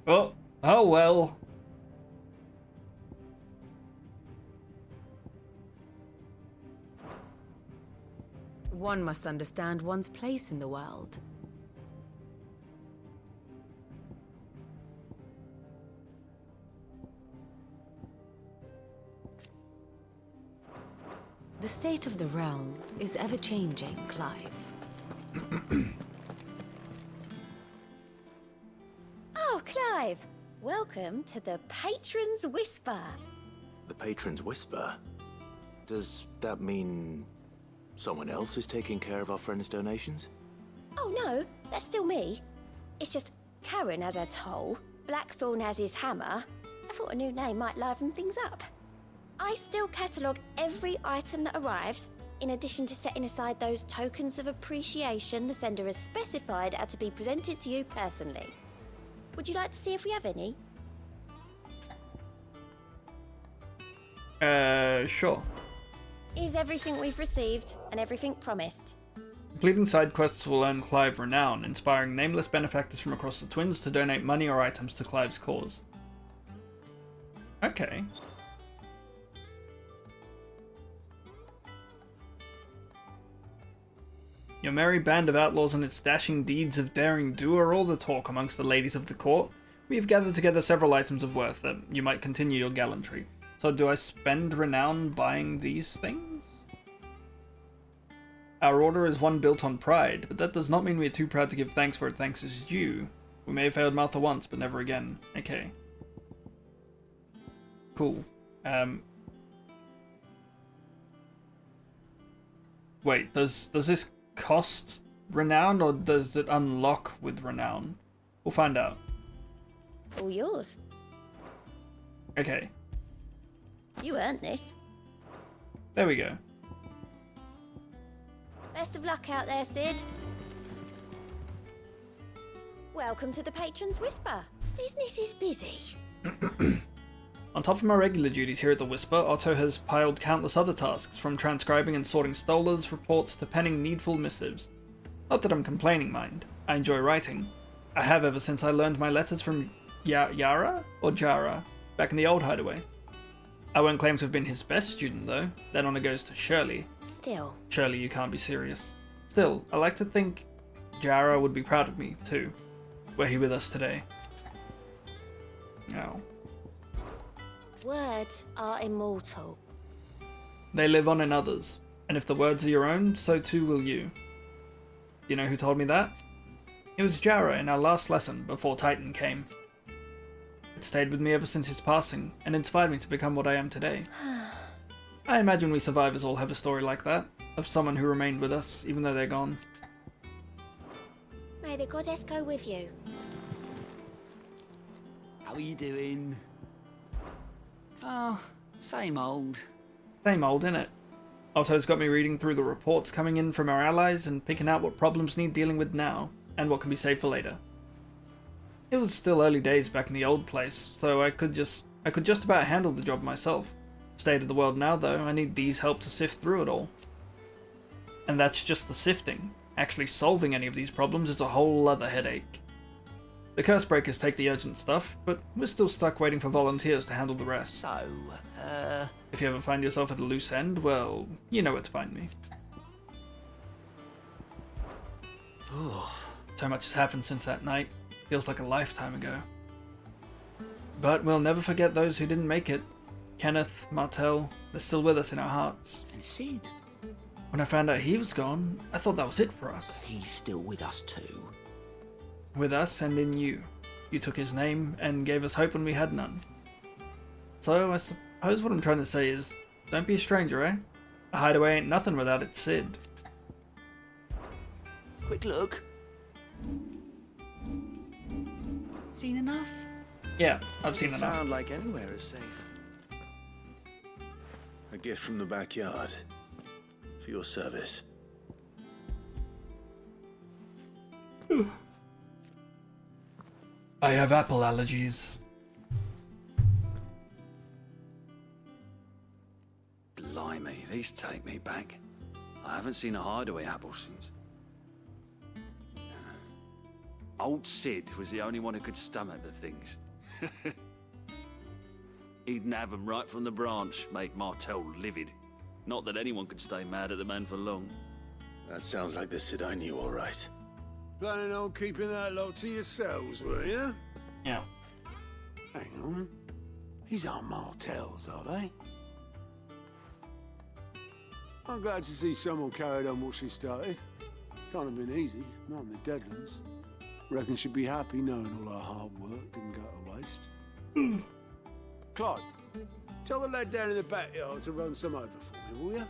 Oh well. One must understand one's place in the world. The state of the realm is ever-changing, Clive. Oh, Clive! Welcome to the Patron's Whisper. The Patron's Whisper? Does that mean... Someone else is taking care of our friend's donations? Oh no, that's still me. It's just Karen has her toll, Blackthorn has his hammer. I thought a new name might liven things up. I still catalogue every item that arrives, in addition to setting aside those tokens of appreciation the sender has specified are to be presented to you personally. Would you like to see if we have any? Sure. Is everything we've received and everything promised? Completing side quests will earn Clive renown, inspiring nameless benefactors from across the Twins to donate money or items to Clive's cause. Okay. Your merry band of outlaws and its dashing deeds of daring do are all the talk amongst the ladies of the court. We have gathered together several items of worth that you might continue your gallantry. So do I spend renown buying these things? Our order is one built on pride, but that does not mean we are too proud to give thanks where thanks is due. We may have failed Martha once, but never again. Okay. Cool. Wait, does this cost renown, or does it unlock with renown? We'll find out. All yours. Okay. You earned this. There we go. Best of luck out there, Sid. Welcome to the Patron's Whisper. Business is busy. On top of my regular duties here at the Whisper, Otto has piled countless other tasks, from transcribing and sorting Stolar's reports to penning needful missives. Not that I'm complaining, mind. I enjoy writing. I have ever since I learned my letters from Yara? Or Jara? Back in the old hideaway. I won't claim to have been his best student, though. That honor goes to Shirley. Still. Shirley, you can't be serious. Still, I like to think Jara would be proud of me, too. Were he with us today. Oh. Words are immortal. They live on in others, and if the words are your own, so too will you. You know who told me that? It was Jara in our last lesson before Titan came. It stayed with me ever since his passing, and inspired me to become what I am today. I imagine we survivors all have a story like that, of someone who remained with us even though they're gone. May the goddess go with you. How are you doing? Oh, same old. Same old, innit? Otto's got me reading through the reports coming in from our allies and picking out what problems need dealing with now, and what can be saved for later. It was still early days back in the old place, so I could just about handle the job myself. State of the world now, though, I need Dee's help to sift through it all. And that's just the sifting. Actually solving any of these problems is a whole other headache. The Cursebreakers take the urgent stuff, but we're still stuck waiting for volunteers to handle the rest. So, If you ever find yourself at a loose end, well, you know where to find me. So much has happened since that night. Feels like a lifetime ago. But we'll never forget those who didn't make it. Kenneth, Martel, they're still with us in our hearts. And Sid? When I found out he was gone, I thought that was it for us. He's still with us too. With us and in you. You took his name and gave us hope when we had none. So I suppose what I'm trying to say is, don't be a stranger, eh? A hideaway ain't nothing without its Sid. Quick look. Seen enough? Yeah, I've seen Doesn't enough. sound like anywhere is safe. A gift from the backyard. For your service. I have apple allergies. Blimey, these take me back. I haven't seen a hideaway apple since. Old Sid was the only one who could stomach the things. He'd nab 'em right from the branch, made Martel livid. Not that anyone could stay mad at the man for long. That sounds like the Sid I knew, all right. Planning on keeping that lot to yourselves, were you? Yeah. Hang on. These aren't Martels, are they? I'm glad to see someone carried on what she started. Can't have been easy, not in the Deadlands. Reckon she'd be happy knowing all her hard work didn't go to waste. Clive, tell the lad down in the backyard to run some over for me, will you?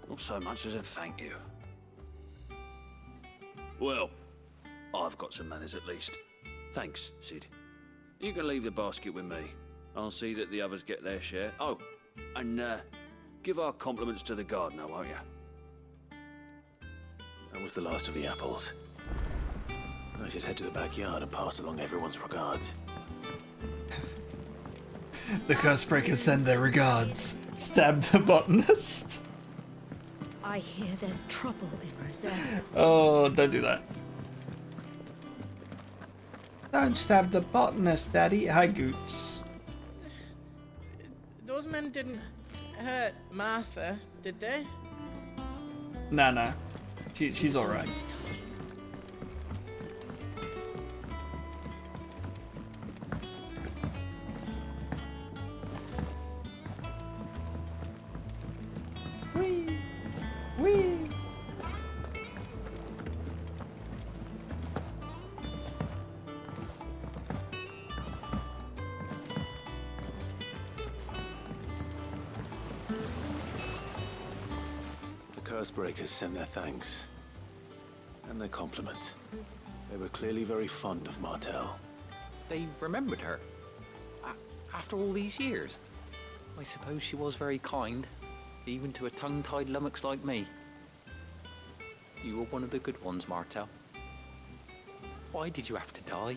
Not so much as a thank you. Well, I've got some manners at least. Thanks, Sid. You can leave the basket with me. I'll see that the others get their share. Oh, and give our compliments to the gardener, won't you? That was the last of the apples. I should head to the backyard and pass along everyone's regards. The Cursebreakers send their regards. Stab the botanist. I hear there's trouble in Roselle. Oh, don't do that. Don't stab the botanist, Daddy. Hi, Goots. Those men didn't hurt Martha, did they? Nah. She's alright. Whee! The Cursebreakers send their thanks. And their compliments. They were clearly very fond of Martell. They remembered her. After all these years. I suppose she was very kind, even to a tongue-tied lummox like me. You were one of the good ones, Martell. Why did you have to die?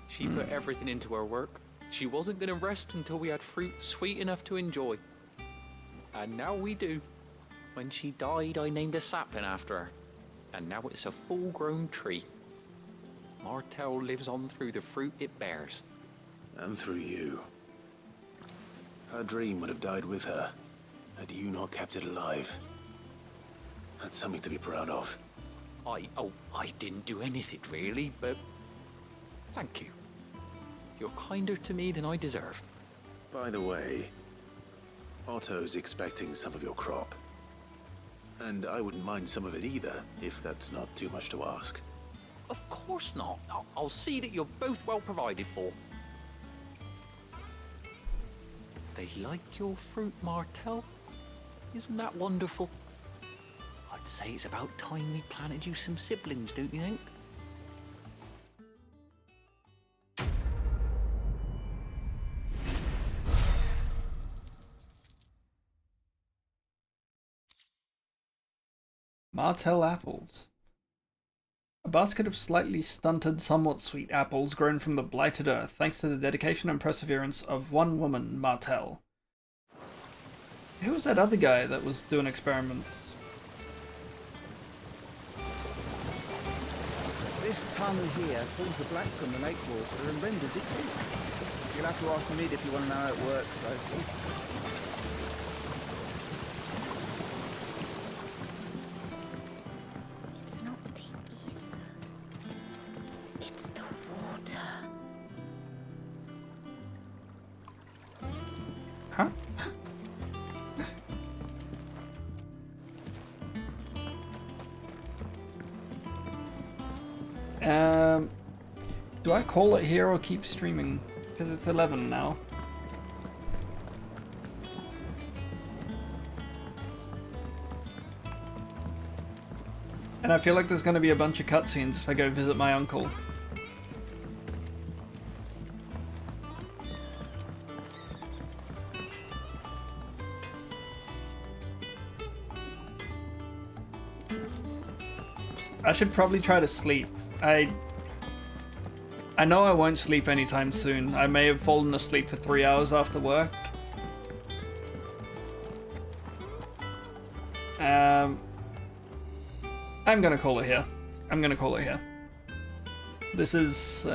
She put everything into her work. She wasn't going to rest until we had fruit sweet enough to enjoy. And now we do. When she died, I named a sapling after her. And now it's a full-grown tree. Martell lives on through the fruit it bears. And through you. Her dream would have died with her, had you not kept it alive. That's something to be proud of. I didn't do anything really, but thank you. You're kinder to me than I deserve. By the way, Otto's expecting some of your crop. And I wouldn't mind some of it either, if that's not too much to ask. Of course not. I'll see that you're both well provided for. They like your fruit, Martell. Isn't that wonderful? I'd say it's about time we planted you some siblings, don't you think? Martell apples. A basket of slightly stunted, somewhat sweet apples grown from the blighted earth, thanks to the dedication and perseverance of one woman, Martell. Who was that other guy that was doing experiments? This tunnel here pulls the black from the lake water and renders it clean. You'll have to ask Mid if you want to know how it works, though. It's not the ether. It's the water. Huh? Do I call it here or keep streaming? Because it's 11 now. And I feel like there's going to be a bunch of cutscenes if I go visit my uncle. I should probably try to sleep. I know I won't sleep anytime soon. I may have fallen asleep for 3 hours after work. I'm gonna call it here. I'm gonna call it here. This is,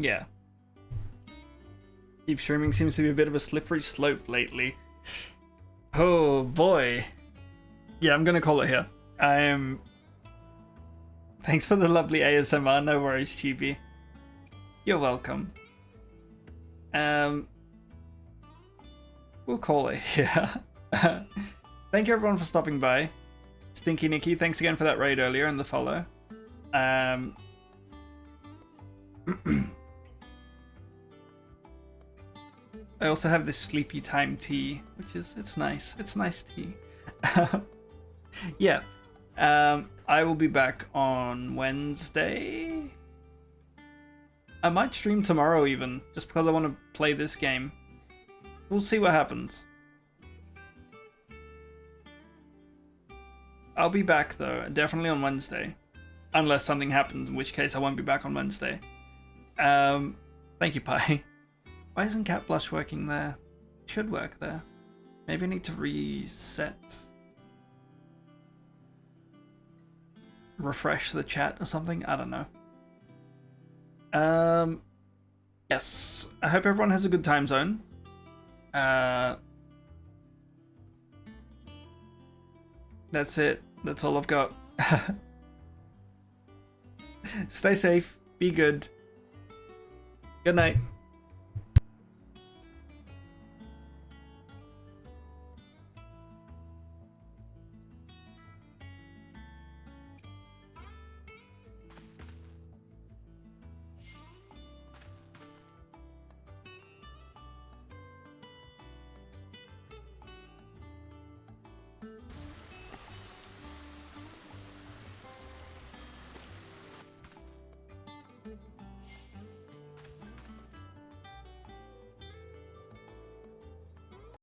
Yeah. Keep streaming seems to be a bit of a slippery slope lately. Oh boy. Yeah, I'm gonna call it here. Thanks for the lovely ASMR, no worries, Chibi. You're welcome. We'll call it here. Thank you everyone for stopping by. Stinky Nikki, thanks again for that raid earlier and the follow. I also have this sleepy time tea, which is, it's nice. It's nice tea. Yeah. I will be back on Wednesday. I might stream tomorrow even, just because I want to play this game. We'll see what happens. I'll be back though, definitely on Wednesday. Unless something happens, in which case I won't be back on Wednesday. Thank you, Pi. Why isn't Cat Blush working there? It should work there. Maybe I need to reset. Refresh the chat or something? I don't know. Yes. I hope everyone has a good time zone. That's it. That's all I've got. Stay safe. Be good. Good night.